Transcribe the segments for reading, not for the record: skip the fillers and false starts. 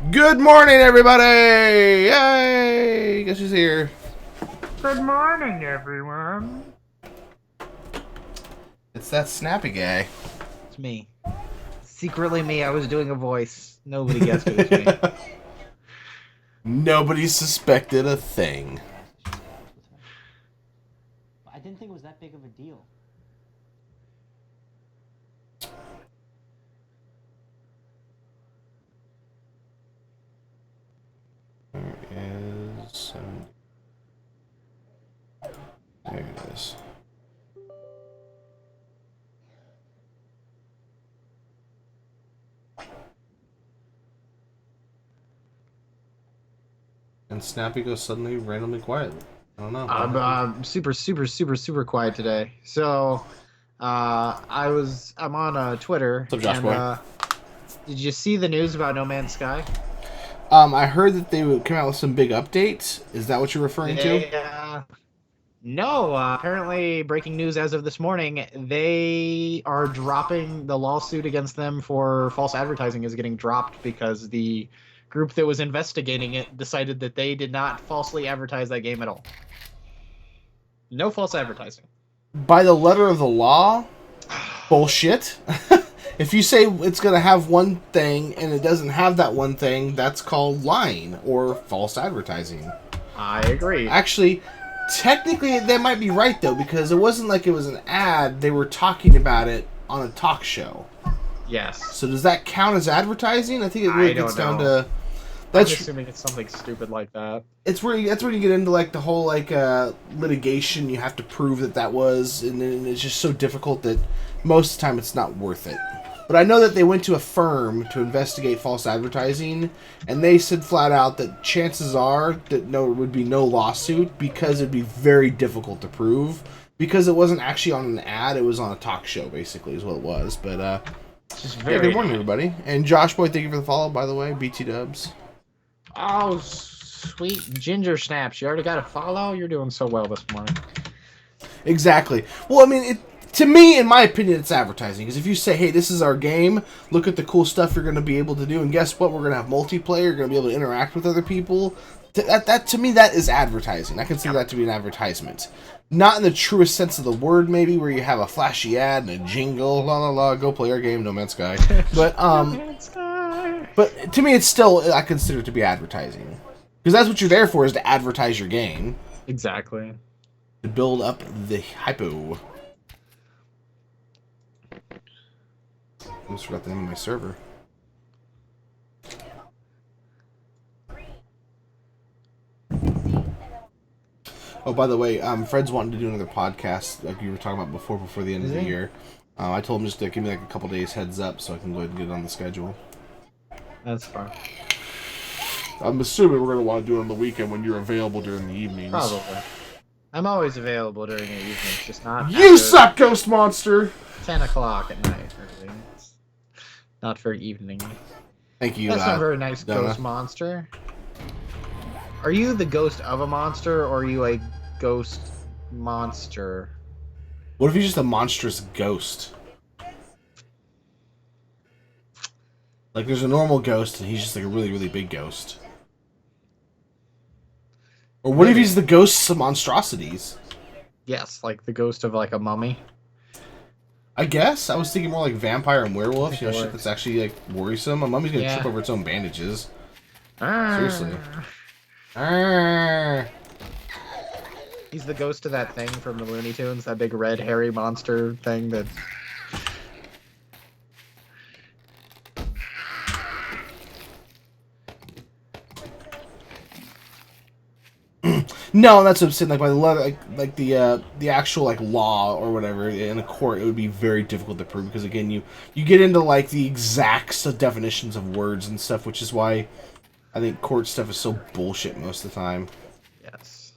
Good morning, everybody! Yay! Guess who's here? Good morning, everyone. It's that snappy guy. It's me. Secretly me. I was doing a voice. Nobody guessed it was me. Nobody suspected a thing. I didn't think it was that big of a deal. There is there it is. And Snappy goes suddenly randomly quiet. I don't know. I'm super quiet today. So, I'm on Twitter. What's up, Josh boy? Did you see the news about No Man's Sky? I heard that they would come out with some big updates. Is that what you're referring to? No, apparently breaking news as of this morning, they are dropping the lawsuit against them for false advertising is getting dropped because the group that was investigating it decided that they did not falsely advertise that game at all. No false advertising. By the letter of the law? Bullshit. If you say it's going to have one thing and it doesn't have that one thing, that's called lying or false advertising. I agree. Actually, technically they might be right though, because it wasn't like it was an ad. They were talking about it on a talk show. Yes. So does that count as advertising? I think it really gets down to... I'm assuming it's something stupid like that. That's where you get into like the whole like litigation. You have to prove that was, and then it's just so difficult that most of the time it's not worth it. But I know that they went to a firm to investigate false advertising, and they said flat out that chances are that it would be no lawsuit because it'd be very difficult to prove because it wasn't actually on an ad; it was on a talk show, basically, is what it was. But good morning, everybody, and Josh Boy, thank you for the follow, by the way, BT Dubs. Oh, sweet ginger snaps! You already got a follow. You're doing so well this morning. Exactly. Well, I mean, to me, in my opinion, it's advertising. Because if you say, hey, this is our game, look at the cool stuff you're going to be able to do, and guess what? We're going to have multiplayer, you're going to be able to interact with other people. That to me, that is advertising. I consider that to be an advertisement. Not in the truest sense of the word, maybe, where you have a flashy ad and a jingle, la la la, go play our game, No Man's Sky. But, but to me, it's still, I consider it to be advertising. Because that's what you're there for, is to advertise your game. Exactly. To build up the hypo. I almost forgot the name of my server. Oh, by the way, Fred's wanting to do another podcast, like you were talking about before the end of the year. I told him just to give me like a couple days heads up so I can go ahead and get it on the schedule. That's fine. I'm assuming we're going to want to do it on the weekend when you're available during the evenings. Probably. I'm always available during the evenings, just not. You suck, Ghost Monster! 10 o'clock at night, really. It's not for evening. Thank you. That's not very nice, Donna. Ghost Monster. Are you the ghost of a monster, or are you a ghost monster? What if he's just a monstrous ghost? Like, there's a normal ghost, and he's just like a really, really big ghost. Or what if he's the ghost of monstrosities? Yes, like the ghost of like a mummy. I guess. I was thinking more like vampire and werewolf. You know, shit that's actually like worrisome. A mummy's gonna trip over its own bandages. Seriously. He's the ghost of that thing from the Looney Tunes, that big red hairy monster thing that... No, that's what I'm saying. Like by the letter, like the actual like law or whatever in a court, it would be very difficult to prove because again, you get into like the exact definitions of words and stuff, which is why I think court stuff is so bullshit most of the time. Yes.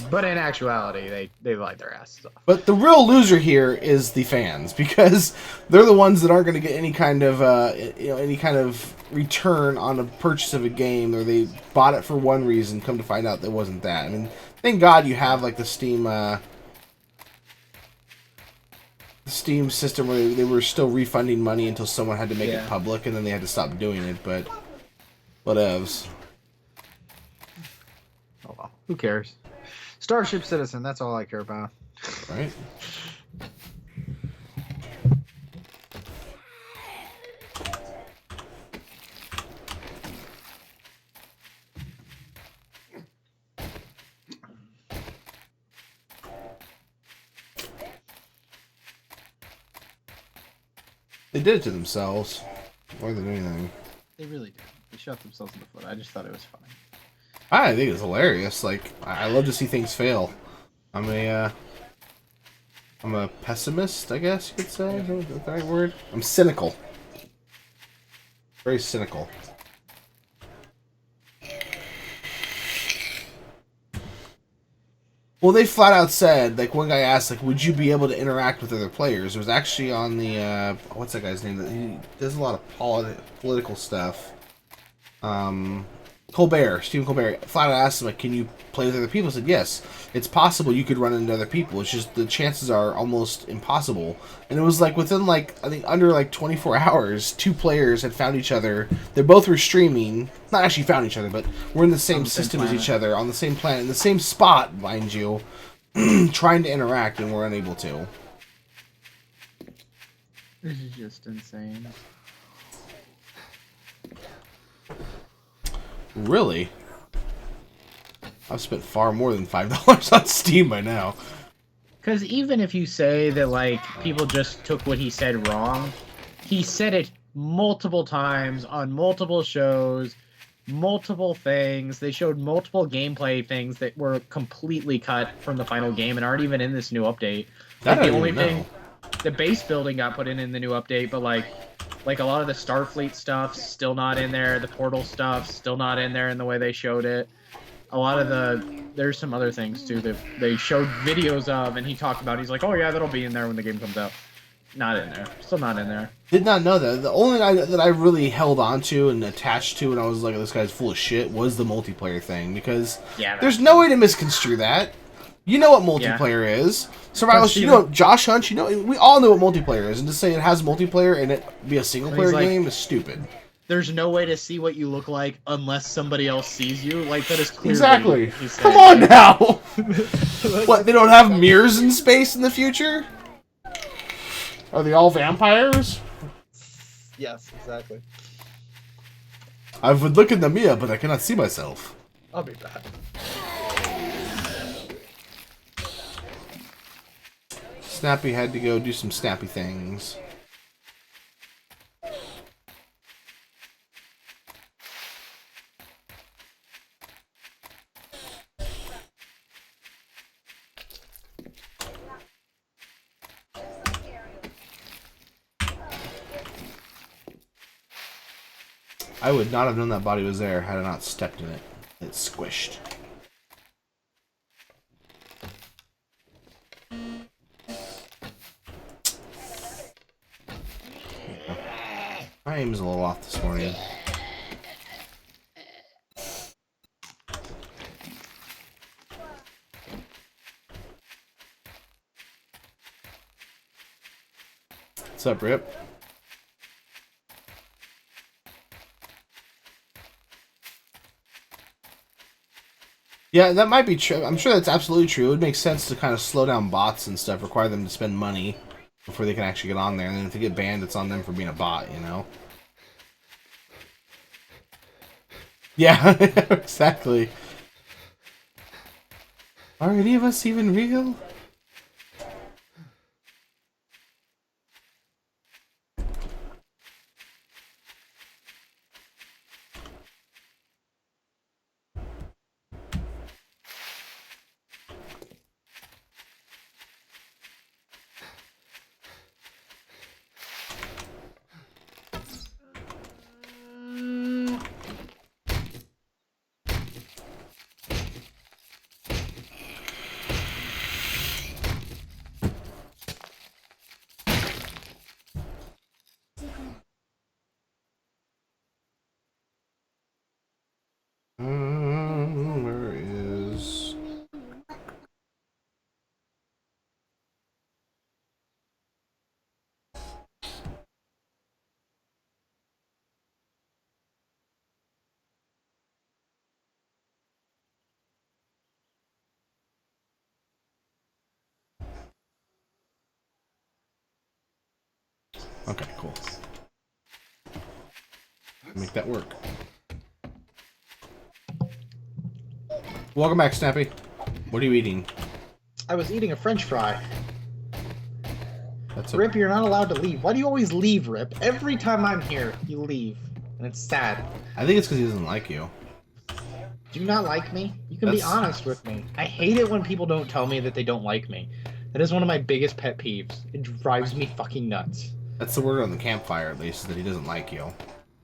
But in actuality, they lied their asses off. But the real loser here is the fans because they're the ones that aren't going to get any kind of any kind of return on a purchase of a game, or they bought it for one reason, come to find out that wasn't that. I mean, thank God you have like the Steam system where they were still refunding money until someone had to make it public, and then they had to stop doing it. But Whatevs. Oh well, who cares? Starship Citizen, that's all I care about. Right? They did it to themselves more than anything. They really did. They shot themselves in the foot. I just thought it was funny. I think it's hilarious. Like, I love to see things fail. I'm a pessimist, I guess you could say. Is that the right word? I'm cynical. Very cynical. Well, they flat out said, like, one guy asked, like, would you be able to interact with other players? It was actually on the, what's that guy's name? He does a lot of political stuff. Stephen Colbert, flat out asked him, like, can you play with other people? I said, yes, it's possible you could run into other people. It's just the chances are almost impossible. And it was, like, within, like, I think under, like, 24 hours, 2 players had found each other. They both were streaming. Not actually found each other, but were in the same system as each other, on the same planet, in the same spot, mind you, trying to interact, and were unable to. This is just insane. Really? I've spent far more than $5 on Steam by now. Because even if you say that, like, people just took what he said wrong, he said it multiple times on multiple shows, multiple things. They showed multiple gameplay things that were completely cut from the final game and aren't even in this new update. That Like, I the only didn't thing, know. the base building got put in the new update, but, like a lot of the Starfleet stuff still not in there. The portal stuff still not in there in the way they showed it. A lot of there's some other things too that they showed videos of, and he talked about. He's like, oh yeah, that'll be in there when the game comes out. Not in there. Still not in there. Did not know that. The only thing that I really held on to and attached to, and I was like, this guy's full of shit, was the multiplayer thing. Because there's no way to misconstrue that. You know what multiplayer is. Survival, you know, Josh Hunt, you know, we all know what multiplayer is. And to say it has multiplayer and it be a single player game is stupid. There's no way to see what you look like unless somebody else sees you. Like, that is clearly... Exactly. Come on now! What, they don't have mirrors in space in the future? Are they all vampires? Yes, exactly. I would look in the mirror, but I cannot see myself. I'll be back. Snappy had to go do some snappy things. I would not have known that body was there had I not stepped in it. It squished. My aim is a little off this morning. What's up, Rip? Yeah, that might be true. I'm sure that's absolutely true. It would make sense to kind of slow down bots and stuff, require them to spend money before they can actually get on there. And then if they get banned, it's on them for being a bot, you know? Yeah, exactly. Are any of us even real? Okay, cool. Make that work. Welcome back, Snappy. What are you eating? I was eating a French fry. That's Rip, you're not allowed to leave. Why do you always leave, Rip? Every time I'm here, you leave. And it's sad. I think it's because he doesn't like you. Do you not like me? You can be honest with me. I hate it when people don't tell me that they don't like me. That is one of my biggest pet peeves. It drives me fucking nuts. That's the word on the campfire, at least, is that he doesn't like you.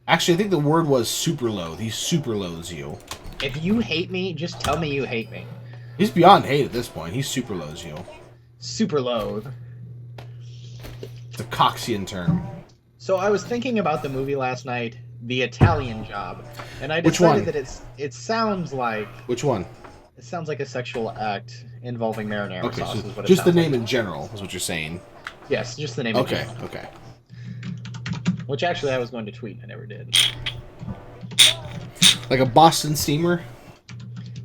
Actually, I think the word was super loathe. He super loathes you. If you hate me, just tell me you hate me. He's beyond hate at this point. He super loathes you. Super loathe. It's a Coxian term. So I was thinking about the movie last night, The Italian Job, and I Which one? decided that it sounds like Which one? it sounds like a sexual act involving marinara Okay, sauce. so Is what it just the sounds name like. in general is what you're saying. Yes, just the name. Okay, in general. okay. Which actually I was going to tweet, and I never did. Like a Boston steamer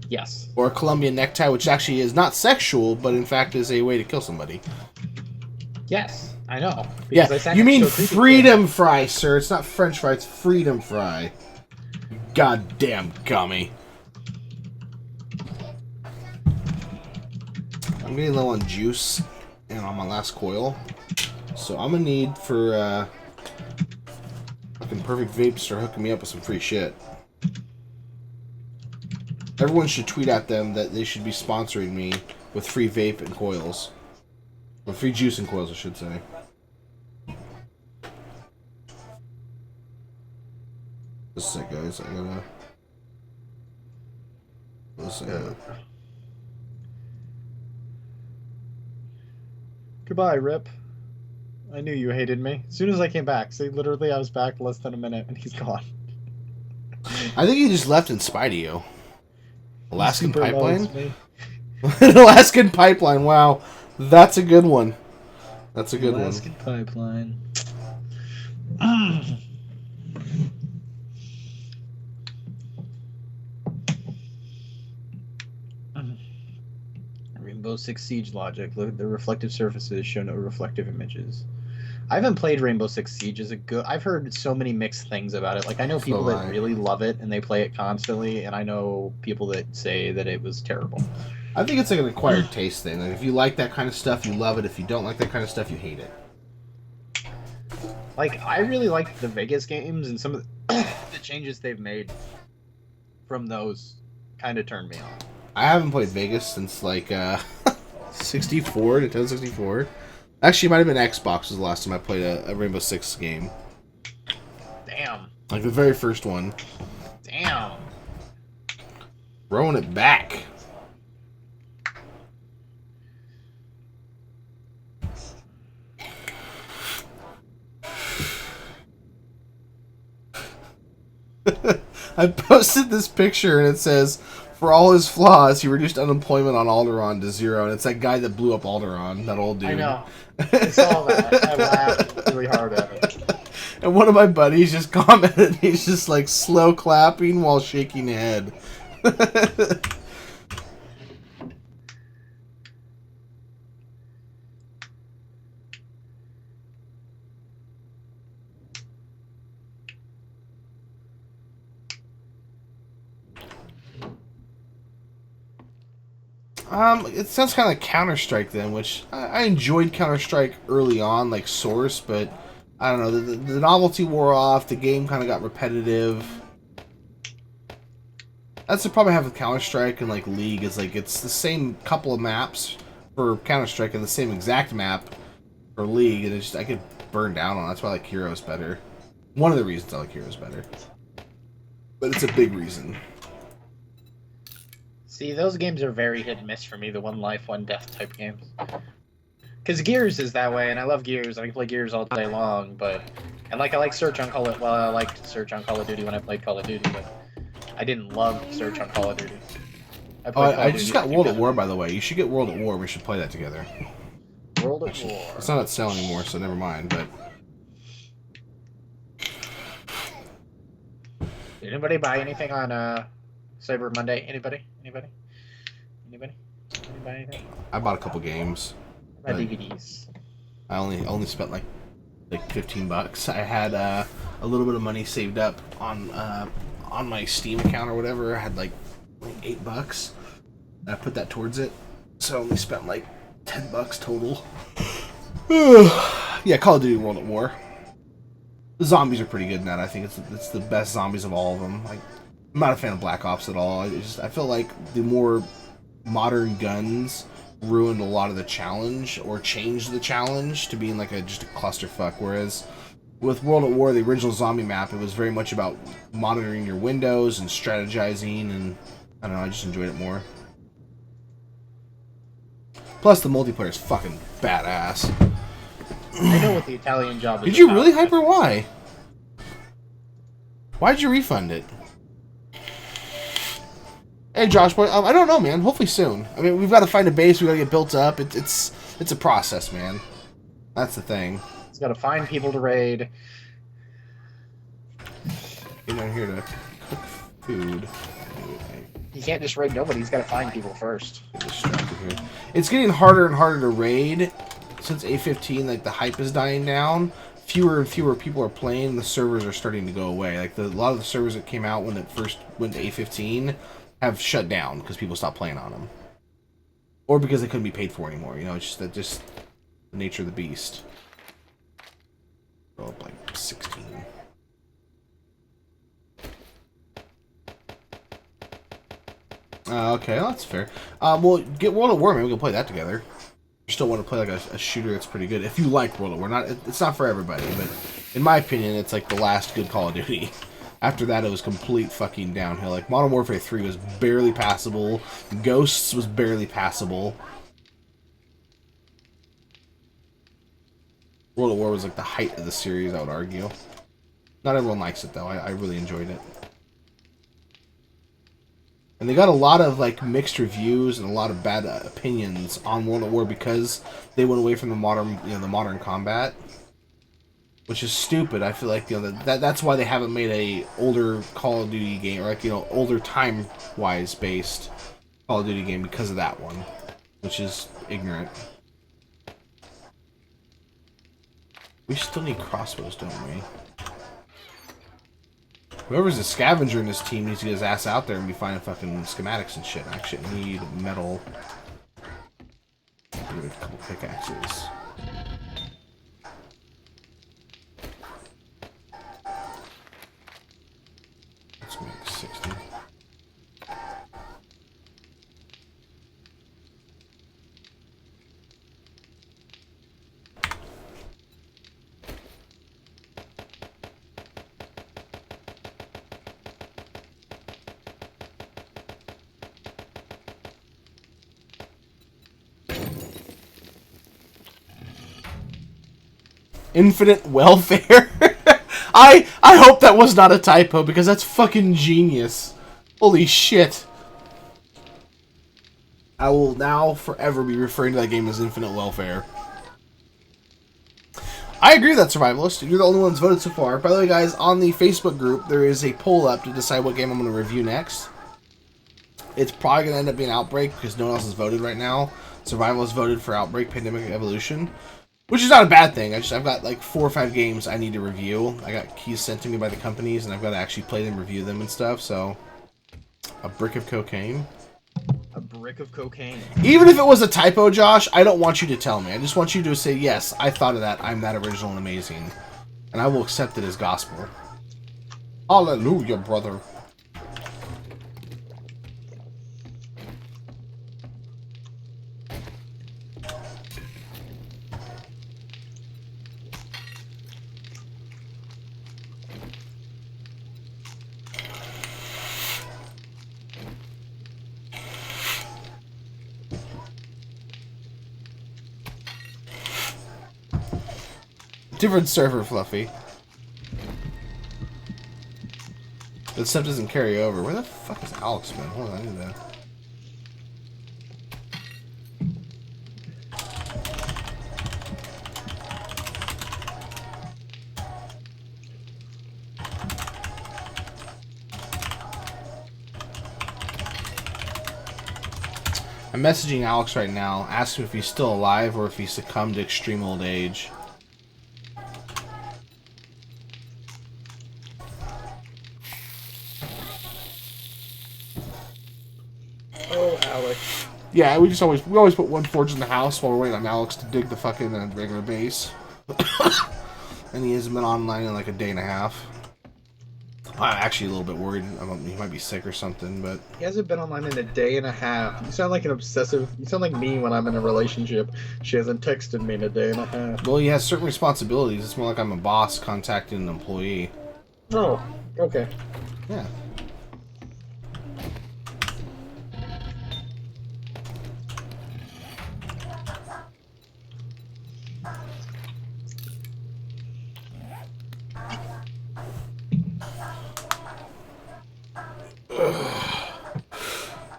Yes. or a Colombian necktie, which actually is not sexual, but in fact is a way to kill somebody. Yes, I know. Yeah, I sat you next mean to a creepy freedom fry, sir. It's not French fry, it's freedom fry. Goddamn gummy. I'm getting low on juice and on my last coil. So I'm gonna need for fucking Perfect Vape to start hooking me up with some free shit. Everyone should tweet at them that they should be sponsoring me with free vape and coils. Or free juice and coils, I should say. Just a sec, guys. I gotta... Just a second. Goodbye, Rip. I knew you hated me. As soon as I came back, see, literally I was back less than a minute, and he's gone. I think he just left in spite of you. Alaskan Super Pipeline? loves me. Alaskan Pipeline, wow. That's a good one. That's a good Alaskan Pipeline. Rainbow Six Siege logic. Look at the reflective surfaces show no reflective images. I haven't played Rainbow Six Siege. Is it good? I've heard so many mixed things about it. Like I know people that really love it and they play it constantly, and I know people that say that it was terrible. I think it's like an acquired taste thing. Like if you like that kind of stuff, you love it. If you don't like that kind of stuff, you hate it. Like I really like the Vegas games, and some of the changes they've made from those kind of turned me on. I haven't played Vegas since like 64, Nintendo 64. Actually, it might have been Xbox was the last time I played a Rainbow Six game. Damn. Like the very first one. Damn. Throwing it back. I posted this picture and it says, for all his flaws, he reduced unemployment on Alderaan to 0. And it's that guy that blew up Alderaan, that old dude. I know. I saw that. I laughed really hard at it. And one of my buddies just commented, he's just like slow clapping while shaking head. It sounds kind of like Counter-Strike then, which I enjoyed Counter-Strike early on, like Source, but I don't know, the novelty wore off, the game kind of got repetitive. That's the problem I have with Counter-Strike and like League, is like it's the same couple of maps for Counter-Strike and the same exact map for League, and it's just, I get burned down on it. That's why I like Heroes better. One of the reasons I like Heroes better. But it's a big reason. See, those games are very hit and miss for me, the one life, one death type games. Because Gears is that way, and I love Gears. I can play Gears all day long, but... And, like, I like Search on Call of... Well, I liked Search on Call of Duty when I played Call of Duty, but... I didn't love Search on Call of Duty. I just got World at War, by the way. You should get World at War. We should play that together. World at War. It's not at sale anymore, so never mind, but... Did anybody buy anything on, Cyber Monday? Anybody? Anybody? Anybody? Anybody? Anything? I bought a couple games. My DVDs. I only spent like like $15. I had a little bit of money saved up on my Steam account or whatever. I had like $8. I put that towards it, so I only spent like $10 total. Yeah, Call of Duty World at War. The zombies are pretty good in that. I think it's the best zombies of all of them. Like, I'm not a fan of Black Ops at all. I feel like the more modern guns ruined a lot of the challenge, or changed the challenge to being like just a clusterfuck. Whereas with World at War, the original zombie map, it was very much about monitoring your windows and strategizing, and I don't know, I just enjoyed it more. Plus, the multiplayer is fucking badass. I know what the Italian job is. Did you really, Hyper? Why? Why'd you refund it? Hey, Josh boy, I don't know, man. Hopefully soon. I mean, we've got to find a base. We've got to get built up. It's a process, man. That's the thing. He's got to find people to raid. Get down here to cook food. He can't just raid nobody. He's got to find people first. Get distracted here. It's getting harder and harder to raid since A15. Like, the hype is dying down. Fewer and fewer people are playing. The servers are starting to go away. Like, a lot of the servers that came out when it first went to A15 have shut down because people stopped playing on them, or because they couldn't be paid for anymore. You know, it's just the nature of the beast. Go up like 16. Okay, well, that's fair. Well, get World at War, man. We can play that together. You still want to play like a shooter that's pretty good. If you like World at War, it's not for everybody, but in my opinion, it's like the last good Call of Duty. After that, it was complete fucking downhill. Like, Modern Warfare 3 was barely passable. Ghosts was barely passable. World at War was like the height of the series, I would argue. Not everyone likes it, though. I really enjoyed it. And they got a lot of like mixed reviews and a lot of bad opinions on World at War because they went away from the modern combat, which is stupid. I feel like that's why they haven't made a older Call of Duty game, or like older time-wise based Call of Duty game, because of that one, which is ignorant. We still need crossbows, don't we? Whoever's a scavenger in this team needs to get his ass out there and be finding fucking schematics and shit. I actually need metal. Give me a couple pickaxes. Let's make 60. Infinite welfare. I hope that was not a typo, because that's fucking genius. Holy shit. I will now forever be referring to that game as Infinite Welfare. I agree with that, Survivalist. You're the only ones voted so far. By the way, guys, on the Facebook group, there is a poll up to decide what game I'm going to review next. It's probably going to end up being Outbreak, because no one else has voted right now. Survivalist voted for Outbreak, Pandemic Evolution. Which is not a bad thing. I've got like 4 or 5 games I need to review. I got keys sent to me by the companies, and I've got to actually play them, review them, and stuff. So, a brick of cocaine. A brick of cocaine. Even if it was a typo, Josh, I don't want you to tell me. I just want you to say, yes, I thought of that. I'm that original and amazing. And I will accept it as gospel. Hallelujah, brother. Different server, Fluffy. That stuff doesn't carry over. Where the fuck is Alex been? Hold on, I need that. I'm messaging Alex right now, asking if he's still alive or if he succumbed to extreme old age. Alex. Yeah, we always put one forge in the house while we're waiting on Alex to dig the fucking regular base. And he hasn't been online in like a day and a half. I'm actually a little bit worried. He might be sick or something, but He hasn't been online in a day and a half. You sound like an obsessive. You sound like me when I'm in a relationship. She hasn't texted me in a day and a half. well, he has certain responsibilities. It's more like I'm a boss contacting an employee. Oh, okay. Yeah.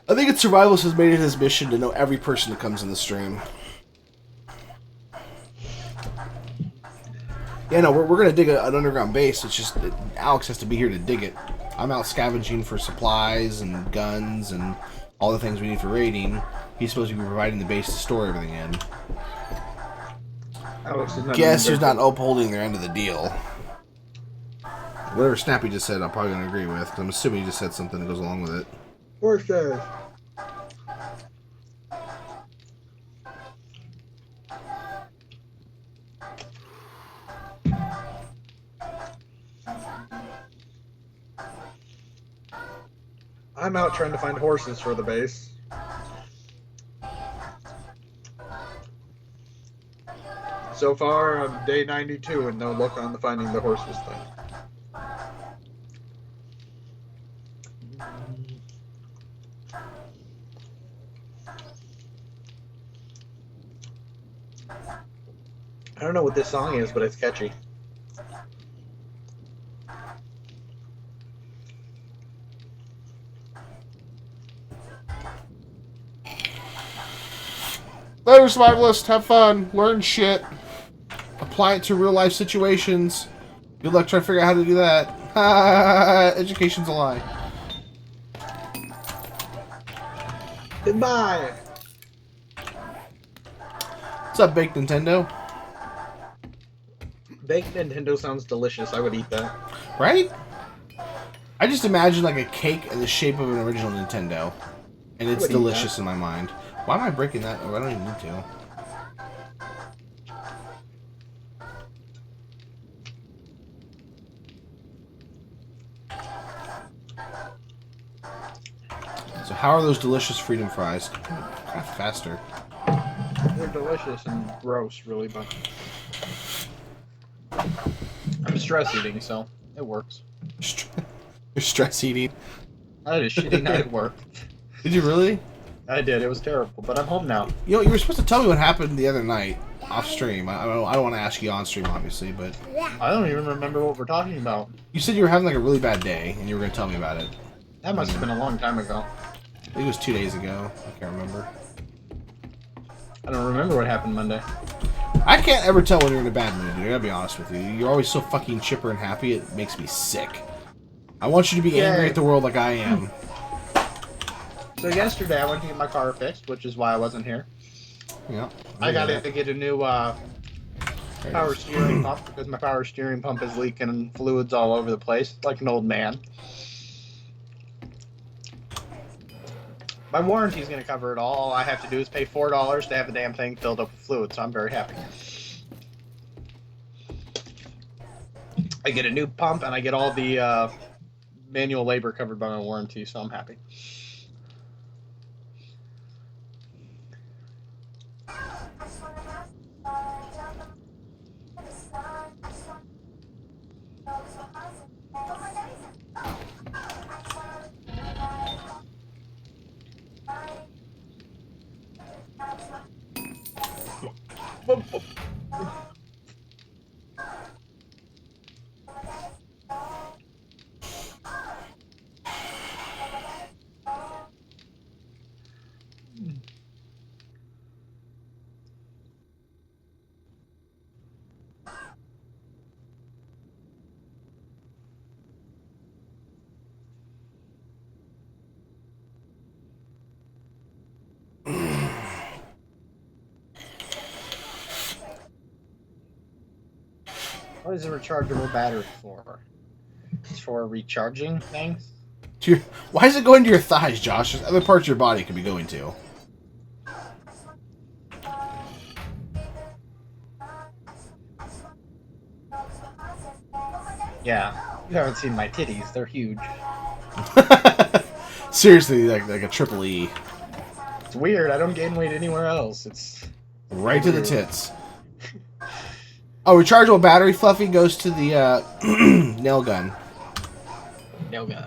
I think it's Survivalist has made it his mission to know every person that comes in the stream. Yeah, no, we're going to dig an underground base. It's just that Alex has to be here to dig it. I'm out scavenging for supplies and guns and all the things we need for raiding. He's supposed to be providing the base to store everything in. Alex is not. Guess who's not upholding their end of the deal? Whatever Snappy just said, I'm probably going to agree with, because I'm assuming he just said something that goes along with it. Horse says. I'm out trying to find horses for the base. So far, I'm day 92 and no luck on the finding the horses thing. I don't know what this song is, but it's catchy. Later, Survivalist. Have fun. Learn shit. Apply it to real life situations. Good luck trying to figure out how to do that. Education's a lie. Goodbye! What's up, Baked Nintendo? Baked Nintendo sounds delicious. I would eat that. Right? I just imagine like a cake in the shape of an original Nintendo. And it's would eat delicious that. in my mind. Why am I breaking that? Oh, I don't even need to. So how are those delicious freedom fries? Craft faster. They're delicious and gross, really, but I'm stress eating, so it works. You're stress eating. I had a shitty night at work. Did you really? I did. It was terrible, but I'm home now. You know, you were supposed to tell me what happened the other night off stream. I don't want to ask you on stream, obviously, but I don't even remember what we're talking about. you said you were having like a really bad day, and you were going to tell me about it. That must have been a long time ago. I think it was 2 days ago. I can't remember. I don't remember what happened Monday. I can't ever tell when you're in a bad mood, dude. I gotta be honest with you. You're always so fucking chipper and happy, it makes me sick. I want you to be angry at the world like I am. So yesterday I went to get my car fixed, which is why I wasn't here. Yeah. I got to get a new power steering pump because my power steering pump is leaking fluids all over the place, like an old man. My warranty is going to cover it all. All I have to do is pay $4 to have the damn thing filled up with fluid, so I'm very happy. I get a new pump, and I get all the manual labor covered by my warranty, so I'm happy. What is a rechargeable battery for? It's for recharging things? Why is it going to your thighs, Josh? There's other parts of your body it could be going to. Yeah, you haven't seen my titties. They're huge. Seriously, like a triple E. It's weird. I don't gain weight anywhere else. It's Right to the tits. Oh, rechargeable battery, Fluffy, goes to the nail gun. nail gun.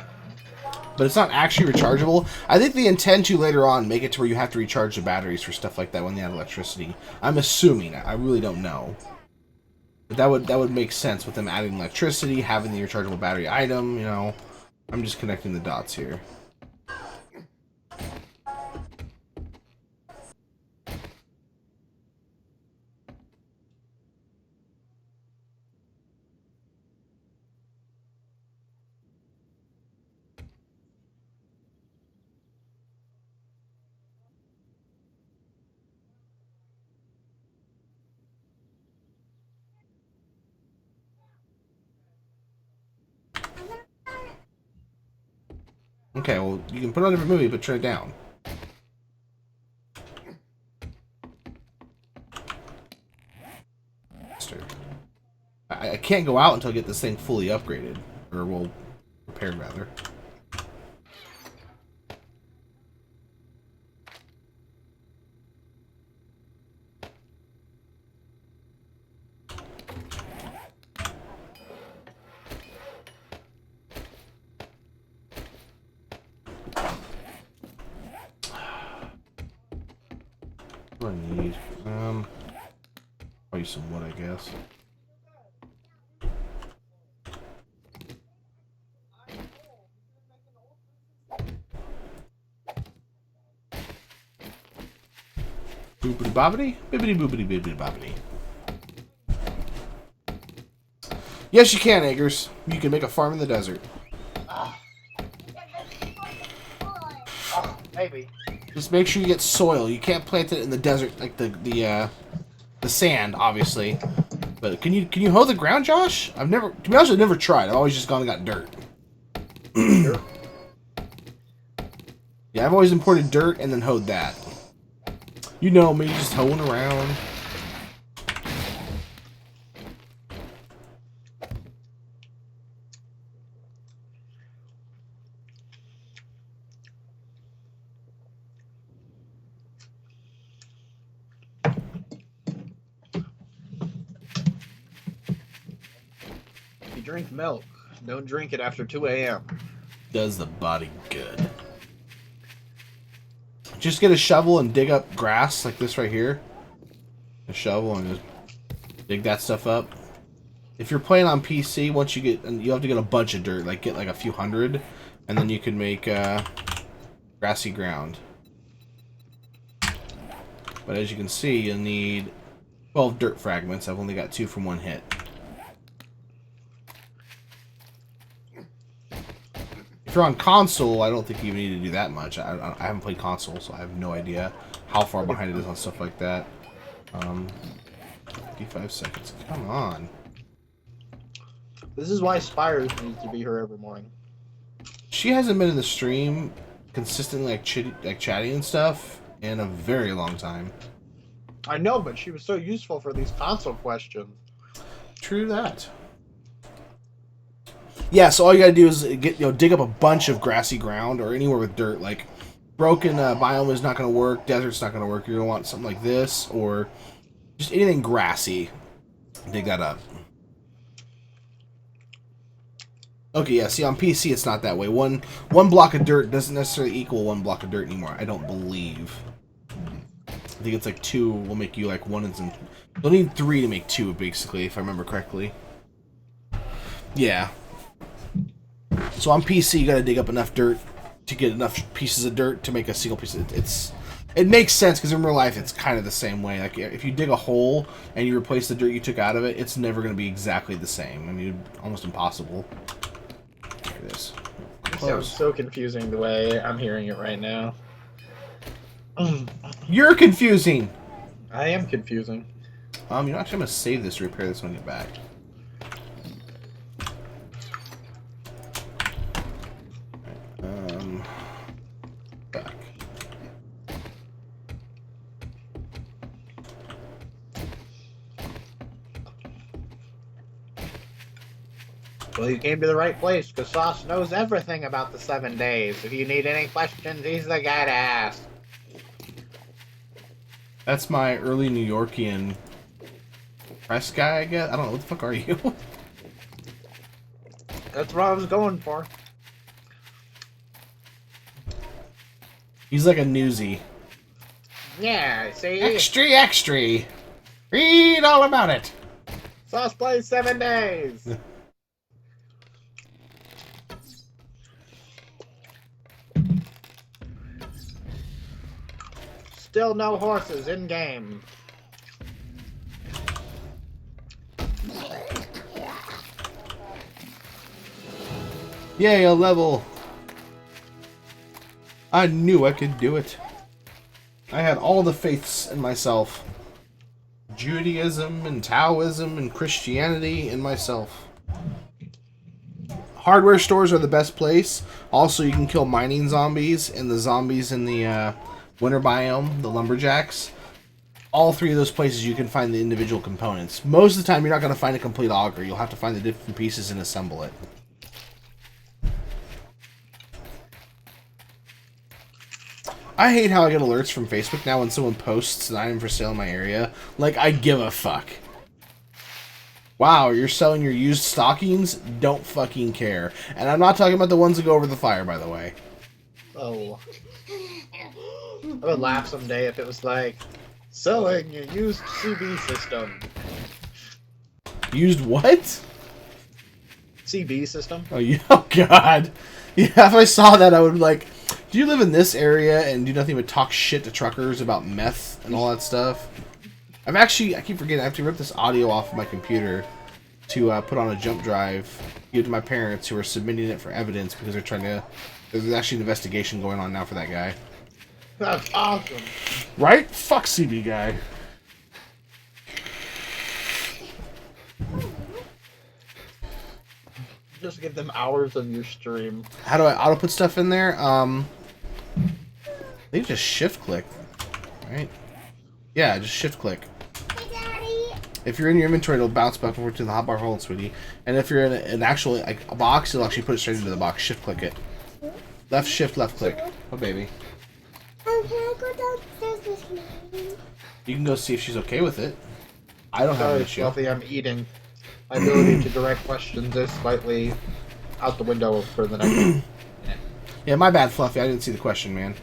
But it's not actually rechargeable. I think they intend to later on make it to where you have to recharge the batteries for stuff like that when they add electricity. I'm assuming. I really don't know. But that would make sense with them adding electricity, having the rechargeable battery item, you know. I'm just connecting the dots here. Okay, well, you can put on a different movie, but turn it down. I can't go out until I get this thing fully upgraded. Or, well, repaired, rather. What do I need? Probably some wood, I guess. Boopity bobbity, bibbity boopity bibbity bobbity. Yes, you can, Eggers. You can make a farm in the desert. Maybe. Just make sure you get soil. You can't plant it in the desert like the sand, obviously. But can you hoe the ground, Josh? To be honest, I've never tried. I've always just gone and got dirt. Sure. Yeah, I've always imported dirt and then hoed that. You know me, just hoeing around. If you drink milk, don't drink it after 2 a.m. Does the body good. Just get a shovel and dig up grass like this right here. A shovel and just dig that stuff up. If you're playing on PC, once you have to get a bunch of dirt, like get like a few hundred, and then you can make grassy ground. But as you can see, you'll need 12 dirt fragments. I've only got 2 from one hit. If you're on console, I don't think you need to do that much. I haven't played console, so I have no idea how far behind it is on stuff like that. 55 seconds. Come on. This is why Spires needs to be here every morning. She hasn't been in the stream consistently, like chatting and stuff, in a very long time. I know, but she was so useful for these console questions. True that. Yeah, so all you gotta do is dig up a bunch of grassy ground or anywhere with dirt. Like broken biome is not gonna work, desert's not gonna work. You're gonna want something like this or just anything grassy. Dig that up. Okay, yeah. See, on PC it's not that way. One block of dirt doesn't necessarily equal 1 block of dirt anymore. I don't believe. I think it's like 2 will make you like 1 and some. You'll need 3 to make 2, basically, if I remember correctly. Yeah. So on PC, you gotta dig up enough dirt to get enough pieces of dirt to make a single piece. It makes sense because in real life it's kind of the same way. Like if you dig a hole and you replace the dirt you took out of it, it's never gonna be exactly the same. I mean, almost impossible. There it is. It sounds so confusing the way I'm hearing it right now. You're confusing. I am confusing. You know, actually, I'm gonna save this to repair this when I get back. Well, you came to the right place, because Sauce knows everything about the 7 days. If you need any questions, he's the guy to ask. That's my early New Yorkian press guy, I guess. I don't know. What the fuck are you? That's what I was going for. He's like a newsie. Yeah, see? Extra, extra. Read all about it. Sauce plays 7 days. Still no horses in game. Yay, a level. I knew I could do it. I had all the faiths in myself. Judaism and Taoism and Christianity in myself. Hardware stores are the best place. Also, you can kill mining zombies and the zombies in the winter biome, the lumberjacks. All 3 of those places you can find the individual components. Most of the time, you're not going to find a complete auger. You'll have to find the different pieces and assemble it. I hate how I get alerts from Facebook now when someone posts an item for sale in my area. Like, I give a fuck. Wow, you're selling your used stockings? Don't fucking care. And I'm not talking about the ones that go over the fire, by the way. Oh. I would laugh someday if it was like, selling your used CB system. Used what? CB system? Oh, yeah. Oh God. Yeah, if I saw that, I would be like, do you live in this area and do nothing but talk shit to truckers about meth and all that stuff? I keep forgetting, I have to rip this audio off of my computer to put on a jump drive, give it to my parents who are submitting it for evidence because they're trying to, there's actually an investigation going on now for that guy. That's awesome. Right? Fuck CB guy. Just give them hours of your stream. How do I auto put stuff in there? They just shift click, right? Yeah, just shift click. Hey, Daddy. If you're in your inventory, it'll bounce back and forth to the hotbar hold, sweetie. And if you're in an actual like a box, you'll actually put it straight into the box. Shift click it. Left shift, left click. Oh baby. Can I go downstairs with Mommy? You can go see if she's okay with it. I don't have an Sorry, issue. Fluffy, I'm eating. My ability to direct questions is slightly out the window for the next. Yeah, my bad, Fluffy. I didn't see the question, man.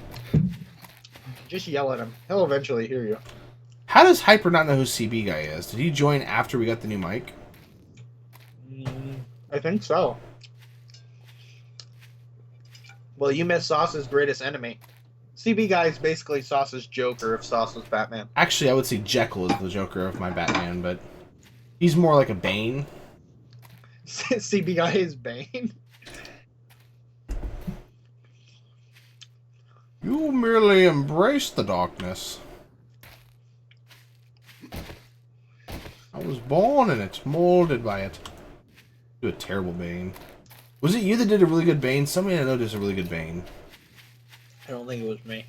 Just yell at him. He'll eventually hear you. How does Hyper not know who CB guy is? Did he join after we got the new mic? I think so. Well, you missed Sauce's greatest enemy. CB guy is basically Sauce's Joker if Sauce was Batman. Actually, I would say Jekyll is the Joker of my Batman, but he's more like a Bane. CB guy is Bane. You merely embrace the darkness. I was born in it, molded by it. Do a terrible Bane. Was it you that did a really good Bane? Somebody I know does a really good Bane. I don't think it was me.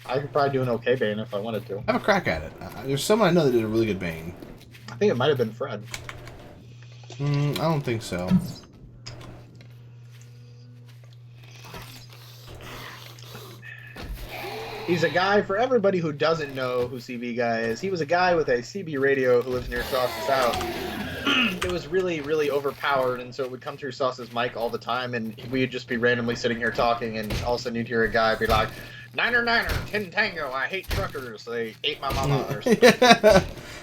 I could probably do an okay Bane if I wanted to. Have a crack at it. There's someone I know that did a really good Bane. I think it might have been Fred. I don't think so. He's a guy, for everybody who doesn't know who CB guy is, he was a guy with a CB radio who lives near Sauce's house. It was really, really overpowered, and so it would come through Sauce's mic all the time, and we'd just be randomly sitting here talking, and all of a sudden you'd hear a guy be like, Niner, 10 Tango, I hate truckers, they ate my mama, or something.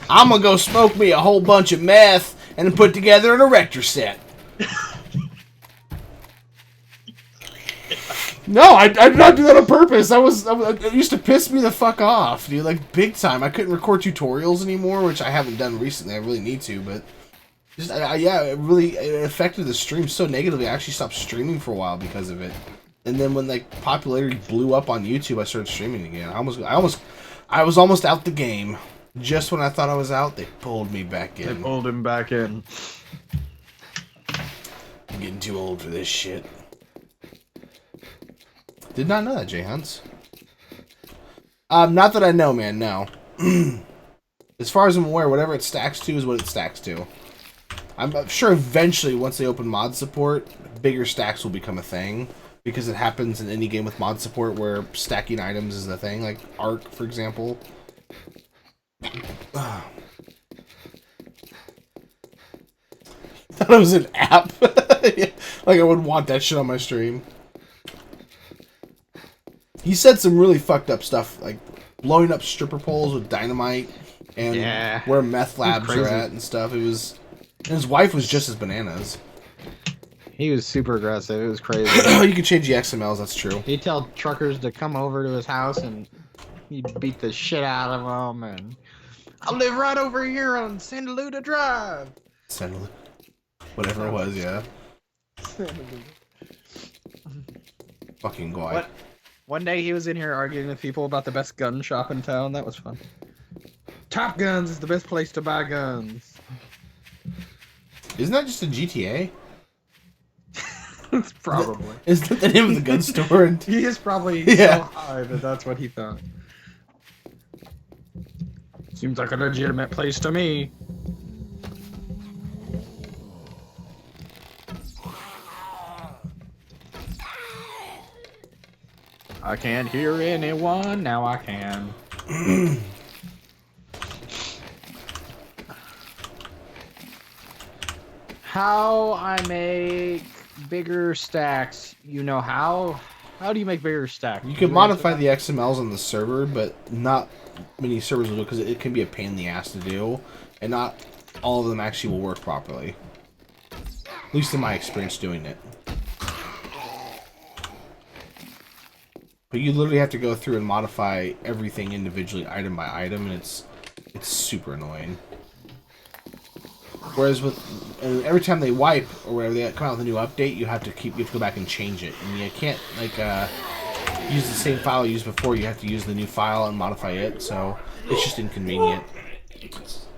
I'm gonna go smoke me a whole bunch of meth and then put together an erector set. No, I did not do that on purpose. It used to piss me the fuck off, dude. Like, big time. I couldn't record tutorials anymore, which I haven't done recently. I really need to, but just yeah, it affected the stream so negatively. I actually stopped streaming for a while because of it. And then when like popularity blew up on YouTube, I started streaming again. I was almost out the game. Just when I thought I was out, they pulled me back in. They pulled him back in. I'm getting too old for this shit. Did not know that, Jay Hunts. Not that I know, man, no. As far as I'm aware, whatever it stacks to is what it stacks to. I'm sure eventually, once they open mod support, bigger stacks will become a thing. Because it happens in any game with mod support where stacking items is a thing. Like Ark, for example. Thought it was an app. Like I would want that shit on my stream. He said some really fucked up stuff, like blowing up stripper poles with dynamite and where meth labs are at and stuff. It was, and his wife was just as bananas. He was super aggressive. It was crazy. You can change the XMLs. That's true. He'd tell truckers to come over to his house and he'd beat the shit out of them. And I live right over here on Santa Luda Drive. Whatever it was, yeah. Fucking guy. What? One day he was in here arguing with people about the best gun shop in town. That was fun. Top Guns is the best place to buy guns. Isn't that just a GTA? It's probably. Isn't that the name of the gun store? He is probably so high that that's what he thought. Seems like a legitimate place to me. I can't hear anyone, now I can. How I make bigger stacks, you know how? How do you make bigger stacks? You can modify the XMLs on the server, but not many servers will do because it can be a pain in the ass to do, and not all of them actually will work properly. At least in my experience doing it. But you literally have to go through and modify everything individually, item by item, and it's super annoying. Whereas with every time they wipe or whatever, they come out with a new update, you have to go back and change it, and you can't like use the same file you used before. You have to use the new file and modify it, so it's just inconvenient.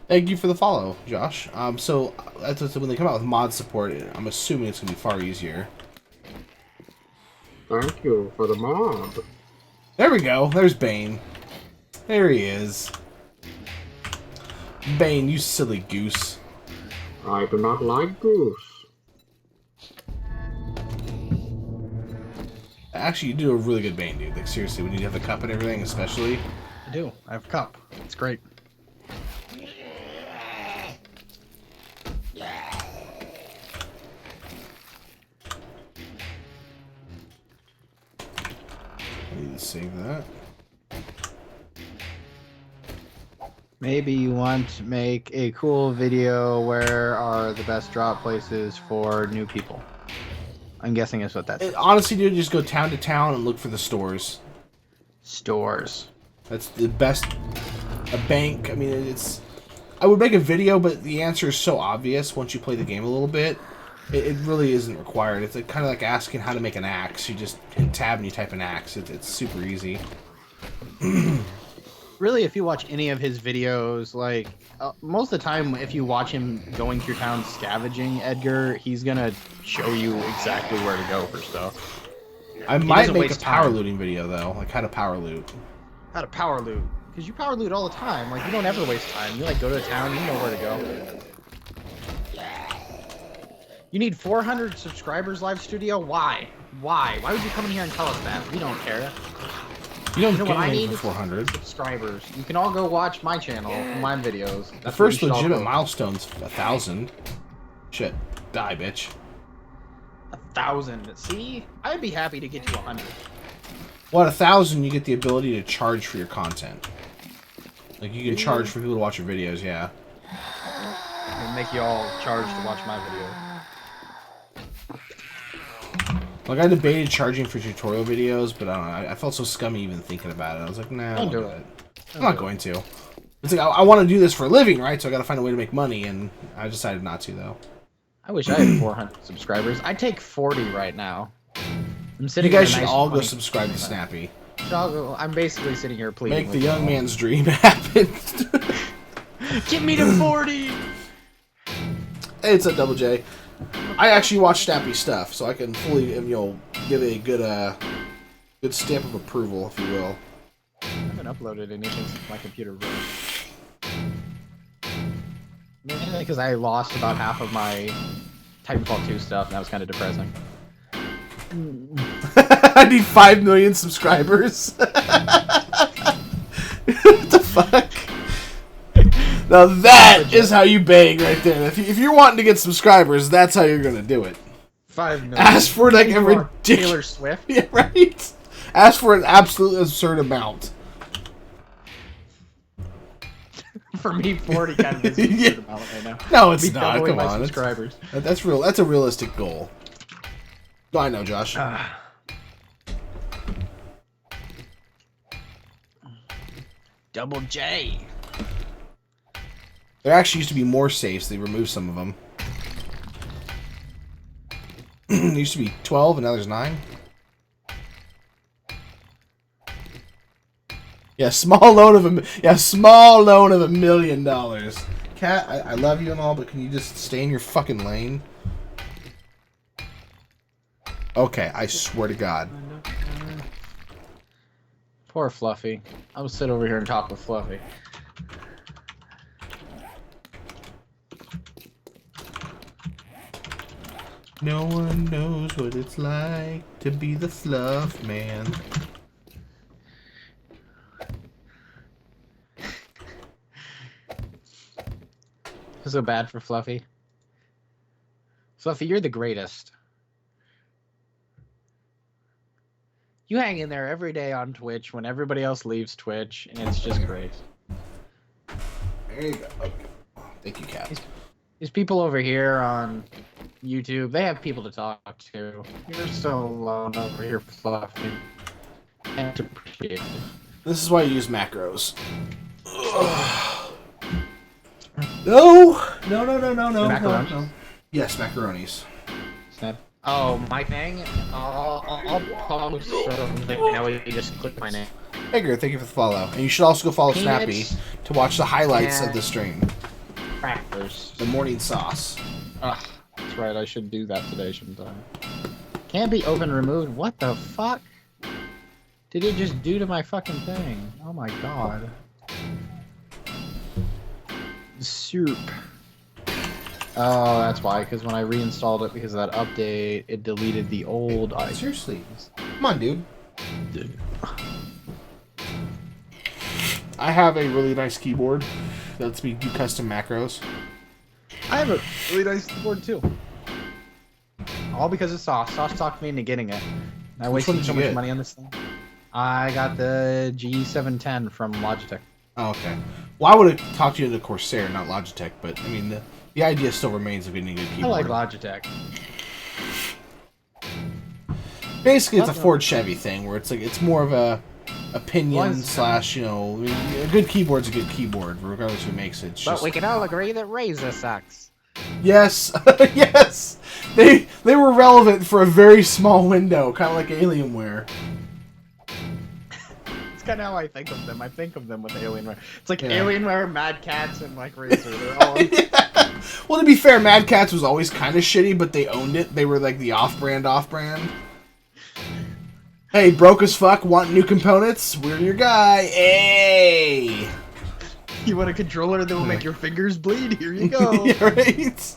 Thank you for the follow, Josh. So that's when they come out with mod support, I'm assuming it's gonna be far easier. Thank you for the mod. There we go. There's Bane. There he is. Bane, you silly goose. I do not like goose. Actually, you do a really good Bane, dude. Like, seriously, when you have the cup and everything, especially. I do. I have a cup. It's great. I need to save that. Maybe you want to make a cool video where are the best drop places for new people. I'm guessing is what that's. Honestly, dude, just go town to town and look for the stores. Stores. That's the best. A bank. I mean, it's. I would make a video, but the answer is so obvious once you play the game a little bit. It really isn't required. It's kind of like asking how to make an axe. You just hit tab and you type an axe. It's super easy. Really, if you watch any of his videos, like most of the time, if you watch him going through town scavenging, Edgar, he's gonna show you exactly where to go for stuff. I might make a power looting video though, like how to power loot. How to power loot? Because you power loot all the time. Like you don't ever waste time. You like go to a town, you know where to go. You need 400 subscribers, live studio. Why? Why? Why would you come in here and tell us that? We don't care. You don't know get what I anything need? for 400 subscribers. You can all go watch my channel, my videos. The first legitimate milestone's 1,000. Shit, die, bitch. 1,000. See, I'd be happy to get to 100. Well, at 1,000, you get the ability to charge for your content. Like you can charge for people to watch your videos. Yeah. And make you all charge to watch my video. Like I debated charging for tutorial videos, but I don't know. I felt so scummy even thinking about it. I was like, nah, Don't do it. I'm not going to. It's like I want to do this for a living, right? So I got to find a way to make money, and I decided not to, though. I wish I had 400 subscribers. I'd take 40 right now. I'm sitting. You guys in a should nice all go 20. subscribe to Snappy. I'm basically sitting here pleading. Make the young man's dream happen. Get me to 40. Hey, it's a Double J. I actually watch Snappy stuff, so I can fully, give a good stamp of approval, if you will. I haven't uploaded anything since my computer broke. Mainly because I lost about half of my Titanfall 2 stuff, and that was kind of depressing. I need 5 million subscribers. What the fuck? Now that is how you bang right there. If you're wanting to get subscribers, that's how you're gonna do it. 5 million. Ask for like a You are Taylor ridiculous. Swift. Yeah, right. Ask for an absolute absurd amount. For me, 40 kind of is a Yeah. good amount right now. No, it's Be not. doubling Come my on, subscribers. that's real. That's a realistic goal. Oh, I know, Josh. Double J. There actually used to be more safes. They removed some of them. There used to be 12, and now there's 9. Yeah, small loan of $1 million. Cat, I love you and all, but can you just stay in your fucking lane? Okay, I swear to God. Poor Fluffy. I will sit over here and talk with Fluffy. No one knows what it's like to be the fluff man. So bad for Fluffy. Fluffy, you're the greatest. You hang in there every day on Twitch when everybody else leaves Twitch, and it's just great. There you go. Okay. Thank you, Cat. These people over here on YouTube, they have people to talk to. You're so alone over here, Fluffy. Can't appreciate it. This is why you use macros. No, Macaroni? no. Yes, macaronis. Snap. Oh, my thing? I'll post something now. You just click my name. Edgar, thank you for the follow. And you should also go follow Snappy Peanuts to watch the highlights and of the stream. Crackers. The morning sauce. Ugh, that's right. I should do that today, shouldn't I? Can't be open removed. What the fuck? Did it just do to my fucking thing? Oh my god. Soup. Oh, that's why. Because when I reinstalled it, because of that update, it deleted the old items. Seriously. Come on, dude. I have a really nice keyboard that lets me do custom macros. I have a really nice keyboard too. All because of Sauce. Sauce talked me into getting it. I Which one wasted did so you much get? money on this thing. I got the G710 from Logitech. Oh, okay. Well, I would have talked you into Corsair, not Logitech, but, I mean, the idea still remains of getting a good keyboard. I like Logitech. Basically, it's a What? Ford Chevy thing, where it's like, it's more of a opinion slash, you know, a good keyboard's a good keyboard, regardless who makes it. It's But just, we can all agree that Razer sucks. yes, yes, they were relevant for a very small window, kind of like Alienware. It's kind of how I think of them. I think of them with Alienware. It's like Yeah. Alienware, Mad Cats, and like Razer. They're all Yeah. Well, to be fair, Mad Catz was always kind of shitty, but they owned it. They were like the off-brand. Hey, broke as fuck, want new components? We're your guy. Hey! You want a controller that will make your fingers bleed? Here you go. Yeah, right?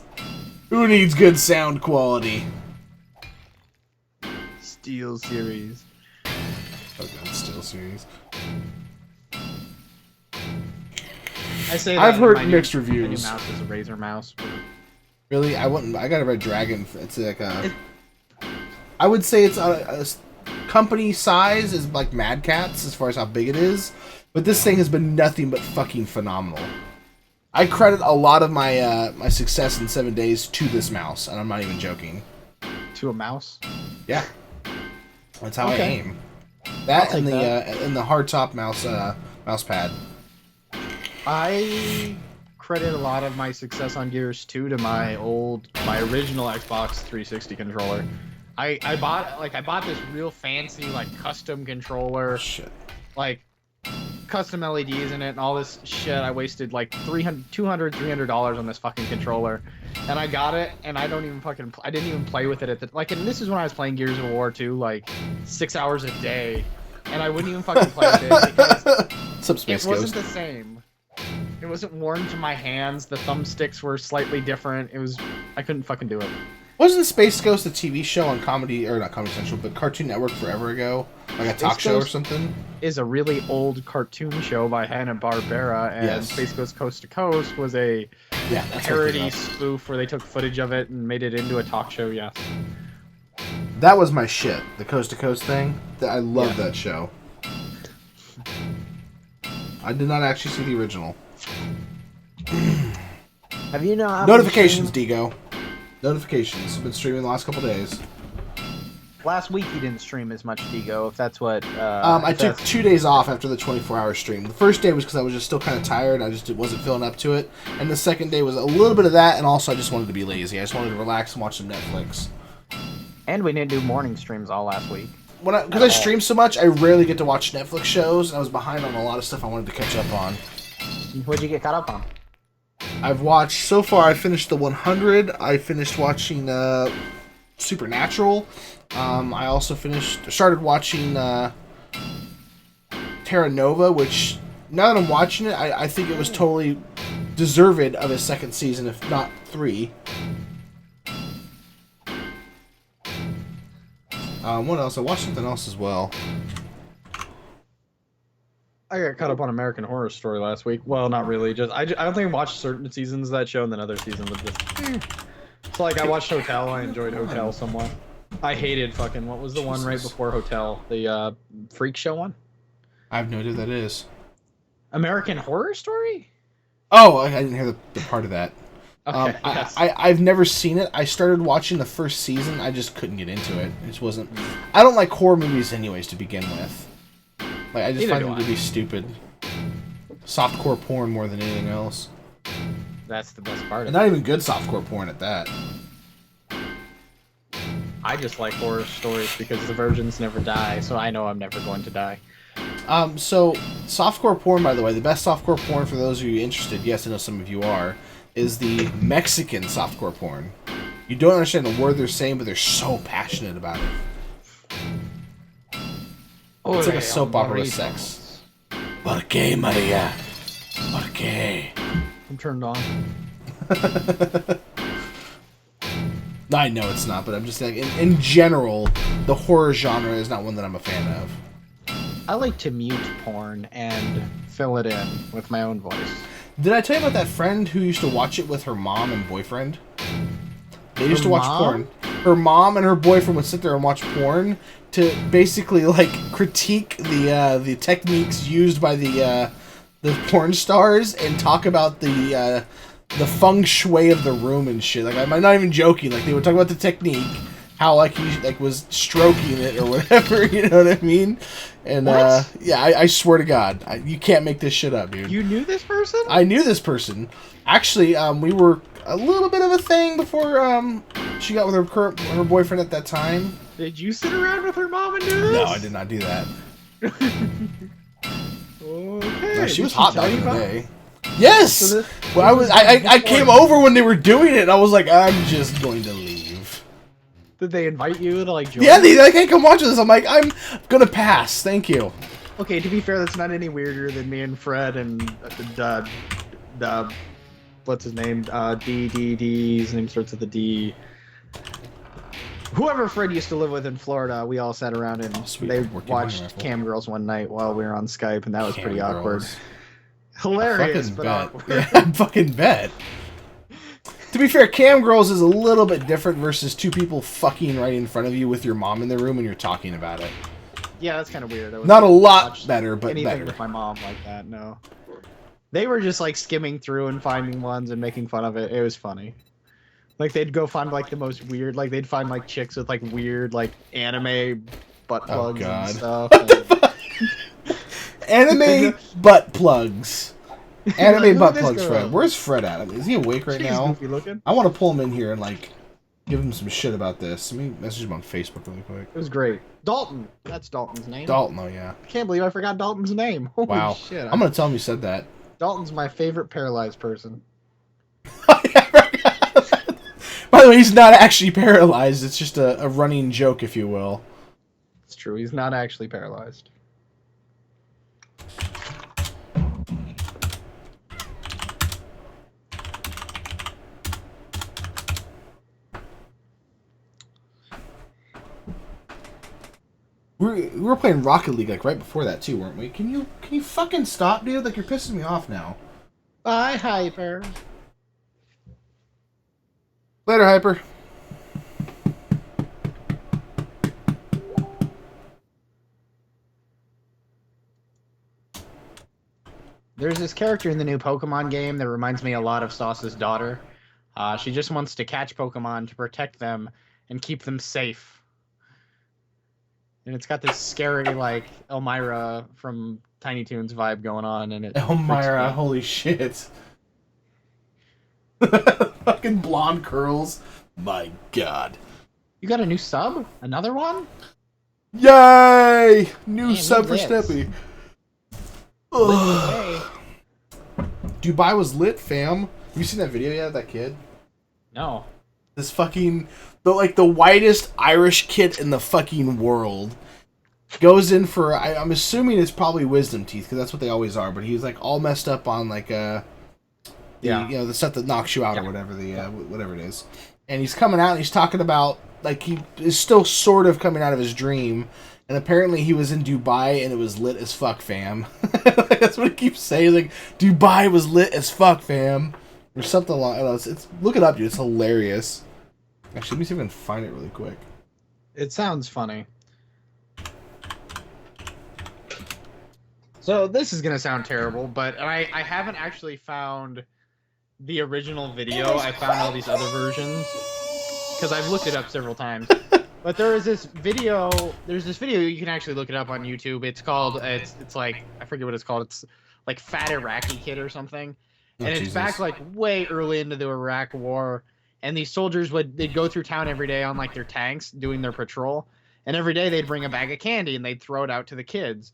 Who needs good sound quality? Steel Series. Oh god, Steel Series. I say I've that heard my mixed new reviews. mouse is a Razer mouse. Really? I got a Red Dragon. It's like a... I would say it's a company size is like Mad Catz as far as how big it is. But this thing has been nothing but fucking phenomenal. I credit a lot of my my success in 7 days to this mouse, and I'm not even joking. To a mouse? Yeah, that's how I Okay. aim. That I'll and take the hardtop mouse pad. I credit a lot of my success on Gears 2 to my original Xbox 360 controller. I bought this real fancy like custom controller, Shit. like custom LEDs in it and all this shit. I wasted like $300 on this fucking controller, and I got it, and I don't even fucking I didn't even play with it at the like. And this is when I was playing Gears of War 2 like 6 hours a day, and I wouldn't even fucking play with it because What's up, Space it wasn't Ghost? the same. It wasn't worn to my hands. The thumbsticks were slightly different. I couldn't fucking do it. Wasn't Space Ghost a TV show on Comedy, or not Comedy Central, but Cartoon Network forever ago? Like a talk show or something? Is a really old cartoon show by Hanna-Barbera, and Yes. Space Ghost Coast to Coast was a parody spoof where they took footage of it and made it into a talk show, yes. That was my shit, the Coast to Coast thing. I love that show. I did not actually see the original. Have you not? Notifications, Digo. Notifications. I've been streaming the last couple days. Last week you didn't stream as much, Digo, if that's what... I took 2 days off after the 24-hour stream. The first day was because I was just still kind of tired. I just wasn't feeling up to it. And the second day was a little bit of that, and also I just wanted to be lazy. I just wanted to relax and watch some Netflix. And we didn't do morning streams all last week. Because I stream so much, I rarely get to watch Netflix shows, and I was behind on a lot of stuff I wanted to catch up on. What'd you get caught up on? I've watched, so far, I finished the 100. I finished watching Supernatural. I also started watching Terra Nova, which, now that I'm watching it, I think it was totally deserved of a second season, if not 3. What else? I watched something else as well. I got caught up on American Horror Story last week. Well, not really. I don't think I watched certain seasons of that show, and then other seasons of just... It's like I watched Hotel. I enjoyed Hotel somewhat. I hated fucking... What was the one right before Hotel? The Freak Show one? I have no idea what that is. American Horror Story? Oh, I didn't hear the part of that. Okay, yes. I've never seen it. I started watching the first season. I just couldn't get into it. It just wasn't... I don't like horror movies anyways to begin with. Like, I just find them to be stupid. Softcore porn more than anything else. That's the best part And of it. not even good softcore porn at that. I just like horror stories because the virgins never die, so I know I'm never going to die. So, softcore porn, by the way, the best softcore porn, for those of you interested, yes, I know some of you are, is the Mexican softcore porn. You don't understand the word they're saying, but they're so passionate about it. It's like a soap opera with sex. ¿Por qué, Maria? ¿Por qué? I'm turned on. I know it's not, but I'm just saying, in general, the horror genre is not one that I'm a fan of. I like to mute porn and fill it in with my own voice. Did I tell you about that friend who used to watch it with her mom and boyfriend? They used to watch porn. Her mom and her boyfriend would sit there and watch porn to basically like critique the techniques used by the porn stars and talk about the feng shui of the room and shit. Like, I'm not even joking. Like, they would talk about the technique, how like he was stroking it or whatever. You know what I mean? And yeah, I swear to God, you can't make this shit up, dude. You knew this person? I knew this person. Actually, we were a little bit of a thing before she got with her boyfriend at that time. Did you sit around with her mom and do this? No, I did not do that. Okay. No, she was Did hot tell back you in the about- day. Yes. So this- Well, I came over when they were doing it, and I was like, I'm just going to leave. Did they invite you to like join? Yeah, they're like, hey, come watch this. I'm like, I'm gonna pass. Thank you. Okay, to be fair, that's not any weirder than me and Fred and what's his name? His name starts with a D. Whoever Fred used to live with in Florida, we all sat around and sweet. they Working watched rifle. Cam Girls one night while we were on Skype, and that was Cam pretty awkward. Girls. Hilarious, Fucking but bet. awkward. Yeah, I fucking bet. To be fair, Cam Girls is a little bit different versus two people fucking right in front of you with your mom in the room and you're talking about it. Yeah, that's kind of weird. I wouldn't Not a lot watch better, but anything better. with my mom like that. No, they were just like skimming through and finding ones and making fun of it. It was funny. Like they'd go find like the most weird, like they'd find like chicks with like weird like anime butt Oh, plugs God. and stuff. Anime butt plugs. Anime Like, butt look at plugs, this Fred. girl. Where's Fred at? I mean, is he awake right She's now? goofy looking. I want to pull him in here and like give him some shit about this. Let me message him on Facebook really quick. It was great. Dalton. That's Dalton's name. Dalton, oh yeah. I can't believe I forgot Dalton's name. Holy Wow. shit. I'm gonna tell him you said that. Dalton's my favorite paralyzed person. By the way, he's not actually paralyzed. It's just a running joke, if you will. It's true. He's not actually paralyzed. We were playing Rocket League like right before that too, weren't we? Can you fucking stop, dude? Like you're pissing me off now. Bye, Hyper. Later, Hyper. There's this character in the new Pokemon game that reminds me a lot of Sauce's daughter. She just wants to catch Pokemon to protect them and keep them safe. And it's got this scary, like, Elmira from Tiny Toons vibe going on. And it Elmira, holy shit. Fucking blonde curls. My god. You got a new sub? Another one? Yay! New Man, sub for lit. Snippy. Hey. Dubai was lit, fam. Have you seen that video yet of that kid? No. This fucking... the whitest Irish kid in the fucking world. Goes in for... I'm assuming it's probably wisdom teeth, because that's what they always are. But he's, like, all messed up on, like, Yeah. you know, the stuff that knocks you out or whatever, whatever it is. And he's coming out and he's talking about... Like, he is still sort of coming out of his dream. And apparently he was in Dubai and it was lit as fuck, fam. That's what he keeps saying. Like, Dubai was lit as fuck, fam. Or something like that. It's look it up, dude. It's hilarious. Actually, let me see if I can find it really quick. It sounds funny. So this is going to sound terrible, but I haven't actually found the original video. I found all these other versions because I've looked it up several times. But there's this video you can actually look it up on YouTube. It's called it's like I forget what it's called. It's like Fat Iraqi Kid or something. And it's Jesus. back like way early into the Iraq War, and these soldiers they'd go through town every day on like their tanks doing their patrol, and every day they'd bring a bag of candy and they'd throw it out to the kids.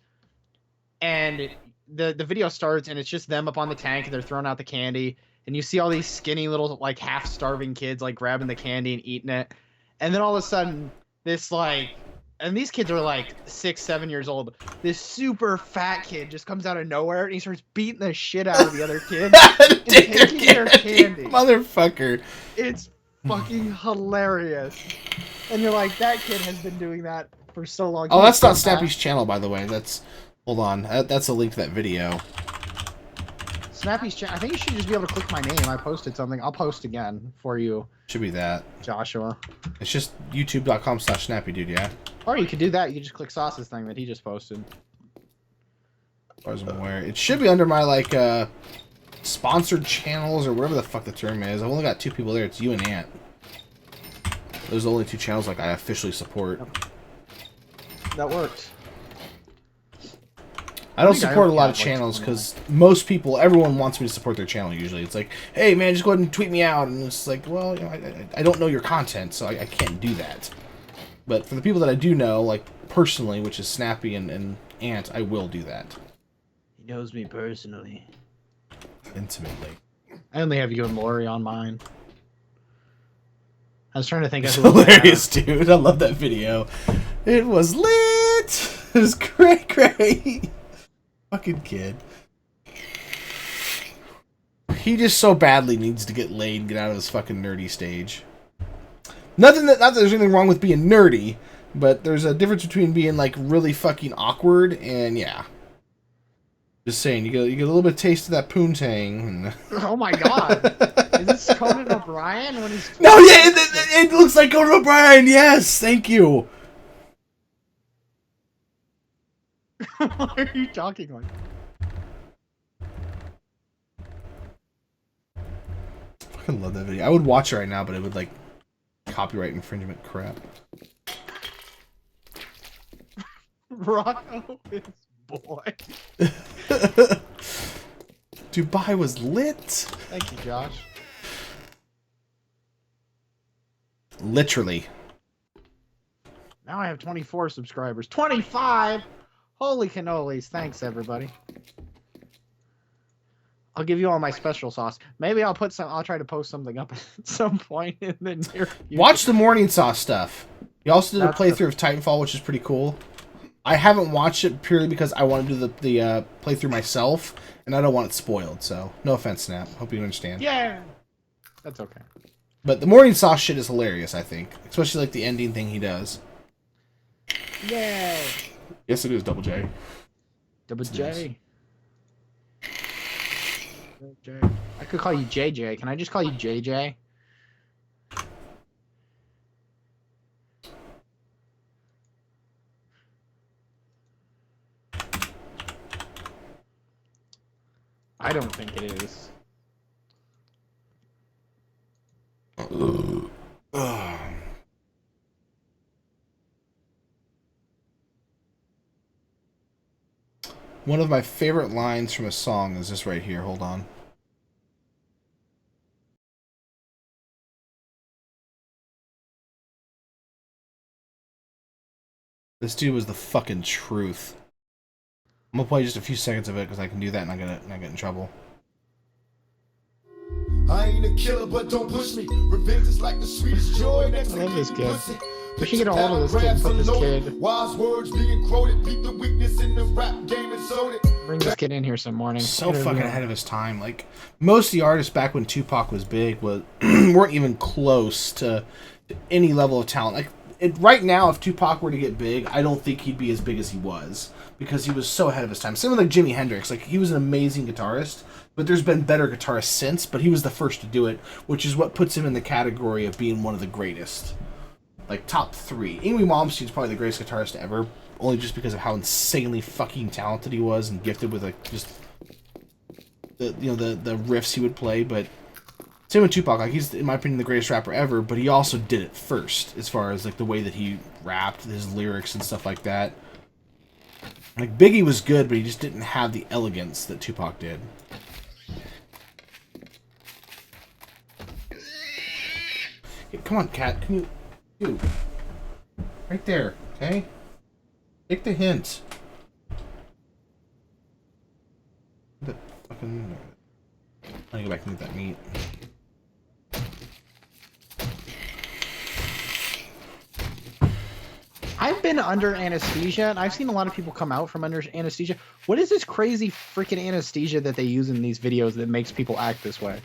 And the video starts and it's just them up on the tank and they're throwing out the candy, and you see all these skinny little like half starving kids like grabbing the candy and eating it. And then all of a sudden, this like, and these kids are like 6, 7 years old. This super fat kid just comes out of nowhere and he starts beating the shit out of the other kids and taking their candy. Motherfucker. It's fucking hilarious. And you're like, that kid has been doing that for so long. Oh, that's not Snappy's channel, by the way. That's hold on. That's a link to that video. Snappy's channel. I think you should just be able to click my name. I posted something. I'll post again for you, Should be that. Joshua. It's just youtube.com/snappydude, yeah? Or you could do that. You could just click Sauce's thing that he just posted. As far as I'm aware. It should be under my, like, sponsored channels or whatever the fuck the term is. I've only got 2 people there. It's you and Ant. Those are the only 2 channels, like, I officially support. That worked. I don't think I support a only lot of have, like, channels 21. because most people, everyone wants me to support their channel usually. It's like, hey man, just go ahead and tweet me out. And it's like, well, you know, I don't know your content, so I can't do that. But for the people that I do know, like personally, which is Snappy and Ant, I will do that. He knows me personally. Intimately. I only have you and Lori on mine. I was trying to think of It's who hilarious, dude. I love that video. It was lit. It was great. Fucking kid. He just so badly needs to get laid and get out of his fucking nerdy stage. Not that there's anything wrong with being nerdy, but there's a difference between being like really fucking awkward and yeah. Just saying, you get a little bit of taste of that poontang. Oh my god. Is this Conan O'Brien when he's... No, yeah, it looks like Conan O'Brien. Yes, thank you. Why are you talking like I fucking love that video. I would watch it right now, but it would like copyright infringement crap. Rocco is boy? Dubai was lit. Thank you, Josh. Literally. Now I have 24 subscribers. 25! Holy cannolis. Thanks, everybody. I'll give you all my special sauce. Maybe I'll try to post something up at some point in the near future. Watch the Morning Sauce stuff. You also did a That's playthrough of Titanfall, which is pretty cool. I haven't watched it purely because I want to do the playthrough myself, and I don't want it spoiled, so no offense, Snap. Hope you understand. Yeah! That's okay. But the Morning Sauce shit is hilarious, I think. Especially like the ending thing he does. Yay! Yes, it is Double J. Double Yes. J. J. I could call you JJ. Can I just call you JJ? I don't think it is. One of my favorite lines from a song is this right here. Hold on. This dude was the fucking truth. I'm gonna play just a few seconds of it because I can do that and not get in trouble. I ain't a killer, but don't push me. Revenge is like the sweetest joy. Next I love this kid. pussy. We should get a hold of this kid and put this kid. Wise words being quoted. Beat the weakness in the rap game and sold it. Bring this kid in here some morning. So fucking ahead of his time. Like most of the artists back when Tupac was big was weren't even close to any level of talent. Like right now, if Tupac were to get big, I don't think he'd be as big as he was because he was so ahead of his time. Same with like Jimi Hendrix. Like he was an amazing guitarist, but there's been better guitarists since. But he was the first to do it, which is what puts him in the category of being one of the greatest. Like top 3. Yngwie Malmsteen's probably the greatest guitarist ever, only just because of how insanely fucking talented he was and gifted with like just the the riffs he would play. But same with Tupac, like he's in my opinion the greatest rapper ever, but he also did it first as far as like the way that he rapped, his lyrics and stuff like that. Like Biggie was good, but he just didn't have the elegance that Tupac did. Hey, come on, cat, can you? Dude, right there, okay? Take the hint. The fucking. I go back and get that meat. I've been under anesthesia, and I've seen a lot of people come out from under anesthesia. What is this crazy freaking anesthesia that they use in these videos that makes people act this way?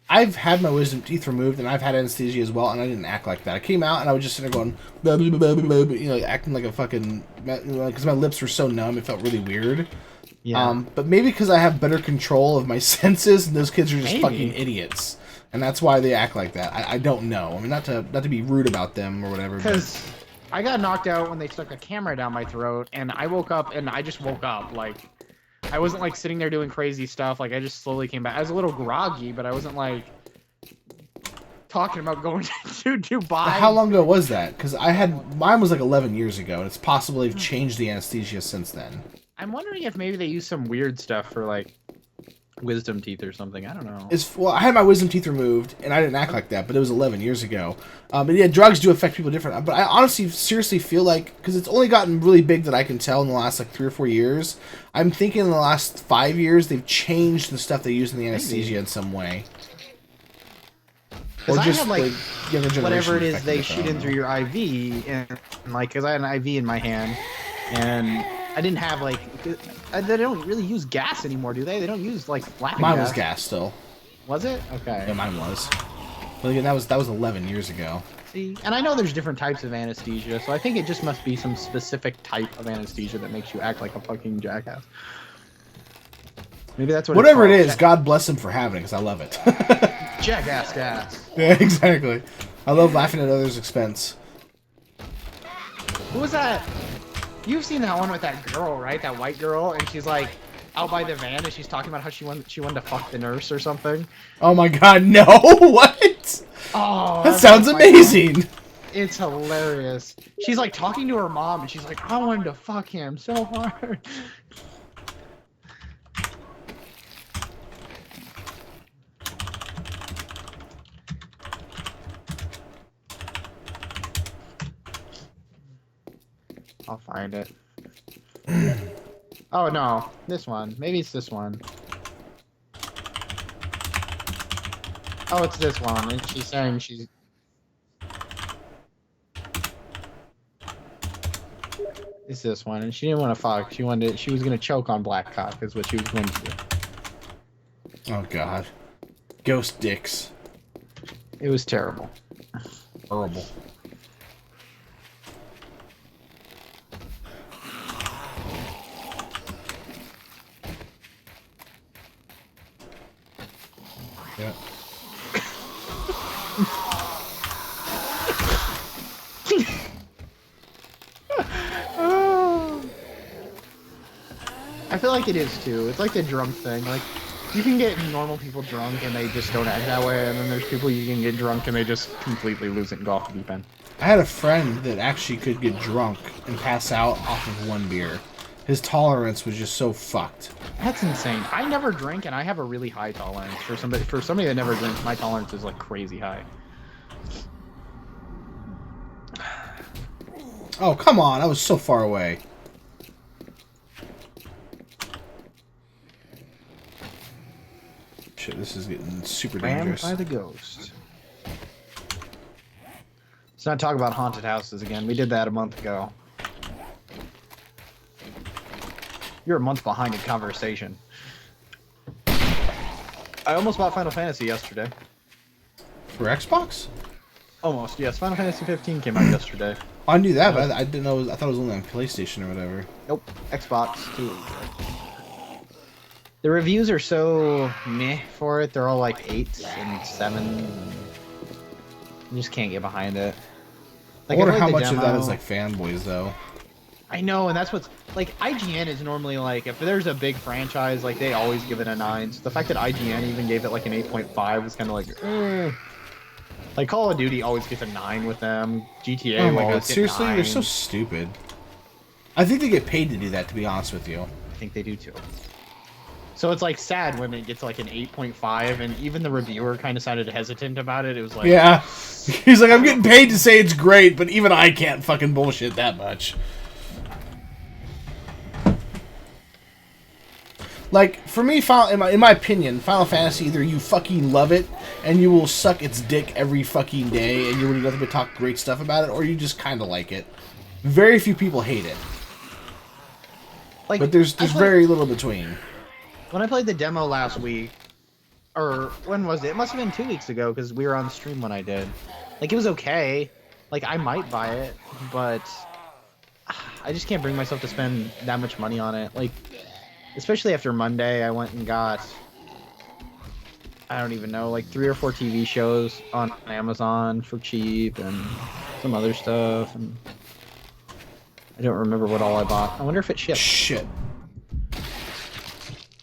I've had my wisdom teeth removed, and I've had anesthesia as well, and I didn't act like that. I came out, and I was just sitting there going, blah, blah, blah, blah, blah, you know, acting like a fucking, because my lips were so numb, it felt really weird. Yeah. But maybe because I have better control of my senses, and those kids are just fucking idiots, and that's why they act like that. I don't know. I mean, not to be rude about them or whatever. Because I got knocked out when they stuck a camera down my throat, and I woke up, and I just woke up, like, I wasn't, like, sitting there doing crazy stuff, like, I just slowly came back. I was a little groggy, but I wasn't, like, talking about going to Dubai. How long ago was that? Because mine was like 11 years ago, and it's possible they've changed the anesthesia since then. I'm wondering if maybe they use some weird stuff for, like, wisdom teeth or something. I don't know. Well, I had my wisdom teeth removed, and I didn't act like that, but it was 11 years ago. But yeah, drugs do affect people different. But I honestly, seriously feel like, because it's only gotten really big that I can tell in the last, like, 3 or 4 years, I'm thinking in the last 5 years, they've changed the stuff they use in the anesthesia in some way. Or I just, had, like, younger generation whatever it is affecting they it, I shoot don't in know. through your IV, and, like, because I had an IV in my hand, and I didn't have, like, they don't really use gas anymore, do they? They don't use, like, laughing Mine gas. was gas still. Was it? Okay. Yeah, mine was. But again, that was 11 years ago. See, and I know there's different types of anesthesia, so I think it just must be some specific type of anesthesia that makes you act like a fucking jackass. Maybe that's what Whatever it it's is, God bless him for having it, because I love it. called. Jackass gas. Yeah, exactly. I love laughing at others' expense. Who was that? You've seen that one with that girl, right? That white girl, and she's like out by the van, and she's talking about how she wanted to fuck the nurse or something. Oh my god, no! What? Oh, That sounds amazing! It's hilarious. She's like talking to her mom, and she's like, I wanted to fuck him so hard. I'll find it. Oh no, this one. Maybe it's this one. Oh, it's this one. And she's saying she's... It's this one, and she didn't want to fuck. She was gonna choke on black cock, is what she was going to do. Oh god. Ghost dicks. It was terrible. Horrible. like it is too. It's like the drunk thing. Like, you can get normal people drunk and they just don't act that way, and then there's people you can get drunk and they just completely lose it and go off the deep end. I had a friend that actually could get drunk and pass out off of one beer. His tolerance was just so fucked. That's insane. I never drink, and I have a really high tolerance. For somebody that never drinks, my tolerance is like crazy high. Oh, come on. I was so far away. Shit, this is getting super dangerous. Rammed by the ghost. Let's not talk about haunted houses again. We did that a month ago. You're a month behind in conversation. I almost bought Final Fantasy yesterday. For Xbox? Almost, yes. Final Fantasy 15 came out yesterday. I knew that, but I didn't know. I thought it was only on PlayStation or whatever. Nope, Xbox too. The reviews are so meh for it. They're all like 8s and 7s. You just can't get behind it. Like, I wonder how much of that is like fanboys, though. I know, and that's what's like. IGN is normally like, if there's a big franchise, like they always give it a 9. So the fact that IGN even gave it like an 8.5 was kind of like, Like Call of Duty always gets a 9 with them. GTA. Oh my god, seriously, they're so stupid. I think they get paid to do that, to be honest with you. I think they do too. So it's like sad when it gets like an 8.5, and even the reviewer kind of sounded hesitant about it. It was like, yeah, he's like, I'm getting paid to say it's great, but even I can't fucking bullshit that much. Like, for me, in my opinion, Final Fantasy, either you fucking love it and you will suck its dick every fucking day and you really nothing but talk great stuff about it, or you just kind of like it. Very few people hate it. like, But there's very little between. When I played the demo last week, or when was it? It must have been 2 weeks ago, because we were on stream when I did. Like, it was okay. Like, I might buy it, but I just can't bring myself to spend that much money on it. Like, especially after Monday, I went and got, I don't even know, like 3 or 4 TV shows on Amazon for cheap and some other stuff. And I don't remember what all I bought. I wonder if it shipped. Shit.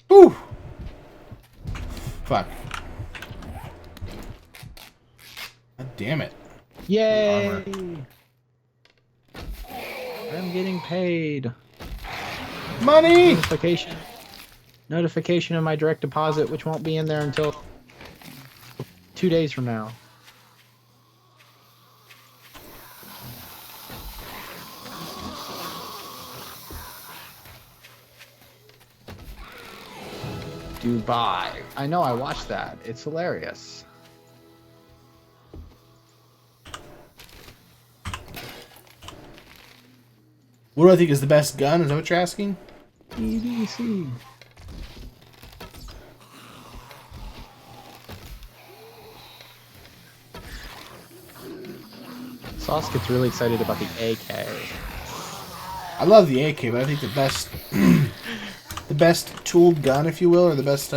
Whew. Fuck. God damn it. Yay! I'm getting paid. Money! Notification of my direct deposit, which won't be in there until 2 days from now. Dubai. I know, I watched that. It's hilarious. What do I think is the best gun? Is that what you're asking? EDC. Sauce gets really excited about the AK. I love the AK, but I think the best, the best tooled gun, if you will, or the best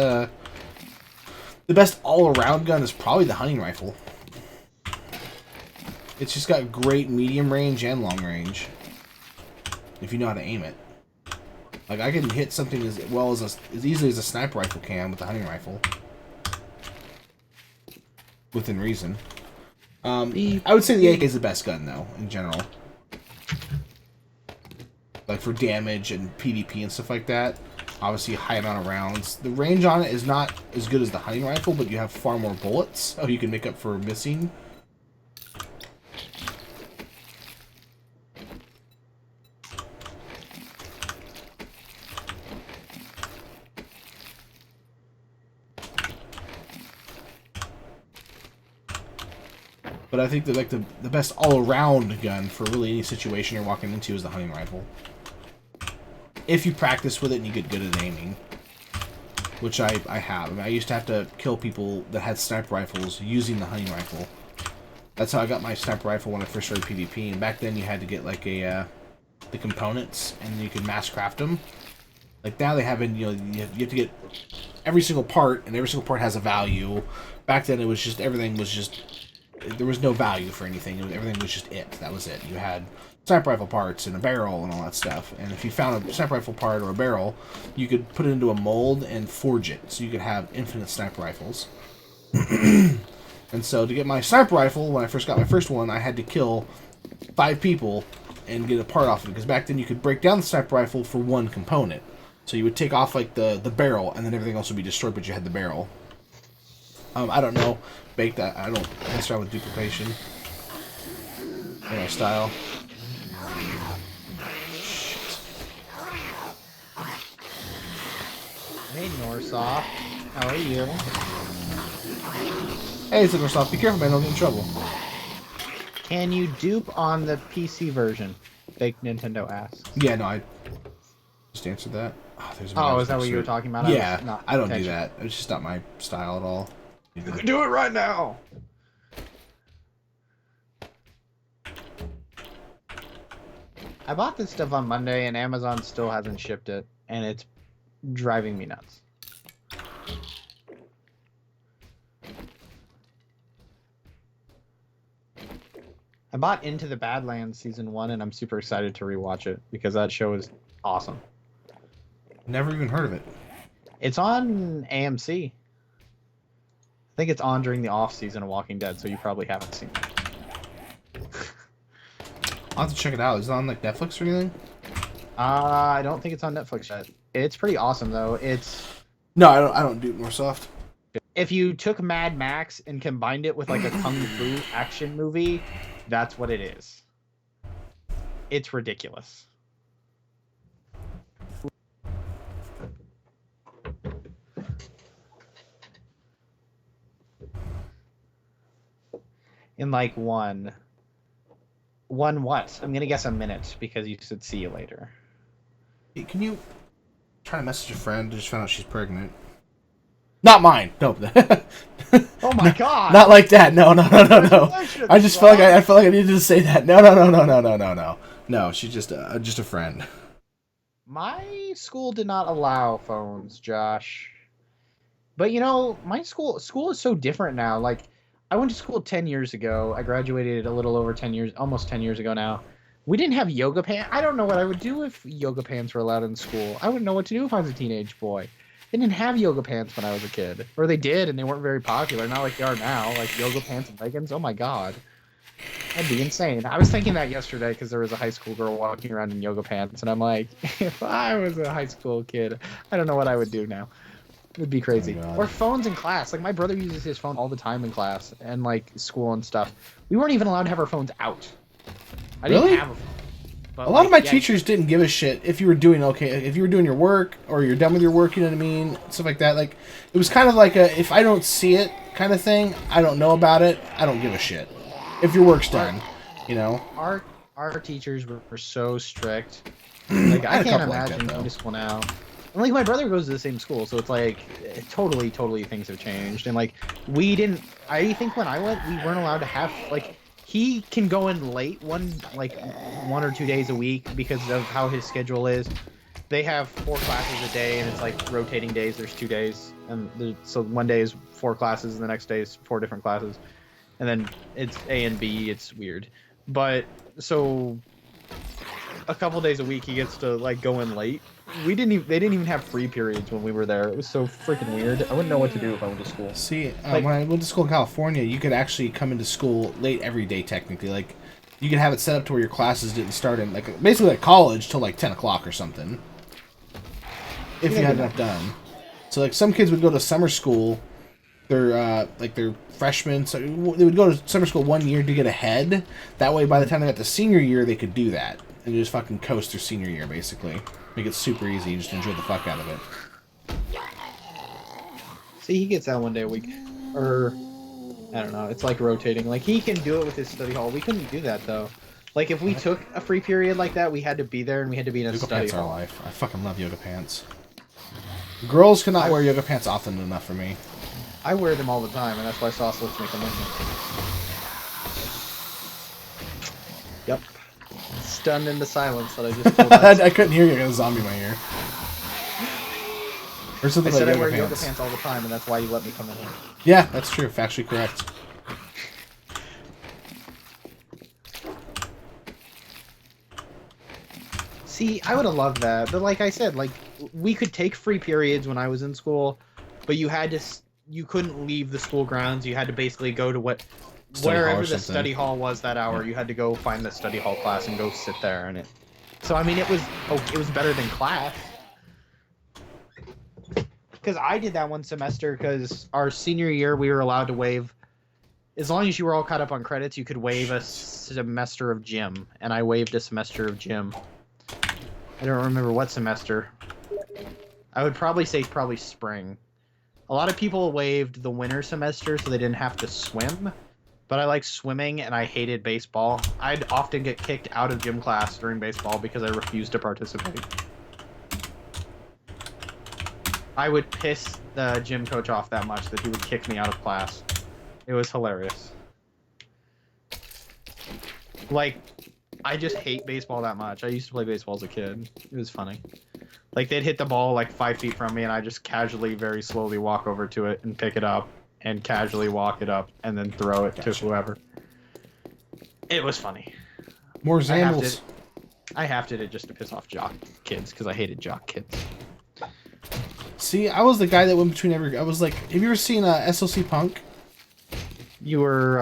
all-around gun is probably the hunting rifle. It's just got great medium range and long range, if you know how to aim it. Like, I can hit something as well as easily as a sniper rifle can with the hunting rifle, within reason. I would say the AK is the best gun, though, in general. Like, for damage and PvP and stuff like that. Obviously, a high amount of rounds. The range on it is not as good as the hunting rifle, but you have far more bullets, so you can make up for missing. But I think that like the best all-around gun for really any situation you're walking into is the hunting rifle. If you practice with it and you get good at aiming. Which I have. I mean, I used to have to kill people that had sniper rifles using the hunting rifle. That's how I got my sniper rifle when I first started PvP. And back then you had to get like the components and you could mass craft them. Like now they have been, you have to get every single part, and every single part has a value. Back then it was just, everything was just there was no value for anything. Everything was just it. That was it. You had sniper rifle parts and a barrel and all that stuff. And if you found a sniper rifle part or a barrel, you could put it into a mold and forge it, so you could have infinite sniper rifles. And so to get my sniper rifle, when I first got my first one, I had to kill 5 people and get a part off of it, because back then you could break down the sniper rifle for one component. So you would take off like the barrel, and then everything else would be destroyed, but you had the barrel. I don't know, bake that. I don't mess around with duplication. In my style. Shit. Hey, Norsoft. How are you? Hey, it's Norsoft. Be careful, man. Don't get in trouble. Can you dupe on the PC version? Fake Nintendo asks. Yeah, no, I just answered that. There's a Oh, is that what you were talking about? Yeah, I don't do that. It's just not my style at all. You can do it right now. I bought this stuff on Monday, and Amazon still hasn't shipped it, and it's driving me nuts. I bought Into the Badlands Season 1, and I'm super excited to rewatch it, because that show is awesome. Never even heard of it. It's on AMC. I think it's on during the off season of Walking Dead, so you probably haven't seen it. I'll have to check it out. Is it on like Netflix or anything? I don't think it's on Netflix yet. It's pretty awesome though. It's No, I don't do Norsoft. if you took Mad Max and combined it with like a kung fu action movie, that's what it is. It's ridiculous. In like one what? I'm gonna guess a minute because you said see you later. Hey, can you try to message a friend? I just found out she's pregnant. Not mine. No. Oh my god! Not like that. No. I just felt like I felt like I needed to say that. No. No, she's just a friend. My school did not allow phones, Josh. But you know, my school is so different now. Like, I went to school 10 years ago. I graduated a little over 10 years, almost 10 years ago now. We didn't have yoga pants. I don't know what I would do if yoga pants were allowed in school. I wouldn't know what to do if I was a teenage boy. They didn't have yoga pants when I was a kid. Or they did, and they weren't very popular. Not like they are now. Like, yoga pants and leggings. Oh my god. That'd be insane. I was thinking that yesterday because there was a high school girl walking around in yoga pants. And I'm like, if I was a high school kid, I don't know what I would do now. It would be crazy. Oh, or phones in class. Like, my brother uses his phone all the time in class and, like, school and stuff. We weren't even allowed to have our phones out. I didn't Really? have a phone. But, A lot of my yeah, teachers didn't give a shit if you were doing okay, if you were doing your work or you're done with your work, you know what I mean? Stuff like that. Like, it was kind of like a, if I don't see it kind of thing, I don't know about it, I don't give a shit. If your work's done, you know? Our teachers were so strict. Like, I had a can't couple like that, imagine though. going to school now. And, like, my brother goes to the same school, so it's like, totally things have changed. And, like, I think when I went, we weren't allowed to have, like, he can go in late one or 2 days a week because of how his schedule is. They have 4 classes a day, and it's like rotating days. There's 2 days, and so one day is 4 classes, and the next day is 4 different classes, and then it's A and B. It's weird, but so a couple days a week he gets to like go in late. They didn't even have free periods when we were there. It was so freaking weird. I wouldn't know what to do if I went to school. See, Like- when I went to school in California, you could actually come into school late every day, technically. Like, you could have it set up to where your classes didn't start in, like, basically like college till like 10 o'clock or something. If you had enough done. So, like, some kids would go to summer school, they're freshmen, so they would go to summer school 1 year to get ahead. That way, by the time they got to senior year, they could do that. And just fucking coast through senior year, basically. Make it super easy and just enjoy the fuck out of it. See, he gets that 1 day a week, or I don't know. It's like rotating. Like, he can do it with his study hall. We couldn't do that though. Like, if we took a free period like that, we had to be there and we had to be in a Yoga study pants are hall. life. I fucking love yoga pants. Girls cannot wear yoga pants often enough for me. I wear them all the time, and that's why Sauce lets me come in here. Yep. Stunned into silence that I just told us. I couldn't hear you. I got a zombie in my ear. Or I something said like I wear yoga yoga pants all the time, and that's why you let me come in here. Yeah, that's true. Factually correct. See, I would have loved that, but like I said, like we could take free periods when I was in school, but you couldn't leave the school grounds. You had to basically go to Study hall or wherever the something. study hall was that hour. Yeah. You had to go find the study hall class and go sit there in it. So I mean, it was better than class. Because I did that one semester because our senior year we were allowed to waive, as long as you were all caught up on credits, you could waive a semester of gym, and I waived a semester of gym. I don't remember what semester. I would probably say spring. A lot of people waived the winter semester so they didn't have to swim, but I like swimming and I hated baseball. I'd often get kicked out of gym class during baseball because I refused to participate. I would piss the gym coach off that much that he would kick me out of class. It was hilarious. Like, I just hate baseball that much. I used to play baseball as a kid. It was funny. Like, they'd hit the ball like 5 feet from me, and I just casually, very slowly walk over to it and pick it up, and casually walk it up, and then throw it to whoever. It was funny. More Xandals. I did it just to piss off jock kids, because I hated jock kids. See, I was the guy that went between every. I was like, have you ever seen SLC Punk? You were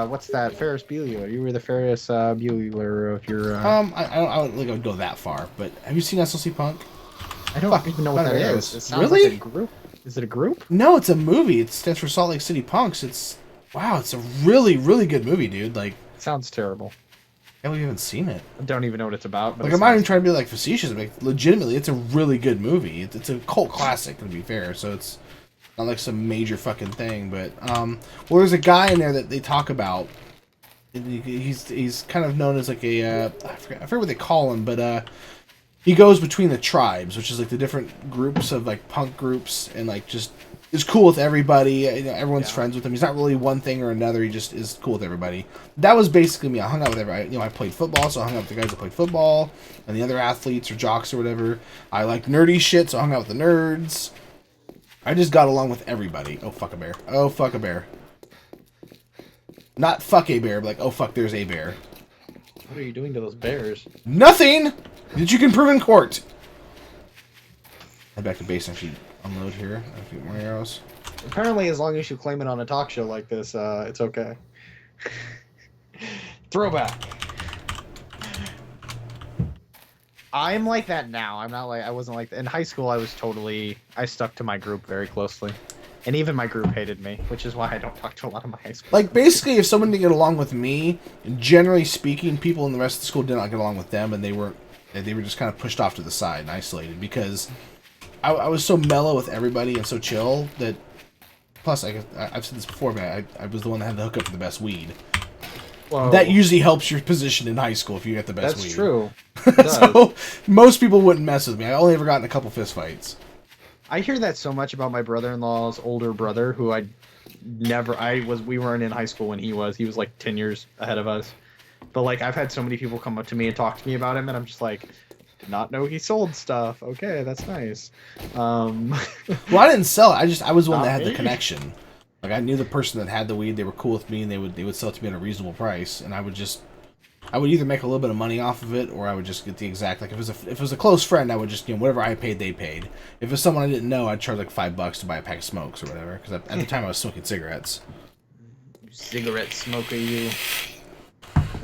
what's that? Ferris Bueller. You were the Ferris Bueller of your. I don't think I would go that far, but have you seen SLC Punk? I don't even know what that is. It sounds Really? like a group. Is it a group? No, it's a movie. It stands for Salt Lake City Punks. It's it's a really, really good movie, dude. Like, It sounds terrible. I haven't even seen it. I don't even know what it's about. But Like, I'm not even trying to be like facetious. Like, legitimately, it's a really good movie. It's a cult classic, to be fair. So it's not like some major fucking thing. But well, there's a guy in there that they talk about. He's kind of known as like a I forget what they call him, but he goes between the tribes, which is like the different groups of like punk groups, and like just is cool with everybody. You know, everyone's friends with him. He's not really one thing or another. He just is cool with everybody. That was basically me. I hung out with everybody. You know, I played football, so I hung out with the guys that played football, and the other athletes or jocks or whatever. I like nerdy shit, so I hung out with the nerds. I just got along with everybody. Oh, fuck a bear. Oh, fuck a bear. Not fuck a bear, but like, oh, fuck, there's a bear. What are you doing to those bears? Nothing that you can prove in court. Head back to base and actually unload here. A few more arrows. Apparently, as long as you claim it on a talk show like this, it's okay. Throwback. I'm like that now. I'm not like I wasn't like that. In high school. I stuck to my group very closely, and even my group hated me, which is why I don't talk to a lot of my high school. Like, basically, if someone didn't get along with me, generally speaking, people in the rest of the school did not get along with them, and they were just kind of pushed off to the side and isolated because I was so mellow with everybody and so chill that. Plus, I've said this before, man. I was the one that had the hookup for the best weed. Whoa. That usually helps your position in high school if you get the best weed. That's true. So most people wouldn't mess with me. I only ever got in a couple fist fights. I hear that so much about my brother-in-law's older brother, who we weren't in high school when he was like 10 years ahead of us. But like, I've had so many people come up to me and talk to me about him, and I'm just like, did not know he sold stuff. Okay, that's nice. Well, I didn't sell it. I was the one that Not had the me. connection. Like, I knew the person that had the weed. They were cool with me, and they would sell it to me at a reasonable price. And I would either make a little bit of money off of it, or I would just get the exact, like, if it was a close friend, I would just, whatever I paid, they paid. If it's someone I didn't know, I'd charge like $5 to buy a pack of smokes or whatever. Because at the time I was smoking cigarettes. Cigarette smoker, you.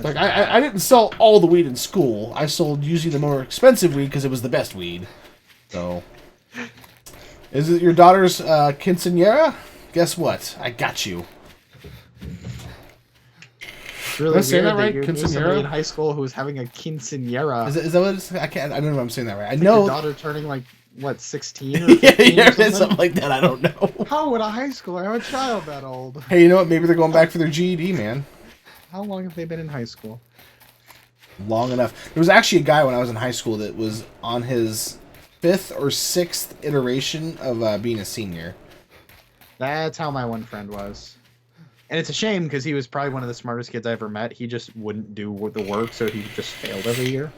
Like, I didn't sell all the weed in school. I sold usually the more expensive weed because it was the best weed. So, is it your daughter's quinceañera? Guess what? I got you. It's really Am I saying weird that right? you knew Quinceañera? somebody in high school who was having a quinceañera. Is that what it's? I don't know if I'm saying that right. I Like know. your daughter turning like what 16 or Yeah, 15 yeah, or something? something like that. I don't know. How would a high schooler have a child that old? Hey, you know what? Maybe they're going back for their GED, man. How long have they been in high school? Long enough. There was actually a guy when I was in high school that was on his 5th or 6th iteration of being a senior. That's how my one friend was. And it's a shame because he was probably one of the smartest kids I ever met. He just wouldn't do the work, so he just failed every year.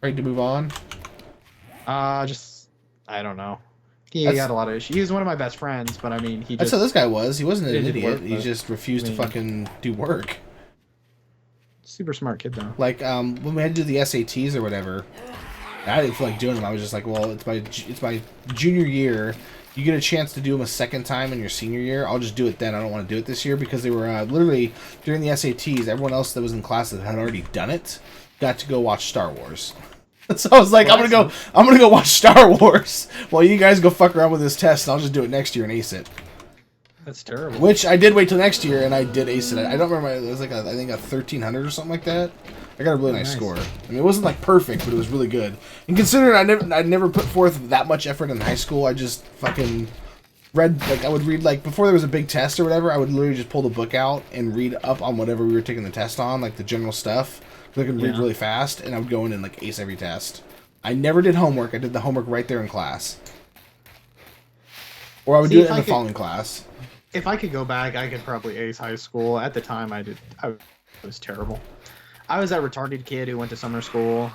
Ready to move on? I don't know. He got a lot of issues. He was one of my best friends, but I mean, he That's just... how this guy was. He wasn't an Didn't idiot. work, He but- just refused to fucking do work. Super smart kid though. Like when we had to do the SATs or whatever, I didn't feel like doing them. I was just like, well, it's my junior year. You get a chance to do them a second time in your senior year. I'll just do it then. I don't want to do it this year because they were literally during the SATs. Everyone else that was in class that had already done it got to go watch Star Wars. So I was like, I'm gonna go watch Star Wars while you guys go fuck around with this test, and I'll just do it next year and ace it. That's terrible. Which I did wait till next year, and I did ace it. I don't remember. It was like I think a 1300 or something like that. I got a really nice score. I mean, it wasn't like perfect, but it was really good. And considering I never put forth that much effort in high school, I just fucking read, like, I would read, like, before there was a big test or whatever, I would literally just pull the book out and read up on whatever we were taking the test on, like the general stuff. I could read really fast, and I would go in and, like, ace every test. I never did homework. I did the homework right there in class. Or I would do it in the following class. If I could go back, I could probably ace high school. At the time, I was terrible. I was that retarded kid who went to summer school.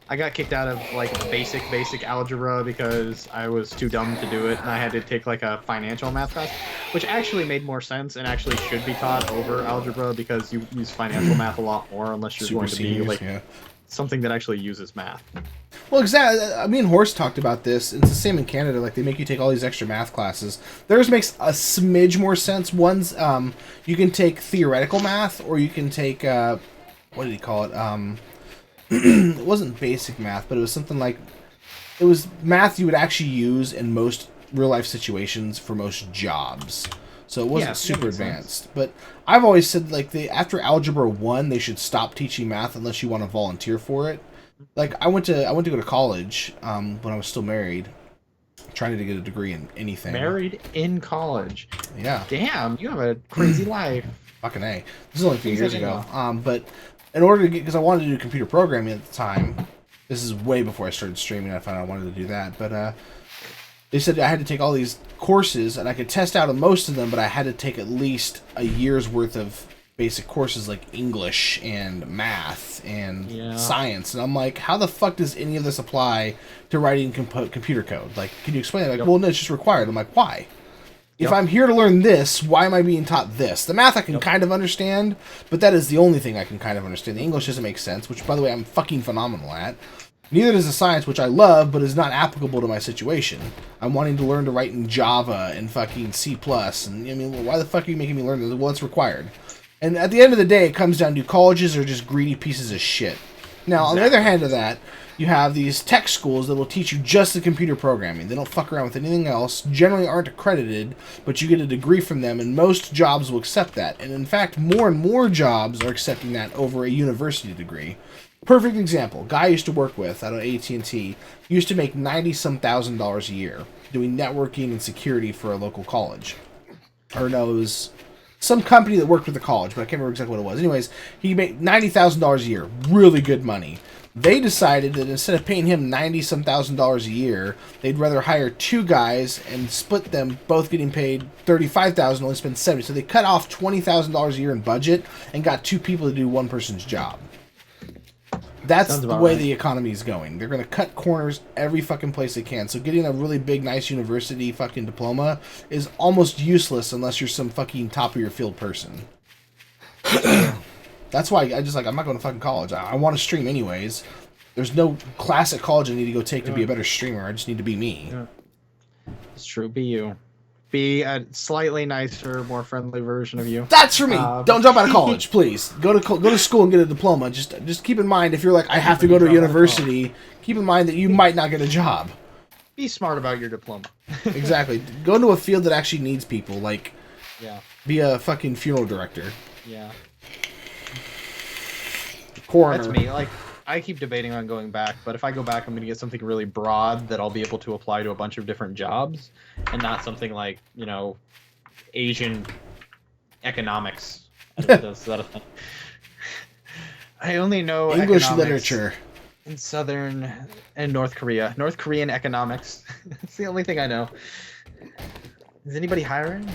I got kicked out of like basic algebra because I was too dumb to do it, and I had to take like a financial math class, which actually made more sense and actually should be taught over algebra because you use financial math a lot more unless you're going to be like something that actually uses math. Well, exactly. Me and Horst talked about this. It's the same in Canada. Like, they make you take all these extra math classes. Theirs makes a smidge more sense. One's, you can take theoretical math, or you can take, what did he call it? It wasn't basic math, but it was something like, it was math you would actually use in most real-life situations for most jobs. So it wasn't super advanced. But I've always said, like, after Algebra 1, they should stop teaching math unless you want to volunteer for it. Like, I went to go to college when I was still married, trying to get a degree in anything. Married in college. Yeah. Damn, you have a crazy life. Fucking A. This is only a few years ago. But in order to get, because I wanted to do computer programming at the time, this is way before I started streaming, I found out I wanted to do that, but they said I had to take all these courses, and I could test out on most of them, but I had to take at least a year's worth of basic courses like English and math and science. And I'm like, how the fuck does any of this apply to writing computer code? Like, can you explain it? Like, well, no, it's just required. I'm like, why? If I'm here to learn this, why am I being taught this? The math I can kind of understand, but that is the only thing I can kind of understand. The English doesn't make sense, which, by the way, I'm fucking phenomenal at. Neither does the science, which I love, but is not applicable to my situation. I'm wanting to learn to write in Java and fucking C+, and I mean, why the fuck are you making me learn this? Well, it's required. And at the end of the day, it comes down to colleges are just greedy pieces of shit. Now, on the other hand of that, you have these tech schools that will teach you just the computer programming. They don't fuck around with anything else, generally aren't accredited, but you get a degree from them, and most jobs will accept that. And in fact, more and more jobs are accepting that over a university degree. Perfect example. Guy I used to work with out of AT&T used to make $90-some thousand a year doing networking and security for a local college. Or no, it was some company that worked with the college, but I can't remember exactly what it was. Anyways, he made $90,000 a year. Really good money. They decided that instead of paying him $90-some thousand a year, they'd rather hire two guys and split them, both getting paid $35,000, only spend $70,000. So they cut off $20,000 a year in budget and got two people to do one person's job. That's the way the economy is going. They're going to cut corners every fucking place they can. So getting a really big, nice university fucking diploma is almost useless unless you're some fucking top of your field person. That's why I'm not going to fucking college. I want to stream anyways. There's no class at college I need to go take to be a better streamer. I just need to be me. Yeah. It's true. Be you. Be a slightly nicer, more friendly version of you. That's for me. Don't drop out of college, please. Go to school and get a diploma. Just keep in mind, if you're like, I have to go to a university, keep in mind that you might not get a job. Be smart about your diploma. Exactly. Go into a field that actually needs people. Like, be a fucking funeral director. Yeah. Coroner. That's me. Like, I keep debating on going back, but if I go back, I'm going to get something really broad that I'll be able to apply to a bunch of different jobs, and not something like, you know, Asian economics. Is that a thing? I only know English literature in Southern and North Korea. North Korean economics. That's the only thing I know. Is anybody hiring?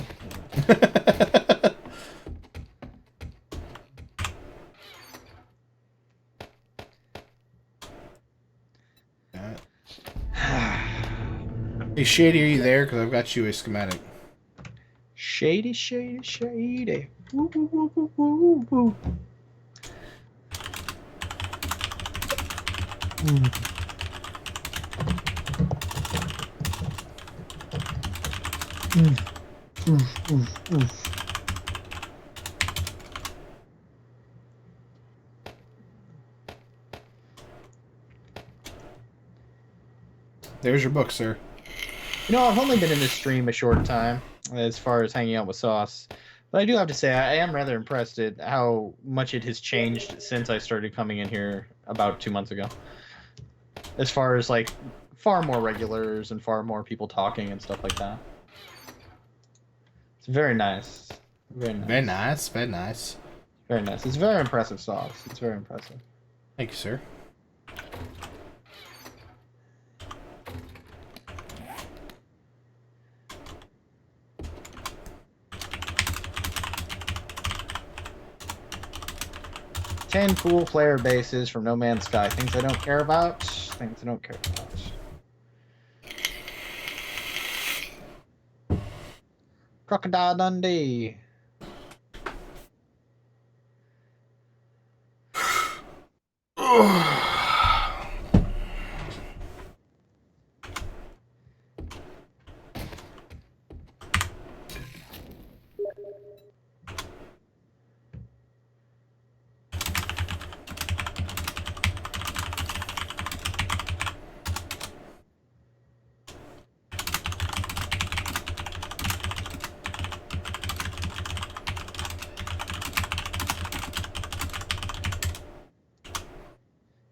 Hey, Shady, are you there? Because I've got you a schematic. Shady, shady, shady. Woo, woo, woo, woo, woo, woo. There's your book, sir. You know, I've only been in this stream a short time as far as hanging out with Sauce. But I do have to say, I am rather impressed at how much it has changed since I started coming in here about 2 months ago. As far as, like, far more regulars and far more people talking and stuff like that. It's very nice. Very nice. Very nice. Very nice. Very nice. It's very impressive, Sauce. It's very impressive. Thank you, sir. Ten cool player bases from No Man's Sky. Things I don't care about. Things I don't care about. Crocodile Dundee.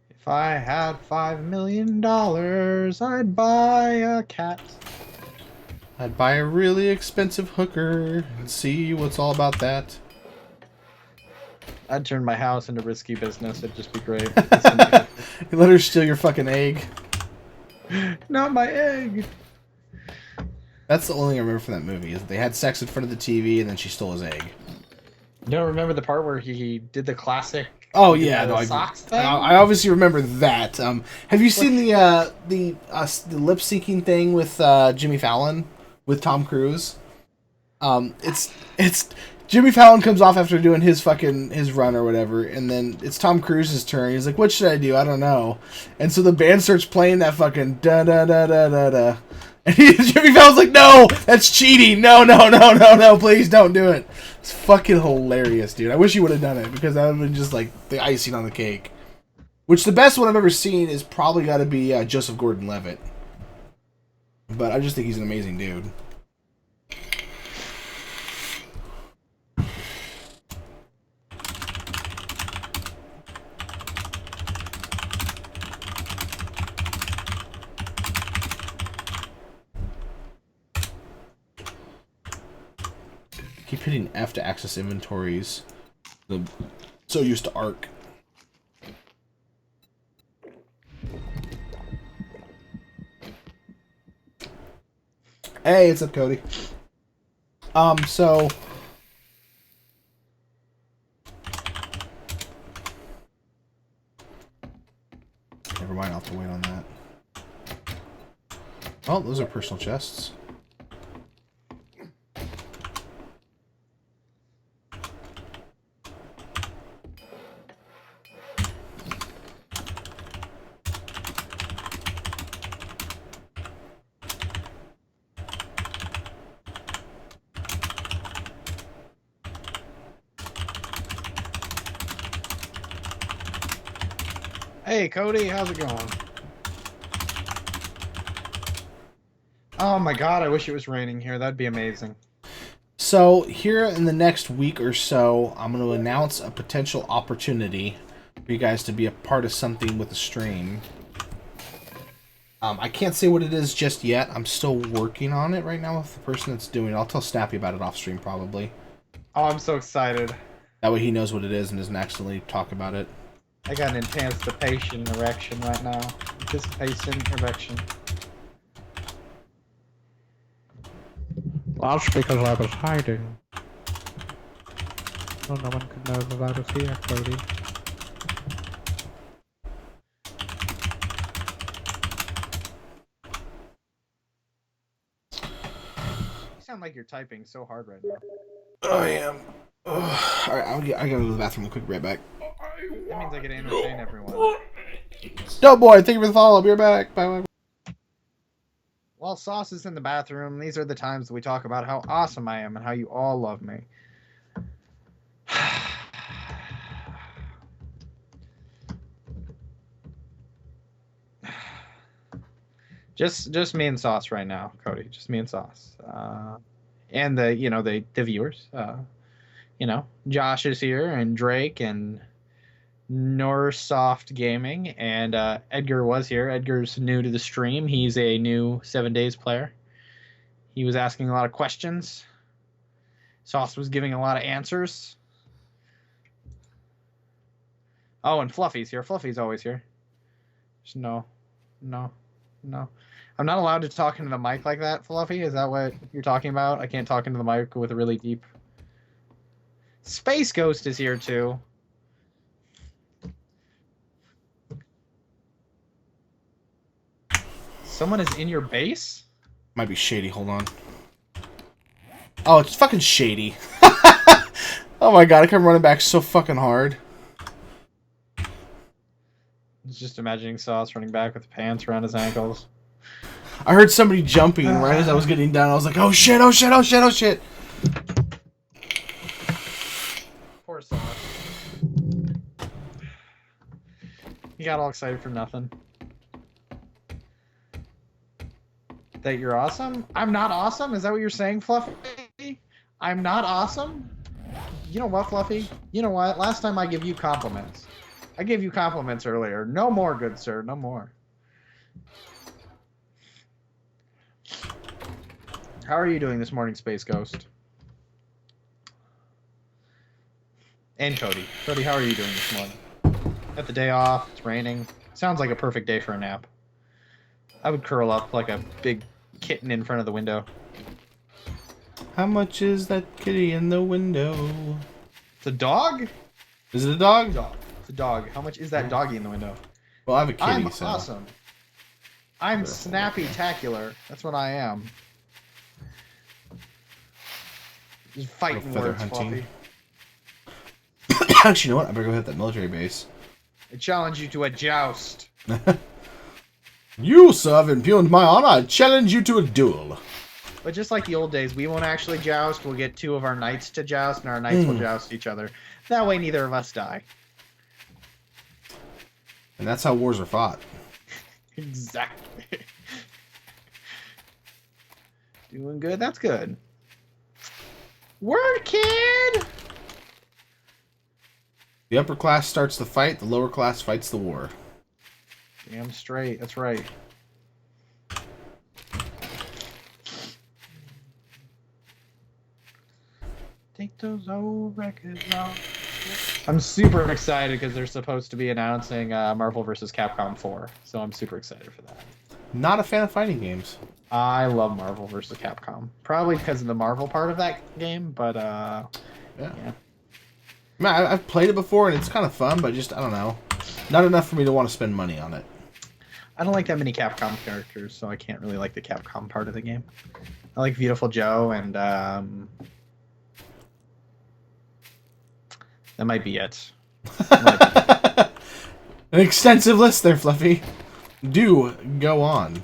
If I had $5 million, I'd buy a cat. I'd buy a really expensive hooker and see what's all about that. I'd turn my house into risky business. It'd just be great. You let her steal your fucking egg. Not my egg. That's the only thing I remember from that movie, is that they had sex in front of the TV and then she stole his egg. You don't remember the part where he did the classic? Oh yeah, no, socks thing? I obviously remember that. Have you seen the lip syncing thing with Jimmy Fallon with Tom Cruise? It's Jimmy Fallon comes off after doing his run or whatever, and then it's Tom Cruise's turn. He's like, "What should I do? I don't know." And so the band starts playing that fucking da da da da da da, and Jimmy Fallon's like, "No, that's cheating. No, no, no, no, no! Please don't do it." It's fucking hilarious, dude. I wish you would have done it, because that would have been just like the icing on the cake. Which the best one I've ever seen is probably got to be Joseph Gordon-Levitt. But I just think he's an amazing dude. Keep hitting F to access inventories. I'm so used to ARC. Hey, what's up, Cody? So never mind, I'll have to wait on that. Oh, those are personal chests. Hey, Cody, how's it going? Oh my god, I wish it was raining here. That'd be amazing. So, here in the next week or so, I'm going to announce a potential opportunity for you guys to be a part of something with the stream. I can't say what it is just yet. I'm still working on it right now with the person that's doing it. I'll tell Snappy about it off stream, probably. Oh, I'm so excited. That way he knows what it is and doesn't accidentally talk about it. I got an anticipation erection right now. Anticipation erection. That's because I was hiding. So no one could know that I was here, Cody. You sound like you're typing so hard right now. I am. Alright, I gotta go to the bathroom real quick, right back. That means I get to entertain everyone. Dope boy, thank you for the follow. I'll be right back. Bye bye. While Sauce is in the bathroom, these are the times that we talk about how awesome I am and how you all love me. Just me and Sauce right now, Cody. Just me and Sauce. And the viewers. Josh is here and Drake and Norsoft Gaming and Edgar was here. Edgar's new to the stream. He's a new 7 Days player. He was asking a lot of questions. Sauce was giving a lot of answers. Oh, and Fluffy's here. Fluffy's always here. Just no. I'm not allowed to talk into the mic like that, Fluffy. Is that what you're talking about? I can't talk into the mic with a really deep... Space Ghost is here, too. Someone is in your base? Might be Shady, hold on. Oh, it's fucking Shady. Oh my god, I come running back so fucking hard. I was just imagining Sauce running back with pants around his ankles. I heard somebody jumping right as I was getting down. I was like, oh shit, oh shit, oh shit, oh shit. Poor Sauce. You got all excited for nothing. That you're awesome? I'm not awesome? Is that what you're saying, Fluffy? I'm not awesome? You know what, Fluffy? You know what? Last time I gave you compliments. I gave you compliments earlier. No more, good sir. No more. How are you doing this morning, Space Ghost? And Cody. Cody, how are you doing this morning? Got the day off. It's raining. Sounds like a perfect day for a nap. I would curl up like a big kitten in front of the window. How much is that kitty in the window? It's a dog? Is it a dog? It's a dog. How much is that doggy in the window? Well, I have a kitty, I'm so... awesome. I'm snappy-tacular. That's what I am. Just fighting feather words, hunting. Fluffy. Actually, you know what? I better go hit that military base. I challenge you to a joust. You, sir, have impugned my honor. I challenge you to a duel. But just like the old days, we won't actually joust. We'll get two of our knights to joust, and our knights will joust each other. That way, neither of us die. And that's how wars are fought. Exactly. Doing good? That's good. Word, kid! The upper class starts the fight, the lower class fights the war. Damn straight. That's right. Take those old records off. I'm super excited because they're supposed to be announcing Marvel vs. Capcom 4. So I'm super excited for that. Not a fan of fighting games. I love Marvel vs. Capcom. Probably because of the Marvel part of that game, but yeah. I mean, I've played it before and it's kind of fun, but just, I don't know. Not enough for me to want to spend money on it. I don't like that many Capcom characters, so I can't really like the Capcom part of the game. I like Beautiful Joe and that might be it. An extensive list there, Fluffy. Do go on.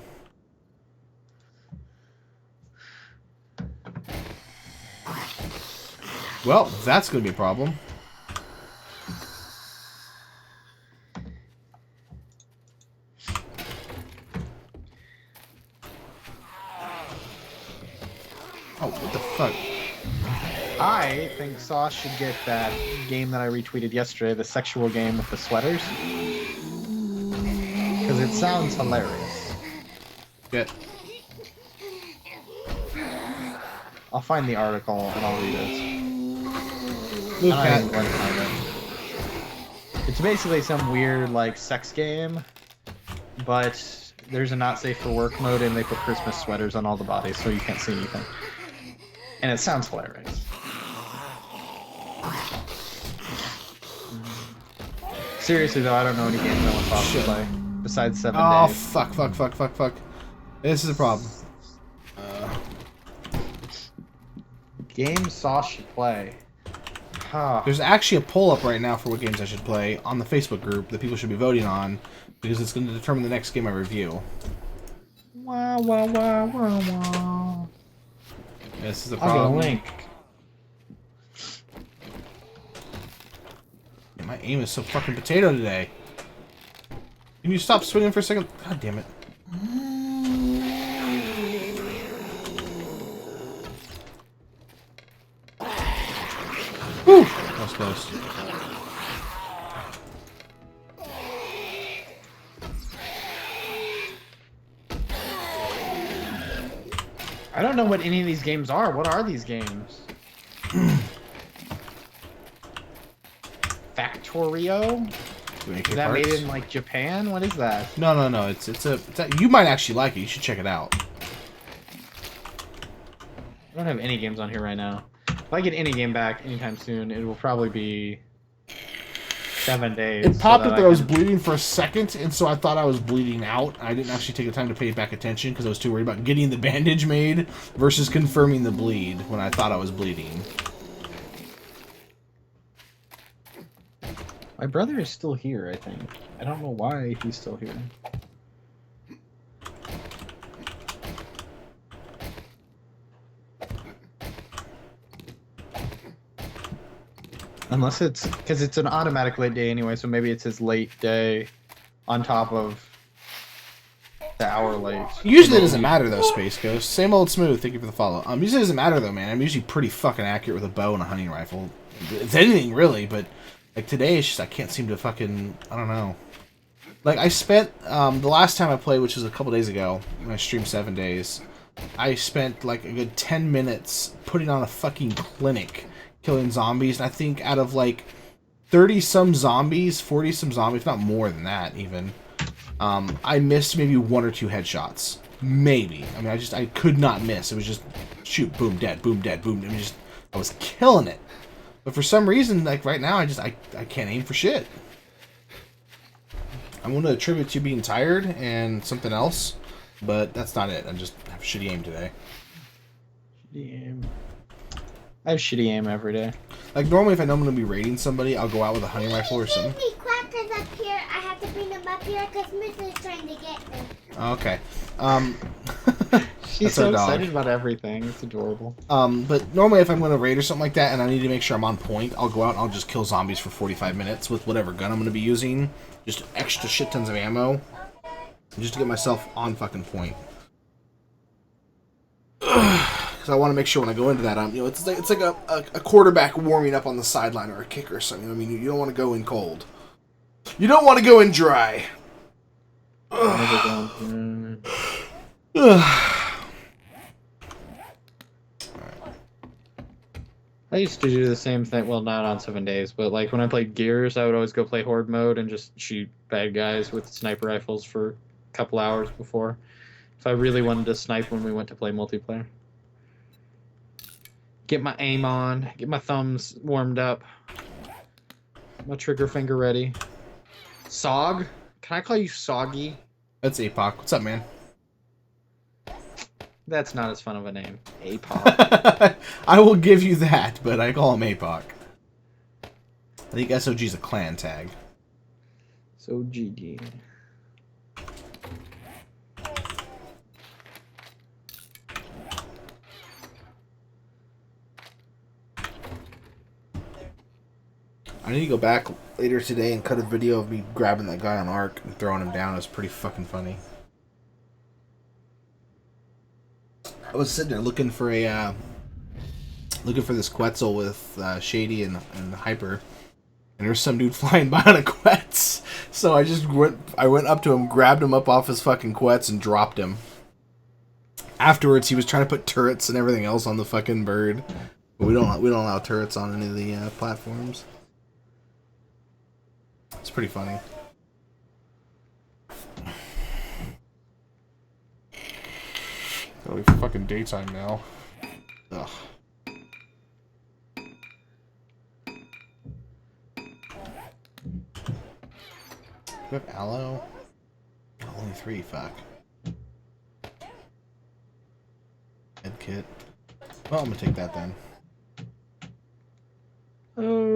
Well, that's going to be a problem. Oh, what the fuck? I think Sauce should get that game that I retweeted yesterday, the sexual game with the sweaters. Because it sounds hilarious. Good. I'll find the article and I'll read it. Luke, I didn't want to find it. It's basically some weird, like, sex game, but there's a not safe for work mode and they put Christmas sweaters on all the bodies so you can't see anything. And it sounds hilarious. Seriously though, I don't know any games I want Sauce to play besides 7 Oh, Days. fuck. This is a problem. Games Sauce should play. There's actually a poll up right now for what games I should play on the Facebook group that people should be voting on because it's going to determine the next game I review. Wow, wow, wow, wow, wow. This is the I'll get a problem. link. Yeah, my aim is so fucking potato today. Can you stop swinging for a second? God damn it. Whew! That was close. I don't know what any of these games are. What are these games? Factorio? Is that made in like Japan? What is that? No. It's a you might actually like it. You should check it out. I don't have any games on here right now. If I get any game back anytime soon, it will probably be 7 days. It popped so up that I was bleeding for a second, and so I thought I was bleeding out. I didn't actually take the time to pay back attention because I was too worried about getting the bandage made versus confirming the bleed when I thought I was bleeding. My brother is still here, I think. I don't know why he's still here. Unless it's... Because it's an automatic late day anyway, so maybe it's his late day on top of the hour late. Usually it doesn't matter though, Space Ghost. Same old smooth, thank you for the follow. Usually it doesn't matter though, man. I'm usually pretty fucking accurate with a bow and a hunting rifle. It's anything really, but... Like today, it's just I can't seem to fucking I don't know. Like I spent the last time I played, which was a couple days ago, when I streamed 7 days. I spent like a good 10 minutes putting on a fucking clinic, killing zombies. And I think out of like 30 some zombies, 40 some zombies, if not more than that even, I missed maybe 1 or 2 headshots, maybe. I mean, I could not miss. It was just shoot, boom, dead, boom, dead, boom. It was just I was killing it. But for some reason, like right now, I can't aim for shit. I'm going to attribute to being tired and something else, but that's not it. I just have shitty aim today. Shitty aim. I have shitty aim every day. Like normally, if I know I'm going to be raiding somebody, I'll go out with a hunting rifle or something. There's crackers up here. I have to bring them up here because Miss is trying to get them. Okay. She's so excited about everything. It's adorable. But normally if I'm going to raid or something like that and I need to make sure I'm on point, I'll go out and I'll just kill zombies for 45 minutes with whatever gun I'm going to be using. Just extra shit tons of ammo. Just to get myself on fucking point. Because I want to make sure when I go into that, it's like a quarterback warming up on the sideline or a kicker or something. I mean, you don't want to go in cold. You don't want to go in dry. I used to do the same thing. Well, not on 7 days, but like when I played Gears, I would always go play Horde mode and just shoot bad guys with sniper rifles for a couple hours before. If I really wanted to snipe when we went to play multiplayer. Get my aim on, get my thumbs warmed up, my trigger finger ready. Sog? Can I call you Soggy? That's APOC. What's up, man? That's not as fun of a name. APOC. I will give you that, but I call him APOC. I think SOG's a clan tag. So GG. I need to go back later today and cut a video of me grabbing that guy on Ark and throwing him down. It was pretty fucking funny. I was sitting there looking for this Quetzal with Shady and Hyper, and there's some dude flying by on a Quetz. So I went up to him, grabbed him up off his fucking Quetz, and dropped him. Afterwards, he was trying to put turrets and everything else on the fucking bird, but we don't allow turrets on any of the platforms. It's pretty funny. Oh, fucking daytime now. Ugh. Do we have aloe? Oh, only 3, fuck. Med kit. Well, I'm gonna take that then. Oh,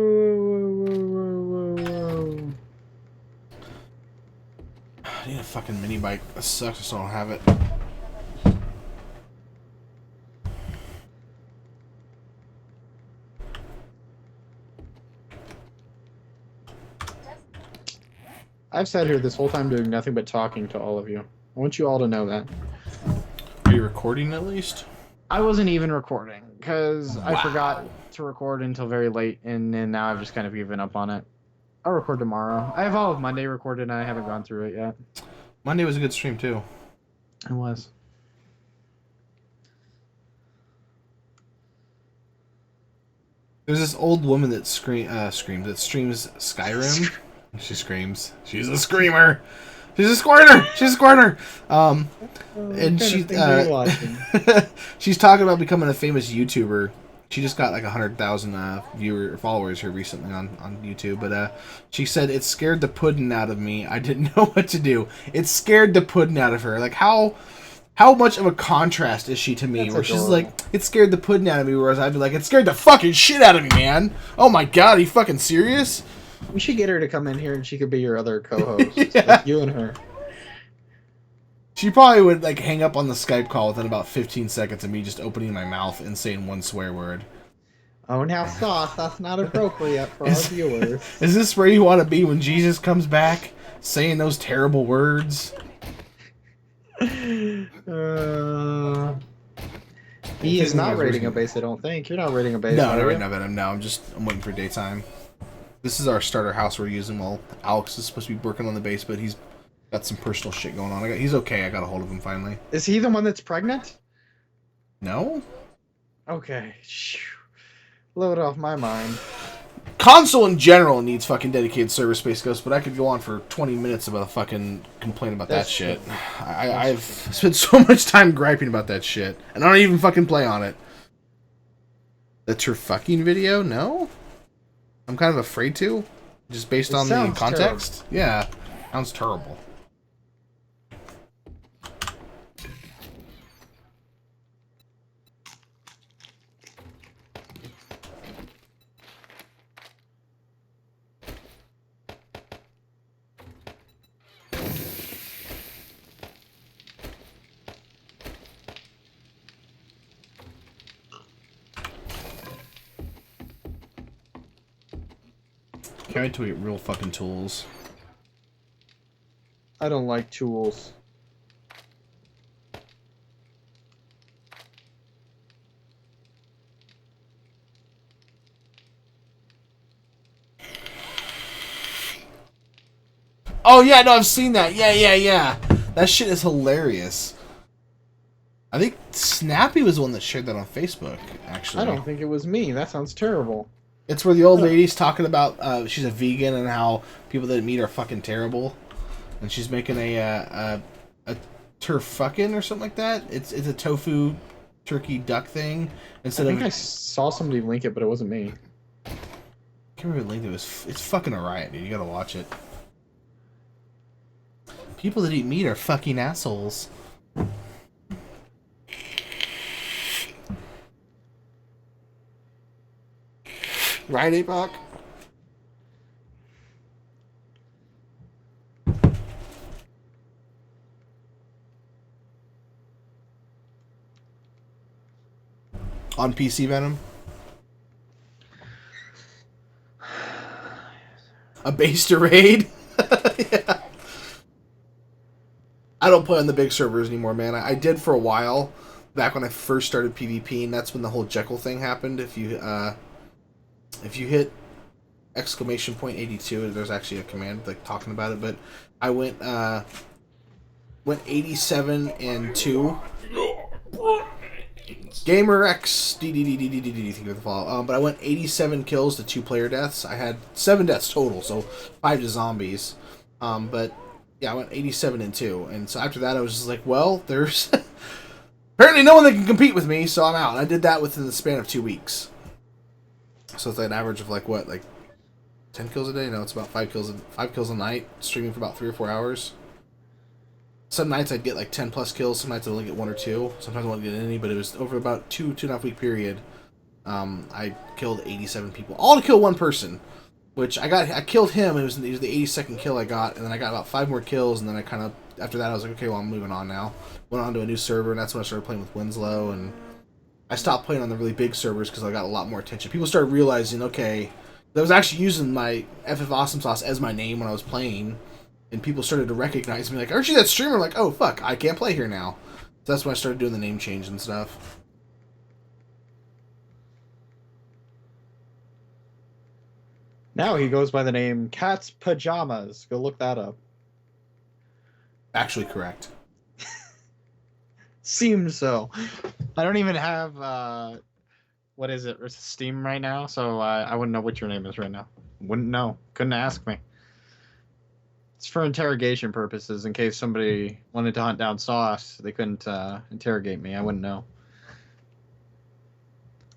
I need a fucking mini bike. That sucks. I still don't have it. I've sat here this whole time doing nothing but talking to all of you. I want you all to know that. Are you recording at least? I wasn't even recording because I Wow. forgot to record until very late, and then now I've just kind of given up on it. I'll record tomorrow. I have all of Monday recorded, and I haven't gone through it yet. Monday was a good stream too. It was. There's this old woman that streams Skyrim. She screams. She's a screamer. She's a squirter. She's a squirter. And she she's talking about becoming a famous YouTuber. She just got like 100,000 followers here recently on YouTube. But she said it scared the pudding out of me. I didn't know what to do. It scared the pudding out of her. Like how much of a contrast is she to me? That's where she's adorable. like, it scared the pudding out of me. Whereas I'd be like, it scared the fucking shit out of me, man. Oh my god, are you fucking serious? We should get her to come in here, and she could be your other co-host. Yeah. Like you and her. She probably would like hang up on the Skype call within about 15 seconds of me just opening my mouth and saying one swear word. Oh, now sauce. That's not appropriate for our viewers. Is this where you want to be when Jesus comes back, saying those terrible words? He is not rating a base, I don't think. You're not rating a base. No, are not you? right now, Venom. No, I'm waiting for daytime. This is our starter house we're using while Alex is supposed to be working on the base, but he's got some personal shit going on. He's okay. I got a hold of him finally. Is he the one that's pregnant? No? Okay. Shoo. Load off my mind. Console in general needs fucking dedicated server space, Ghost, but I could go on for 20 minutes about a fucking complaint about That's that shit. true. I've spent so much time griping about that shit, and I don't even fucking play on it. That's your fucking video? No? I'm kind of afraid to, just based It on the sounds context. Yeah, sounds terrible. Can't wait till we get real fucking tools. I don't like tools. Oh yeah, no, I've seen that. Yeah. That shit is hilarious. I think Snappy was the one that shared that on Facebook, actually. I don't think it was me. That sounds terrible. It's where the old lady's talking about she's a vegan and how people that eat meat are fucking terrible, and she's making a turfucking or something like that. It's a tofu turkey duck thing instead I think of. I saw somebody link it, but it wasn't me. I can't remember the link. It's fucking a riot, dude. You gotta watch it. People that eat meat are fucking assholes. Right, Apoc? On PC, Venom? A base to raid? Yeah. I don't play on the big servers anymore, man. I did for a while, back when I first started PvP, and that's when the whole Jekyll thing happened. If you hit exclamation point 82, there's actually a command like talking about it. But I went 87 and 2. Gamer X DDDDDD. Think of the follow. But I went 87 kills to 2 player deaths. I had 7 deaths total, so 5 to zombies. But yeah, I went 87 and 2, and so after that I was just like, well, there's apparently no one that can compete with me, so I'm out. And I did that within the span of 2 weeks. So it's like an average of like 10 kills a day? No, it's about 5 kills a night, streaming for about 3 or 4 hours. Some nights I'd get like 10 plus kills, some nights I'd only get 1 or 2. Sometimes I wouldn't get any, but it was over about 2.5 week period. I killed 87 people. All to kill 1 person. which I killed him. It was the 82nd kill I got, and then I got about 5 more kills, and then I kind of after that I was like, okay, well I'm moving on now. Went on to a new server, and that's when I started playing with Winslow, and I stopped playing on the really big servers because I got a lot more attention. People started realizing, okay, I was actually using my FF Awesome Sauce as my name when I was playing, and people started to recognize me, like, aren't you that streamer? Like, oh fuck, I can't play here now. So that's when I started doing the name change and stuff. Now he goes by the name Cat's Pajamas. Go look that up. Actually correct. Seems so. I don't even have what is it? Steam right now, so I wouldn't know what your name is right now. Wouldn't know. Couldn't ask me. It's for interrogation purposes. In case somebody wanted to hunt down Sauce, they couldn't interrogate me. I wouldn't know.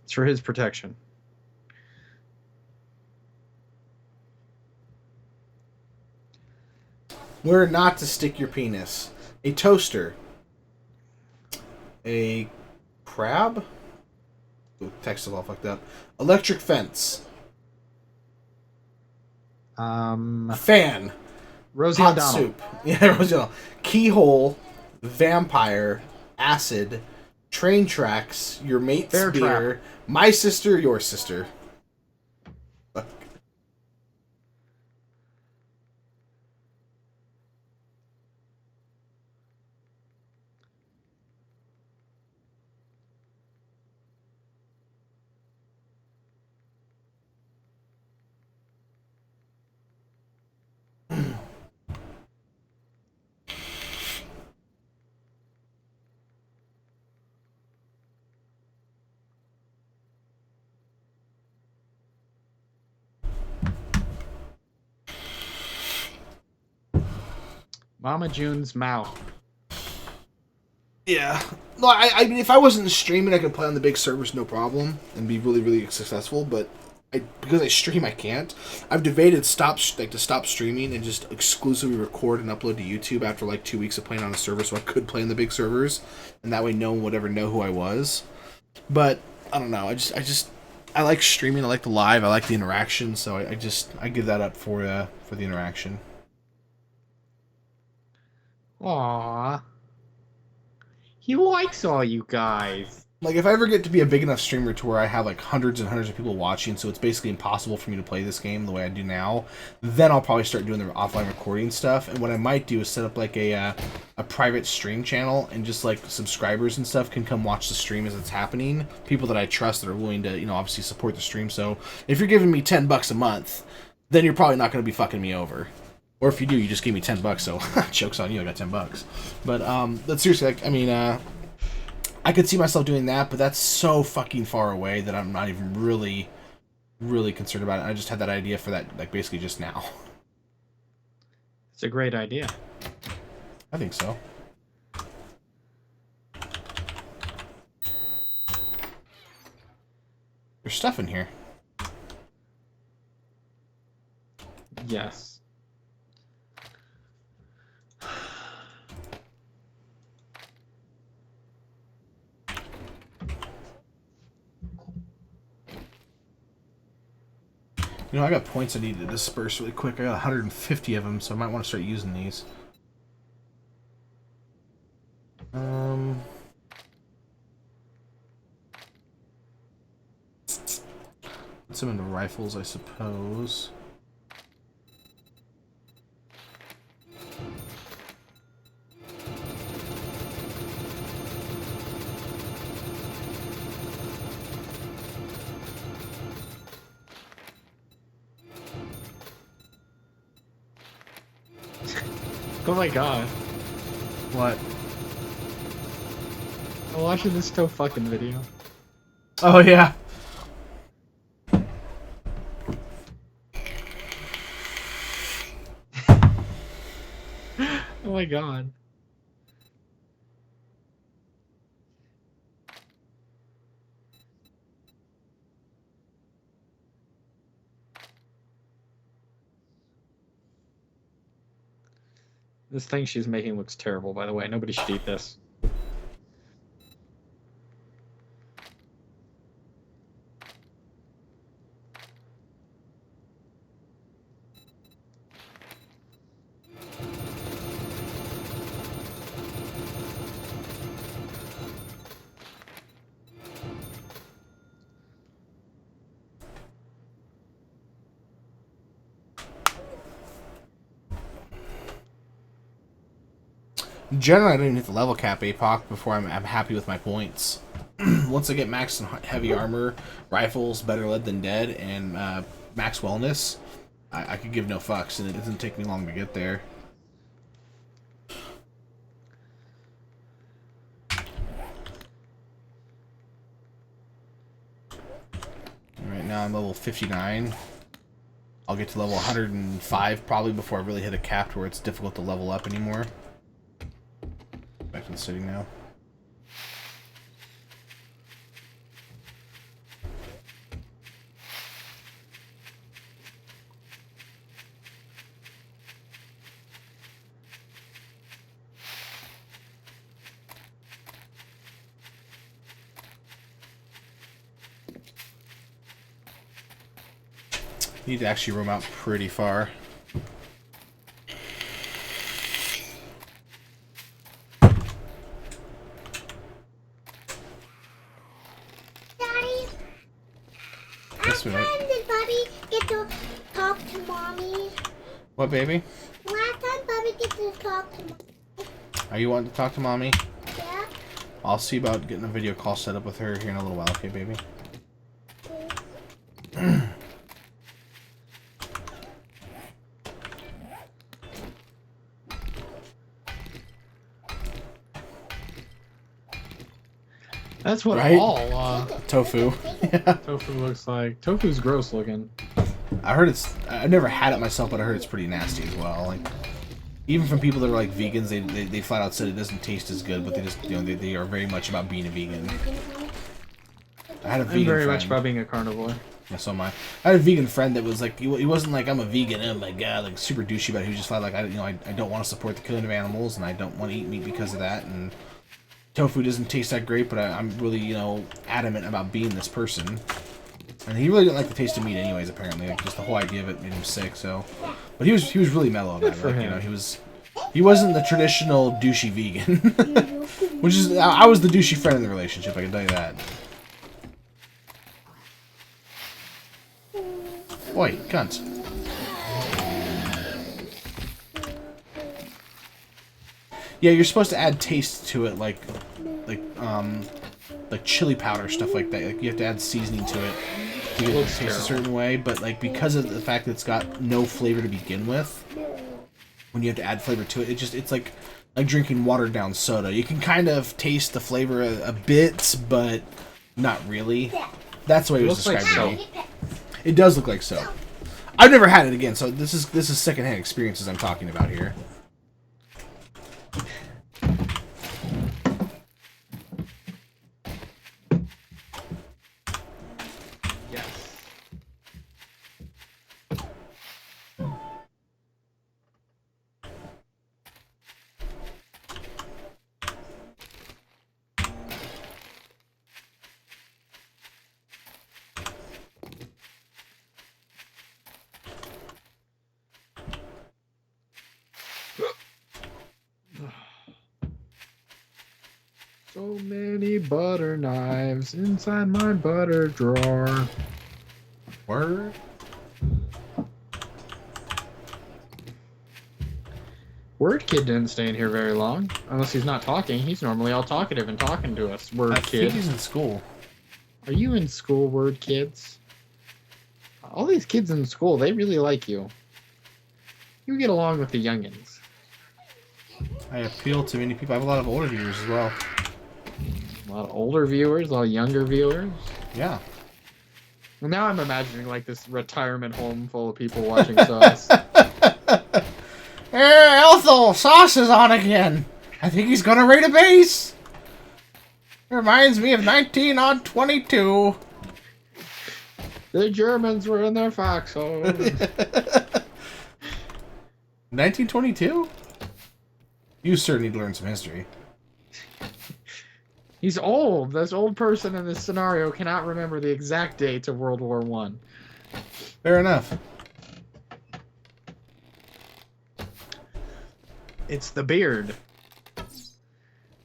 It's for his protection. Where not to stick your penis. A toaster. A crab? Ooh, text is all fucked up. Electric fence. Fan. Rosie Hot O'Donnell. soup. Yeah, Rosie O'Donnell. Keyhole. Vampire. Acid. Train tracks. Your mate's Bear beer. trap. My sister. Your sister. Fuck. Mama June's mouth. Yeah. No, I mean, if I wasn't streaming, I could play on the big servers, no problem, and be really, really successful. But because I stream, I can't. I've debated to stop streaming and just exclusively record and upload to YouTube after like 2 weeks of playing on a server, so I could play in the big servers, and that way no one would ever know who I was. But I don't know. I like streaming. I like the live. I like the interaction. So I give that up for the interaction. Aww. He likes all you guys. Like, if I ever get to be a big enough streamer to where I have, like, hundreds and hundreds of people watching, so it's basically impossible for me to play this game the way I do now, then I'll probably start doing the offline recording stuff, and what I might do is set up, like, a private stream channel, and just, like, subscribers and stuff can come watch the stream as it's happening. People that I trust that are willing to, you know, obviously support the stream, so if you're giving me $10 a month, then you're probably not going to be fucking me over. Or if you do, you just give me $10, so joke's on you, I got $10. But seriously, like, I mean, I could see myself doing that, but that's so fucking far away that I'm not even really, really concerned about it. I just had that idea for that, like, basically just now. It's a great idea. I think so. There's stuff in here. Yes. You know, I got points I need to disperse really quick. I got 150 of them, so I might want to start using these. Put some into rifles, I suppose. Oh my god. What? I'm watching this toe fucking video. Oh, yeah. Oh my god. This thing she's making looks terrible, by the way. Nobody should eat this. Generally, I don't even hit the level cap APOC before I'm happy with my points. Once I get max and heavy armor, rifles, better lead than dead, and max wellness, I could give no fucks, and it doesn't take me long to get there. Right now I'm level 59. I'll get to level 105 probably before I really hit a cap where it's difficult to level up anymore. Back to the city now. Need to actually roam out pretty far. Daddy, Yes, sweetheart. did Bobby get to talk to mommy? What, baby? Last time Bobby get to talk to mommy. Are you wanting to talk to mommy? Yeah. I'll see about getting a video call set up with her here in a little while, okay, baby? That's what Right? all Tofu. tofu looks like. Tofu's gross looking. I heard it's... I've never had it myself, but I heard it's pretty nasty as well. Like, even from people that are like vegans, they flat out said it doesn't taste as good, but they just, you know, they are very much about being a vegan. I had a vegan I'm very friend. much about being a carnivore. Yeah, so am I. I had a vegan friend that was like, he wasn't like, I'm a vegan, oh my god, like super douchey about it. He was just like, I don't want to support the killing of animals, and I don't want to eat meat because of that, and tofu doesn't taste that great, but I'm really, you know, adamant about being this person. And he really didn't like the taste of meat anyways, apparently. Like, just the whole idea of it made him sick, so... But he was really mellow about it. Like, you know, he wasn't the traditional douchey vegan. Which is... I was the douchey friend in the relationship, I can tell you that. Oi, cunt. Yeah, you're supposed to add taste to it, like chili powder, stuff like that. Like, you have to add seasoning to it to get it to taste a certain way, but like, because of the fact that it's got no flavor to begin with, when you have to add flavor to it, it's like drinking watered down soda. You can kind of taste the flavor a bit, but not really. That's the way it was described to me. It does look like soap. I've never had it again, so this is secondhand experiences I'm talking about here. Yes. So many butter knives inside my butter drawer. Word? Word Kid didn't stay in here very long. Unless he's not talking. He's normally all talkative and talking to us. Word I Kid. think he's in school. Are you in school, Word Kids? All these kids in school, they really like you. You get along with the youngins. I appeal to many people. I have a lot of older viewers as well. A lot of older viewers, a lot of younger viewers. Yeah. Well, now I'm imagining like this retirement home full of people watching sauce. Hey, Ethel, sauce is on again. I think he's gonna raid a base. Reminds me of 1922. The Germans were in their foxhole. 1922? You certainly need to learn some history. He's old. This old person in this scenario cannot remember the exact date of World War One. Fair enough. It's the beard.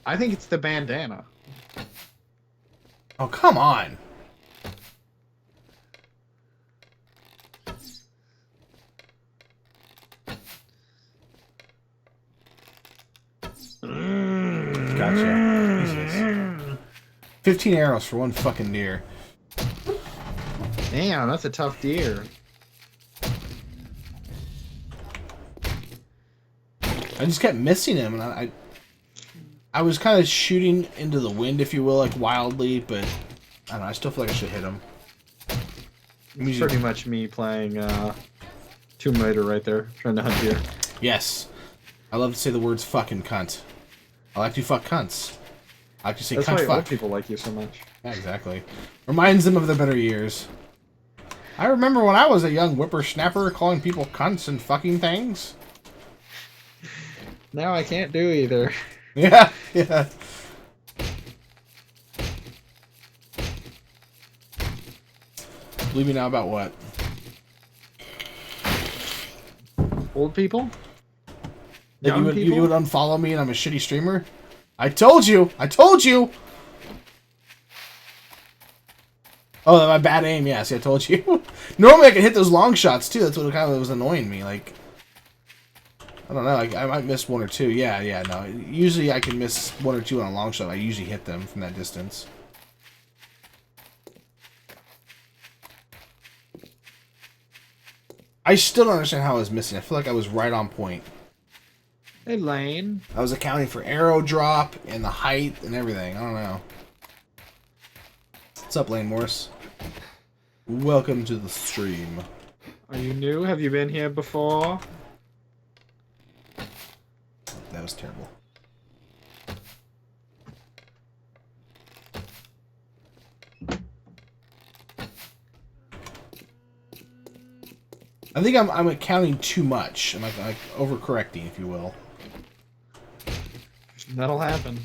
I think it's the bandana. Oh, come on. gotcha. Jesus. 15 arrows for one fucking deer. Damn, that's a tough deer. I just kept missing him, and I was kind of shooting into the wind, if you will, like wildly, but I don't know. I still feel like I should hit him. It's pretty much me playing Tomb Raider right there, trying to hunt deer. Yes. I love to say the words fucking cunt. I like to fuck cunts. I like to say That's cunt why fuck. old people like you so much. Yeah, exactly. Reminds them of the better years. I remember when I was a young whippersnapper calling people cunts and fucking things. Now I can't do either. Yeah, yeah. Believe me now about what? Old people? That Young people? you would unfollow me and I'm a shitty streamer? I told you! I told you! Oh, my bad aim, yeah, see, I told you. Normally I can hit those long shots too, that's what kind of was annoying me, like... I don't know, I might miss one or two. Yeah, no. Usually I can miss one or two on a long shot. I usually hit them from that distance. I still don't understand how I was missing. I feel like I was right on point. Hey, Lane. I was accounting for arrow drop and the height and everything. I don't know. What's up, Lane Morris? Welcome to the stream. Are you new? Have you been here before? That was terrible. I think I'm accounting too much. I'm like overcorrecting, if you will. That'll happen.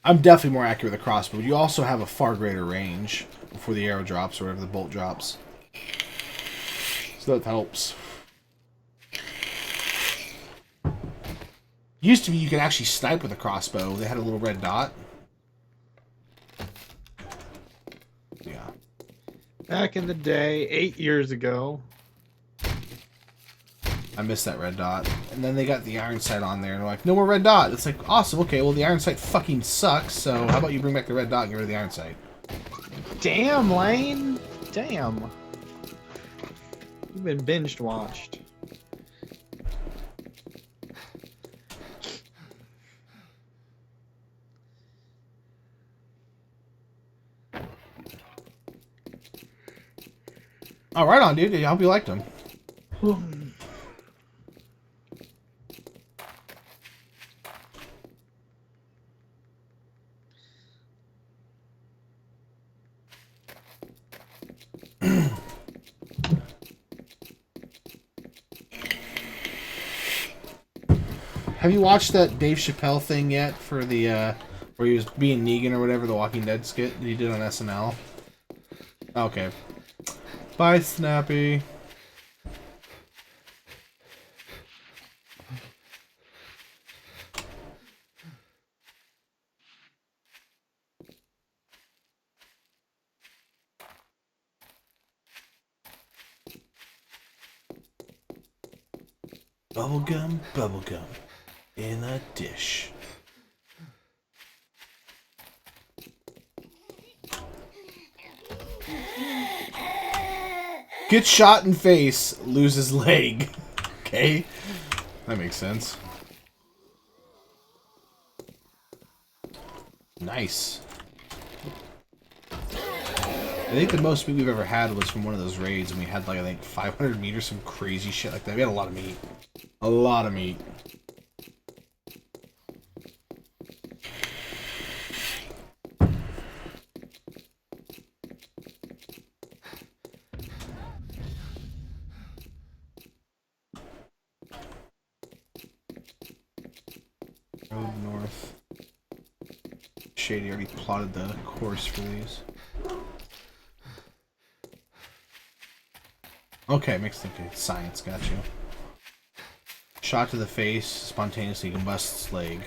I'm definitely more accurate with the crossbow, but you also have a far greater range before the arrow drops or whatever the bolt drops. So that helps. Used to be you could actually snipe with a crossbow. They had a little red dot. Yeah. Back in the day, 8 years ago. I missed that red dot. And then they got the iron sight on there, and they're like, no more red dot. It's like, awesome, okay, well, the iron sight fucking sucks, so how about you bring back the red dot and get rid of the iron sight? Damn, Lane. Damn. You've been binged watched. Oh, right on, dude. I hope you liked them. Have you watched that Dave Chappelle thing yet for the, where he was being Negan or whatever, the Walking Dead skit that he did on SNL? Okay. Bye, Snappy. Bubblegum, bubblegum. In a dish. Gets shot in face, loses leg. Okay? That makes sense. Nice. I think the most meat we've ever had was from one of those raids, and we had, like, I think 500 meat or some crazy shit like that. We had a lot of meat. A lot of meat. Road north. Shady already plotted the course for these. Okay, makes think it's science, got you. shot to the face spontaneously combusts leg.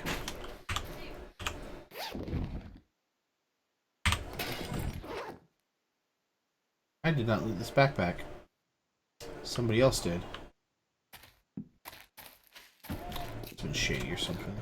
I did not loot this backpack. Somebody else did. It's been shady or something.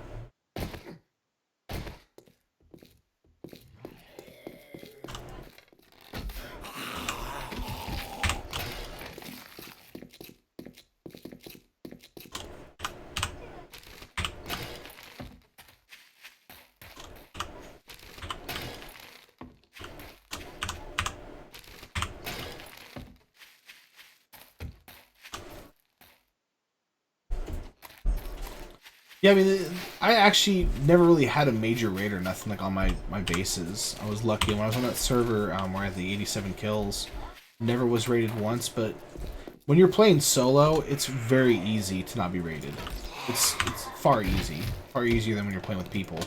Yeah, I mean, I actually never really had a major raid or nothing like on my bases. I was lucky when I was on that server where I had the 87 kills. Never was raided once, but when you're playing solo, it's very easy to not be raided. It's far easier than when you're playing with people,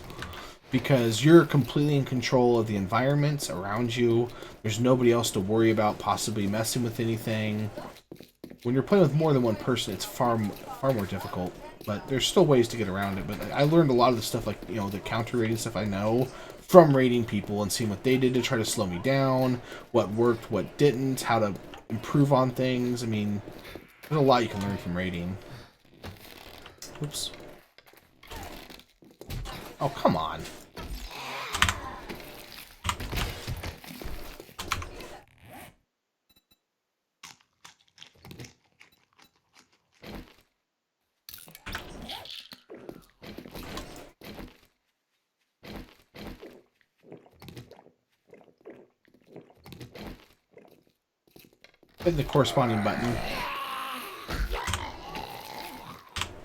because you're completely in control of the environment around you. There's nobody else to worry about possibly messing with anything. When you're playing with more than one person, it's far more difficult. But there's still ways to get around it. But I learned a lot of the stuff, like, you know, the counter raiding stuff I know from raiding people and seeing what they did to try to slow me down, what worked, what didn't, how to improve on things. I mean, there's a lot you can learn from raiding. Oops. Oh, come on. Hit the corresponding button.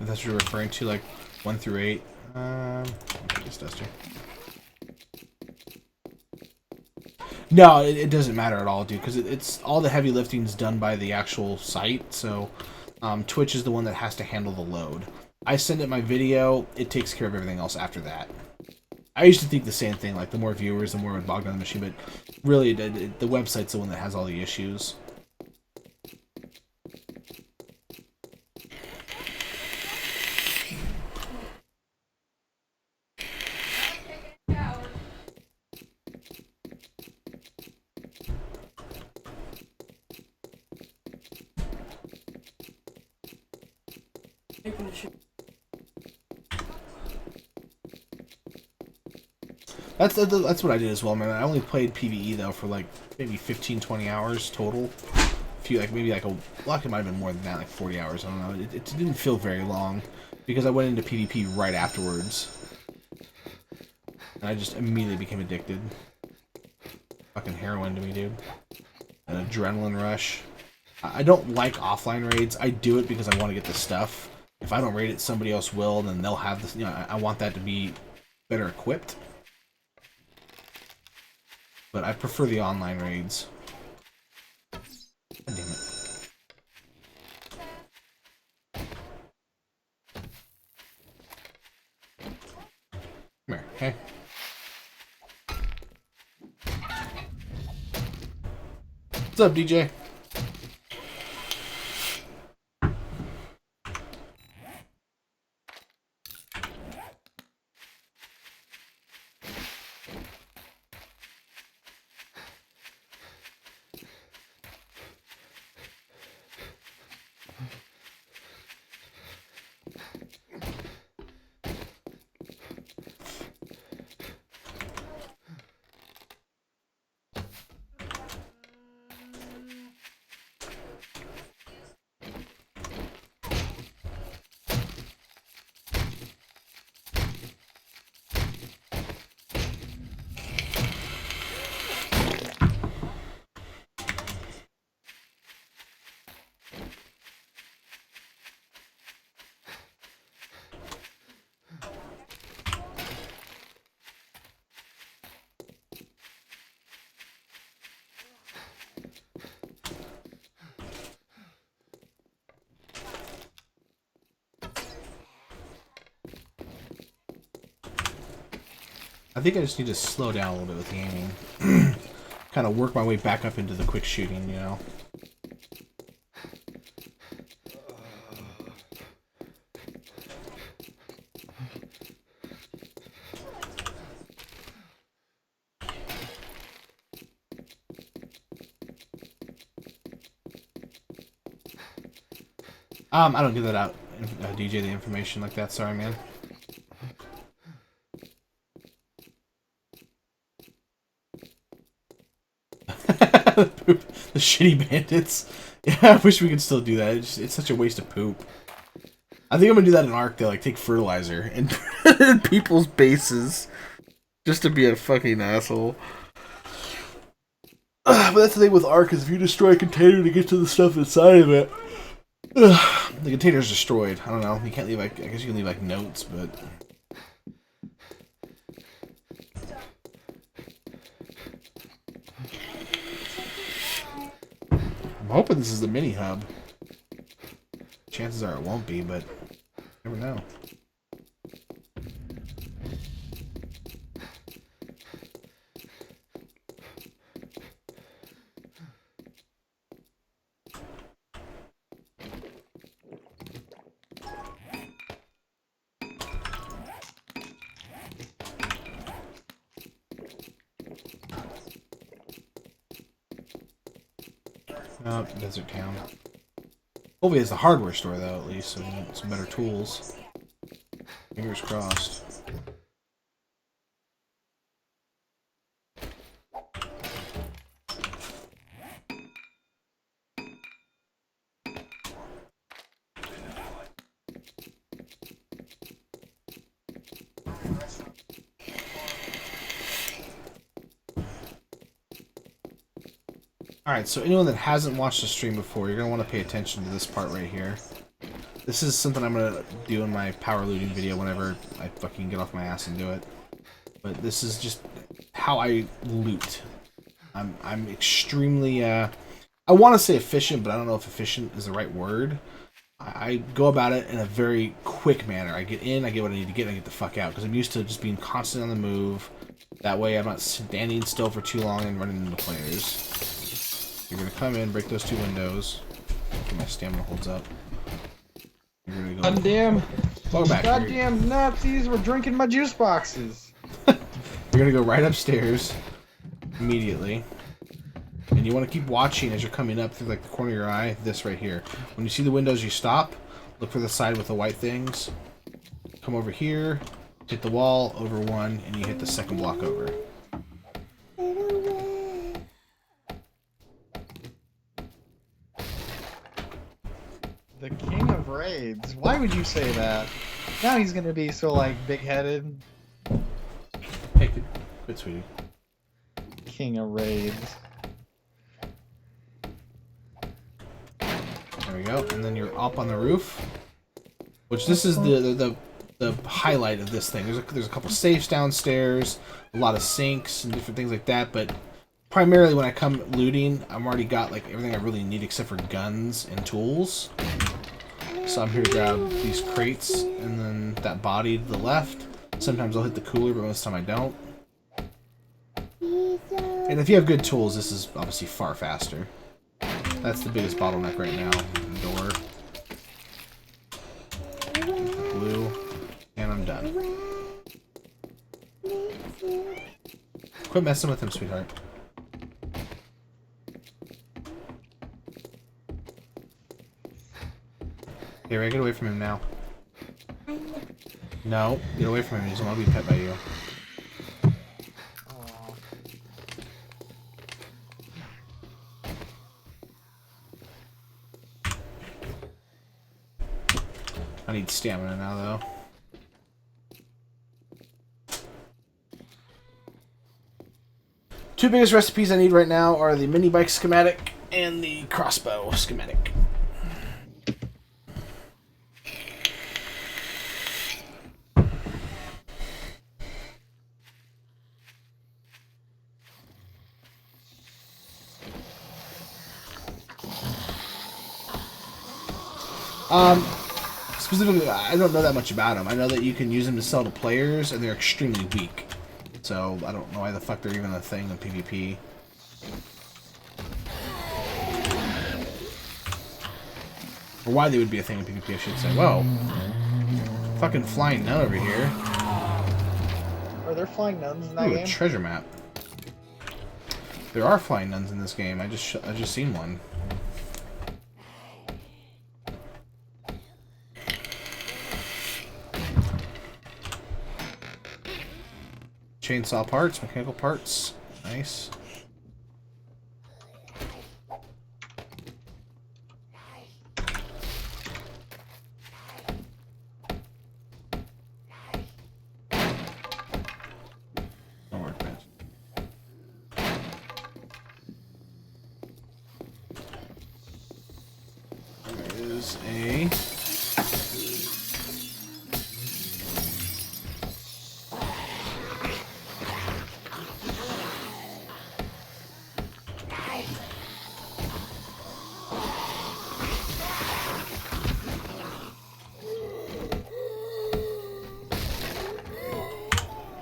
If that's what you're referring to, like 1 through 8. This duster. No, it doesn't matter at all, dude, because it's all the heavy lifting's done by the actual site. So Twitch is the one that has to handle the load. I send it my video, it takes care of everything else after that. I used to think the same thing, like the more viewers, the more it would bog down the machine, but really the website's the one that has all the issues. That's what I did as well, man. I only played PvE though for like maybe 15-20 hours total. Maybe it might have been more than that, like 40 hours. I don't know. It didn't feel very long because I went into PvP right afterwards, and I just immediately became addicted. Fucking heroin to me, dude. An adrenaline rush. I don't like offline raids. I do it because I want to get the stuff. If I don't raid it, somebody else will, and then they'll have this. You know, I want that to be better equipped. But I prefer the online raids. God damn it. Come here, okay? What's up, DJ? I think I just need to slow down a little bit with the aiming. Kind of work my way back up into the quick shooting, you know? I don't give that out, DJ, the information like that. Sorry, man. The shitty bandits. Yeah, I wish we could still do that. It's such a waste of poop. I think I'm gonna do that in Ark. They like take fertilizer and put it in people's bases just to be a fucking asshole. But that's the thing with Ark is if you destroy a container to get to the stuff inside of it, the container's destroyed. I don't know. You can't leave like I guess you can leave like notes, but. I'm hoping this is the mini hub. Chances are it won't be, but you never know. Oh, desert town. Hopefully it's a hardware store though, at least, so we get some better tools. Fingers crossed. Alright, so anyone that hasn't watched the stream before, you're going to want to pay attention to this part right here. This is something I'm going to do in my power looting video whenever I fucking get off my ass and do it. But this is just how I loot. I'm extremely, I want to say efficient, but I don't know if efficient is the right word. I go about it in a very quick manner. I get in, I get what I need to get, and I get the fuck out. Because I'm used to just being constantly on the move. That way I'm not standing still for too long and running into players. You're gonna come in, break those two windows. Hopefully my stamina holds up. You're gonna go. Goddamn! Welcome back. Goddamn Nazis were drinking my juice boxes. You're gonna go right upstairs immediately, and you want to keep watching as you're coming up through like the corner of your eye. This right here. When you see the windows, you stop. Look for the side with the white things. Come over here, hit the wall over one, and you hit the second block over. The king of raids. Why would you say that? Now he's gonna be so like big-headed. Hey, quit, sweetie. King of raids. There we go, and then you're up on the roof. Which this is the highlight of this thing. There's a couple safes downstairs, a lot of sinks and different things like that. But primarily when I come looting, I'm already got like everything I really need except for guns and tools. So I'm here to grab these crates and then that body to the left. Sometimes I'll hit the cooler, but most of the time I don't. And if you have good tools, this is obviously far faster. That's the biggest bottleneck right now. Door. Blue. And I'm done. Quit messing with him, sweetheart. Okay, Ray, get away from him now. No, get away from him. He doesn't want to be pet by you. I need stamina now, though. Two biggest recipes I need right now are the mini bike schematic and the crossbow schematic. Specifically, I don't know that much about them. I know that you can use them to sell to players, and they're extremely weak. So, I don't know why the fuck they're even a thing in PvP. Or why they would be a thing in PvP, I should say. Whoa. Fucking flying nun over here. Are there flying nuns in that Ooh, game? a treasure map. There are flying nuns in this game. I just seen one. Chainsaw parts, mechanical parts. Nice. No workbench. There is a...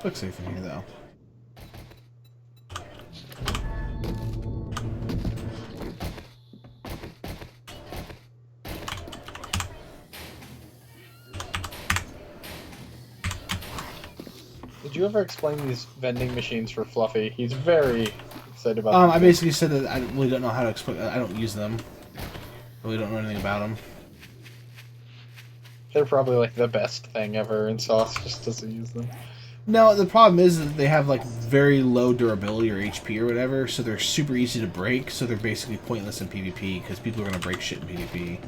Looks safe in here, though. Did you ever explain these vending machines for Fluffy? He's very excited about them. I basically said that I really don't know how to explain. I don't use them. Really don't know anything about them. They're probably like the best thing ever, and Sauce just doesn't use them. No, the problem is that they have like very low durability or HP or whatever, so they're super easy to break. So they're basically pointless in PvP because people are gonna break shit in PvP.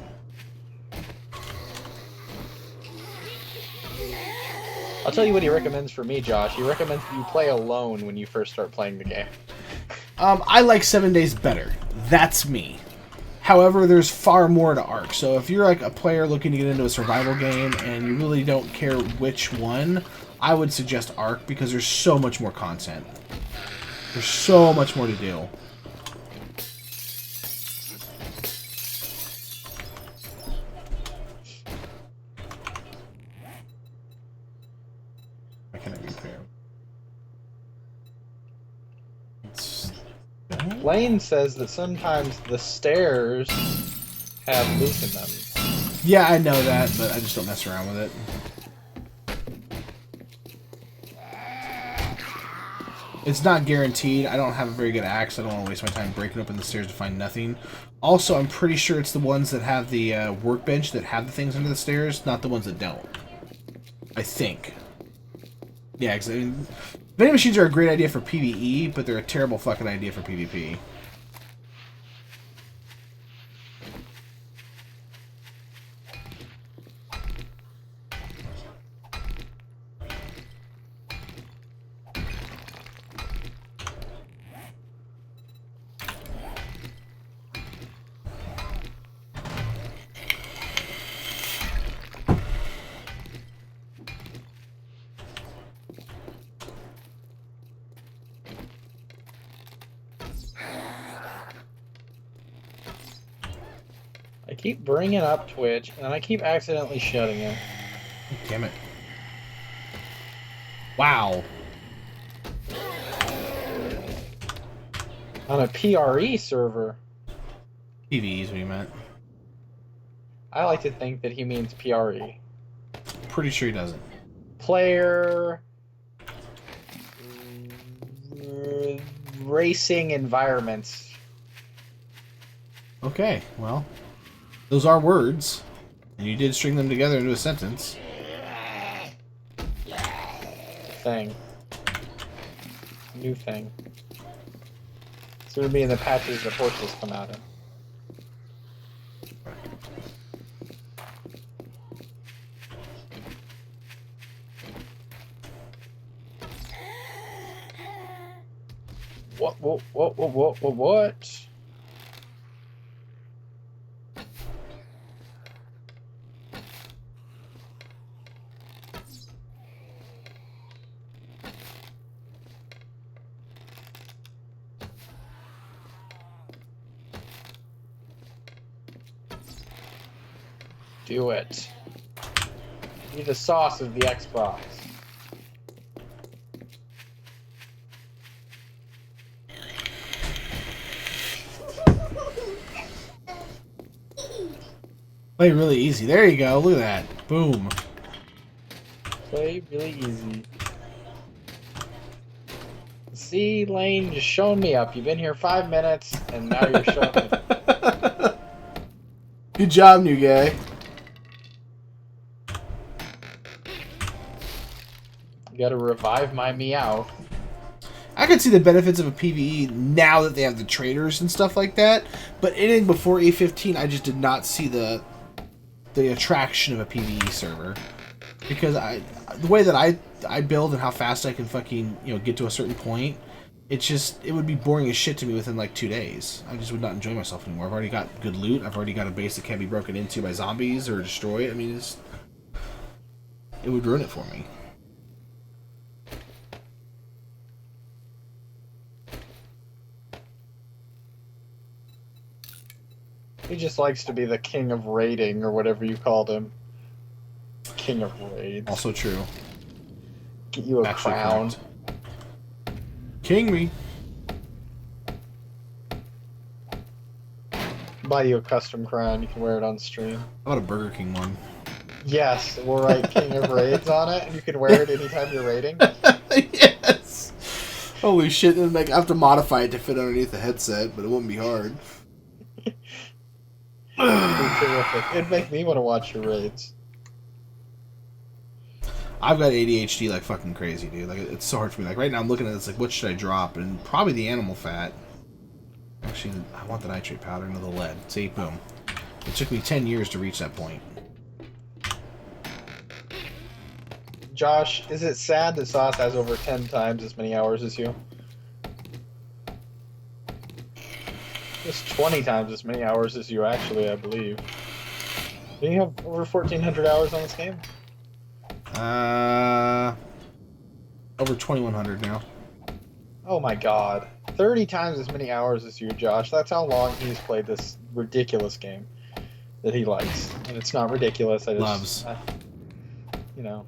I'll tell you what he recommends for me, Josh. He recommends that you play alone when you first start playing the game. I like 7 Days better. That's me. However, there's far more to Ark. So if you're like a player looking to get into a survival game and you really don't care which one, I would suggest Ark because there's so much more content. There's so much more to do. I can't repair. Lane says that sometimes the stairs have loot in them. Yeah, I know that, but I just don't mess around with it. It's not guaranteed. I don't have a very good axe. I don't want to waste my time breaking open the stairs to find nothing. Also, I'm pretty sure it's the ones that have the workbench that have the things under the stairs, not the ones that don't. I think. Yeah, because I mean, vending machines are a great idea for PvE, but they're a terrible fucking idea for PvP. I keep bringing up Twitch, and I keep accidentally shutting it. Damn it. Wow. On a PRE server. PvE is what you meant. I like to think that he means PRE. Pretty sure he doesn't. Player... Racing environments. Okay, well, those are words, and you did string them together into a sentence. Thing. New thing. It's going to be in the patches that horses come out in. What? Do it. Be the sauce of the Xbox. Play really easy. There you go. Look at that. Boom. Play really easy. See, Lane, just showing me up. You've been here 5 minutes, and now you're showing me. Good job, new guy. gotta revive my Meow. I could see the benefits of a PvE now that they have the traders and stuff like that, but anything before A15, I just did not see the attraction of a PvE server, because the way that I build and how fast I can fucking get to a certain point, it would be boring as shit to me within like 2 days. I just would not enjoy myself anymore. I've already got good loot. I've already got a base that can't be broken into by zombies or destroyed. I mean, it would ruin it for me. He just likes to be the king of raiding, or whatever you called him. King of raids. Also true. Get you a Actually crown. correct. King me. Buy you a custom crown. You can wear it on stream. How about a Burger King one? Yes, we'll write King of Raids on it, and you can wear it anytime you're raiding. Yes. Holy shit! And like I have to modify it to fit underneath the headset, but it wouldn't be hard. It'd be terrific. It'd make me want to watch your raids. I've got ADHD like fucking crazy, dude. Like it's so hard for me. Like right now, I'm looking at this like, what should I drop? And probably the animal fat. Actually, I want the nitrate powder and the lead. See, boom. It took me 10 years to reach that point. Josh, is it sad that Sauce has over 10 times as many hours as you? Just 20 times as many hours as you, actually, I believe. Do you have over 1,400 hours on this game? Over 2,100 now. Oh my god. 30 times as many hours as you, Josh. That's how long he's played this ridiculous game that he likes. And it's not ridiculous, I just... Loves. You know.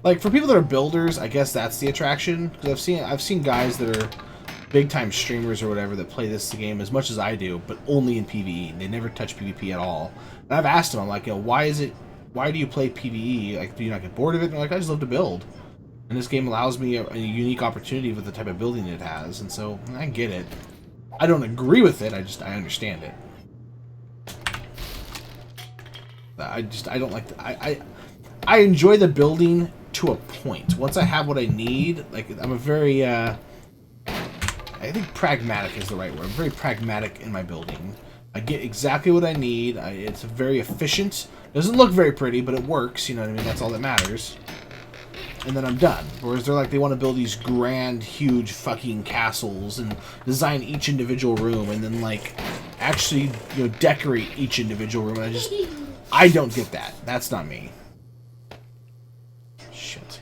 Like for people that are builders, I guess that's the attraction. Because I've seen guys that are big time streamers or whatever that play this game as much as I do, but only in PvE. They never touch PvP at all. And I've asked them, I'm like, why do you play PvE? Like, do you not get bored of it? And they're like, I just love to build. And this game allows me a unique opportunity with the type of building it has, and so I get it. I don't agree with it. I understand it. I don't like I enjoy the building to a point. Once I have what I need, like I'm a very I think pragmatic is the right word. I'm very pragmatic in my building. I get exactly what I need. It's very efficient. Doesn't look very pretty, but it works. You know what I mean? That's all that matters. And then I'm done. Whereas they want to build these grand, huge fucking castles and design each individual room, and then like actually decorate each individual room. And I don't get that. That's not me. Shit.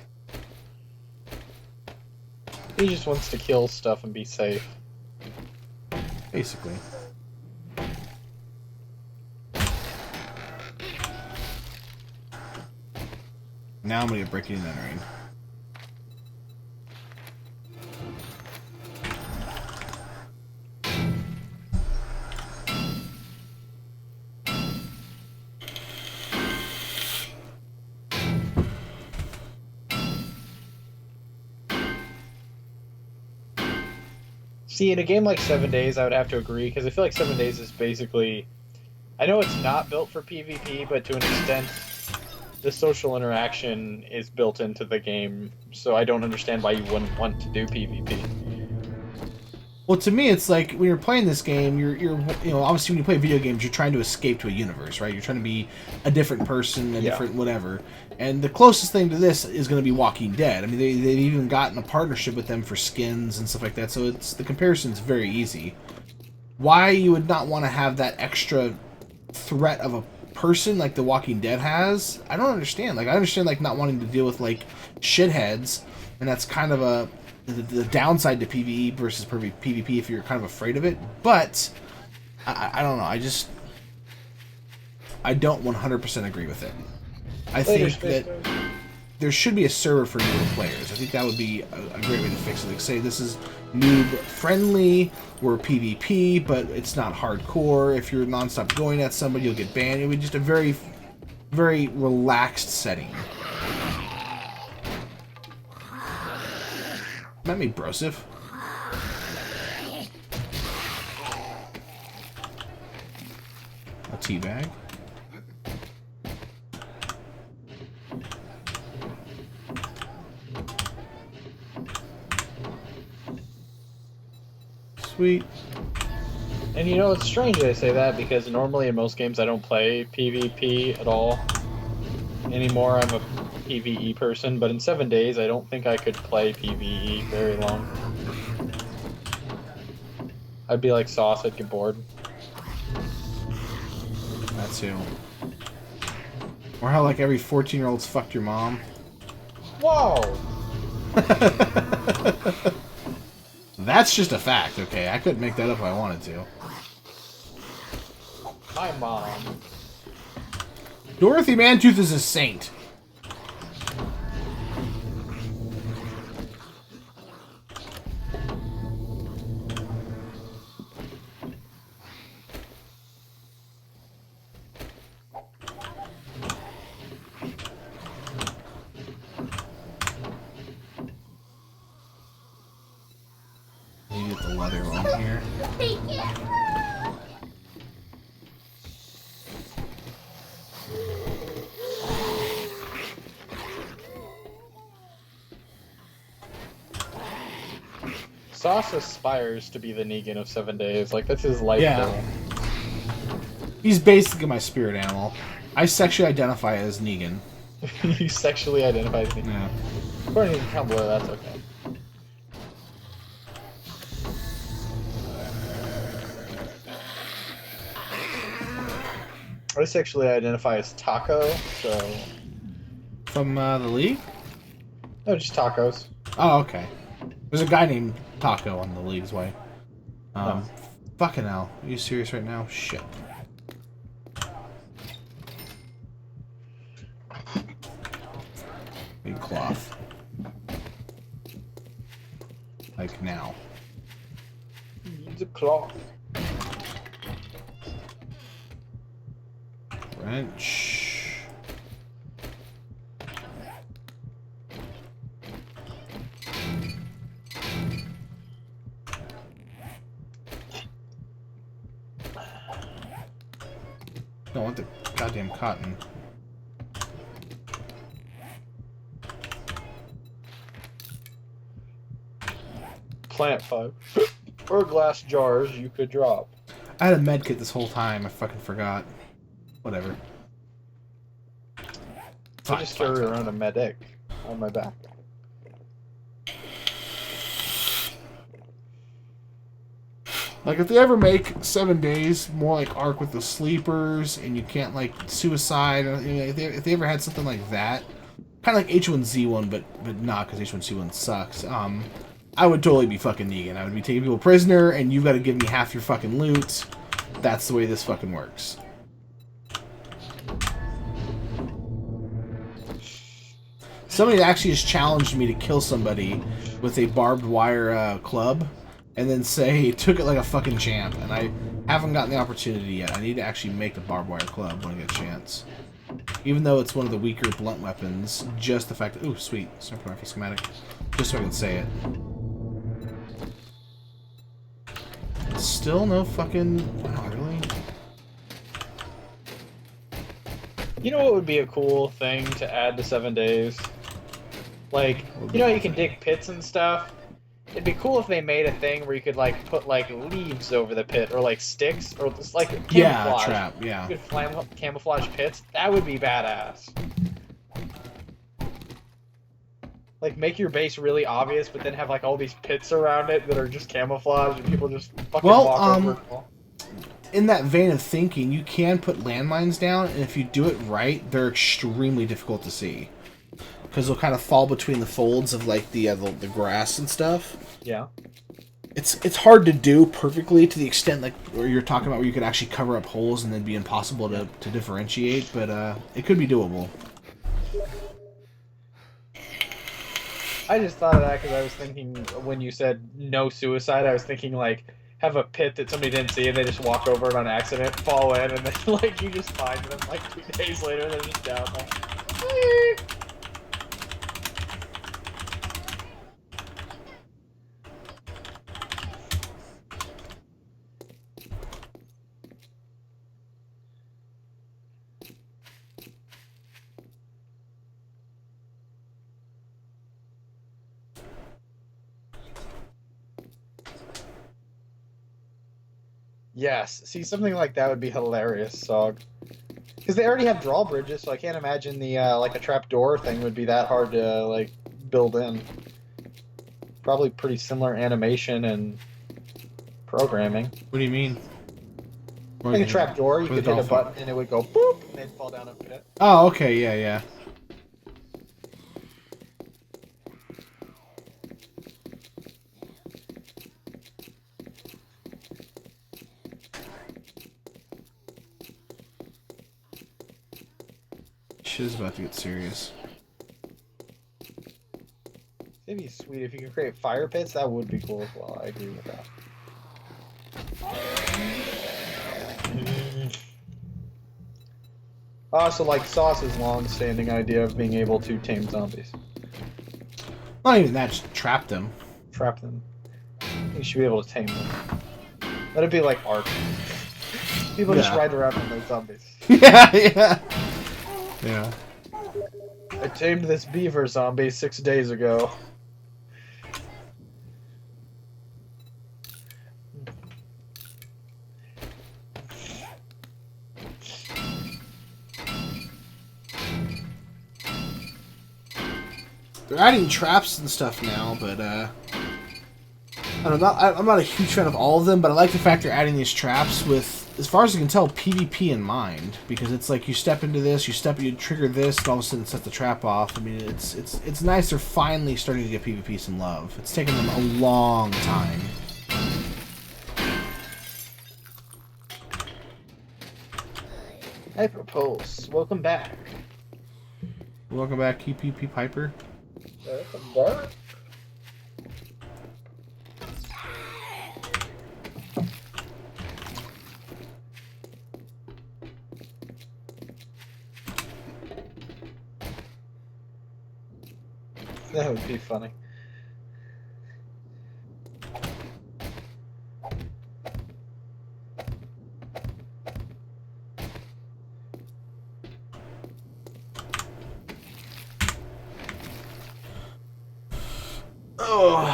He just wants to kill stuff and be safe. Basically. Now I'm gonna get breaking and entering. See, in a game like 7 Days, I would have to agree, because I feel like 7 Days is basically... I know it's not built for PvP, but to an extent, the social interaction is built into the game, so I don't understand why you wouldn't want to do PvP. Well, to me, it's like when you're playing this game, you're obviously when you play video games, you're trying to escape to a universe, right? You're trying to be a different person, a different whatever. And the closest thing to this is going to be Walking Dead. I mean, they've even gotten a partnership with them for skins and stuff like that, so the comparison's very easy. Why you would not want to have that extra threat of a person like The Walking Dead has, I don't understand. Like, I understand like not wanting to deal with like shitheads, and that's kind of the downside to PvE versus PvP if you're kind of afraid of it. But I don't know. I don't 100% agree with it. I think that there should be a server for newer players. I think that would be a great way to fix it. Like, say this is noob friendly, we're PvP, but it's not hardcore. If you're nonstop going at somebody, you'll get banned. It would be just a very, very relaxed setting. That me, Brosif. teabag. Sweet. And you know, it's strange I say that because normally in most games I don't play PvP at all. Anymore, I'm a PvE person, but in 7 days I don't think I could play PvE very long. I'd be like Sauce, I'd get bored. That too. Or how like every 14-year-old's fucked your mom. Whoa! That's just a fact, okay? I couldn't make that up if I wanted to. My mom. Dorothy Mantooth is a saint. You get the leather on here. Sauce aspires to be the Negan of 7 days. Like, that's his life Yeah. goal. He's basically my spirit animal. I sexually identify as Negan. You sexually identify as Negan. Yeah. According to Tumblr, that's okay. I sexually identify as Taco, so... From the League? No, just tacos. Oh, okay. There's a guy named Taco on the League's way. Oh. Fucking hell. Are you serious right now? Shit. Big cloth. Like now. Needs a cloth. Wrench. Don't want the goddamn cotton. Plant 5. Or glass jars you could drop. I had a med kit this whole time. I fucking forgot. Whatever. I just carry around a medic on my back. Like, if they ever make 7 days more like Ark with the sleepers, and you can't, like, suicide, or, you know, if they ever had something like that, kind of like H1Z1, but not, because H1Z1 sucks, I would totally be fucking Negan. I would be taking people prisoner, and you've got to give me half your fucking loot. That's the way this fucking works. Somebody actually has challenged me to kill somebody with a barbed wire club, and then say, took it like a fucking champ, and I haven't gotten the opportunity yet. I need to actually make a barbed wire club when I get a chance. Even though it's one of the weaker blunt weapons, just the fact that, ooh, sweet, sniper rifle schematic, just so I can say it. Still no fucking, wow, really? You know what would be a cool thing to add to 7 days? Like, you know, you can dig pits and stuff. It'd be cool if they made a thing where you could, like, put, like, leaves over the pit, or, like, sticks, or just, like, camouflage. Yeah, trap, yeah. You could camouflage pits. That would be badass. Like, make your base really obvious, but then have, like, all these pits around it that are just camouflaged, and people just fucking walk over it. In that vein of thinking, you can put landmines down, and if you do it right, they're extremely difficult to see. Because they'll kind of fall between the folds of, like, the grass and stuff. Yeah. It's hard to do perfectly to the extent, like, where you're talking about where you could actually cover up holes and then be impossible to differentiate, but it could be doable. I just thought of that because I was thinking, when you said no suicide, I was thinking, like, have a pit that somebody didn't see and they just walk over it on accident, fall in, and then, like, you just find them, like, 2 days later, they're just down there. Yes. See, something like that would be hilarious, Sog. Because they already have drawbridges, so I can't imagine the like a trapdoor thing would be that hard to like build in. Probably pretty similar animation and programming. What do you mean? Like a trapdoor, you where could the hit a draw button and it would go boop, and they'd fall down a pit. Oh, okay, yeah, yeah. Shit is about to get serious. It'd be sweet if you could create fire pits. That would be cool as well. I agree with that. I also like Sauce's long-standing idea of being able to tame zombies, Not even that, just trap them. trap them. You should be able to tame them. Let it be like art. People just Yeah. ride around on those zombies. Yeah, yeah. Yeah. I tamed this beaver zombie 6 days ago. They're adding traps and stuff now, but I don't know, I'm not a huge fan of all of them, but I like the fact they're adding these traps with, as far as I can tell, PvP in mind, because it's like you step into this, you trigger this, and all of a sudden it sets the trap off. I mean, it's nice. They're finally starting to get PvP some love. It's taken them a long time. I propose. Welcome back. Welcome back, PvP Piper. Welcome back. That would be funny. Oh.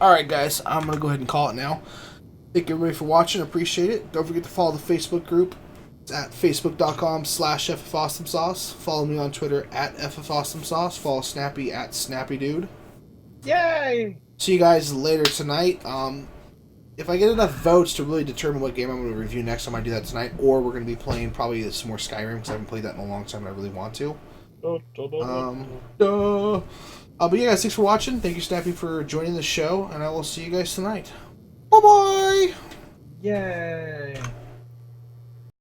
Alright, guys, I'm going to go ahead and call it now. Thank you everybody for watching. Appreciate it. Don't forget to follow the Facebook group. It's at facebook.com/FFAwesomeSauce. Follow me on Twitter at FFAwesomeSauce. Follow Snappy at SnappyDude. Yay! See you guys later tonight. If I get enough votes to really determine what game I'm going to review next time, I do that tonight. Or we're going to be playing probably some more Skyrim, because I haven't played that in a long time and I really want to. But yeah, guys, thanks for watching. Thank you, Snappy, for joining the show, and I will see you guys tonight. Bye-bye! Yay!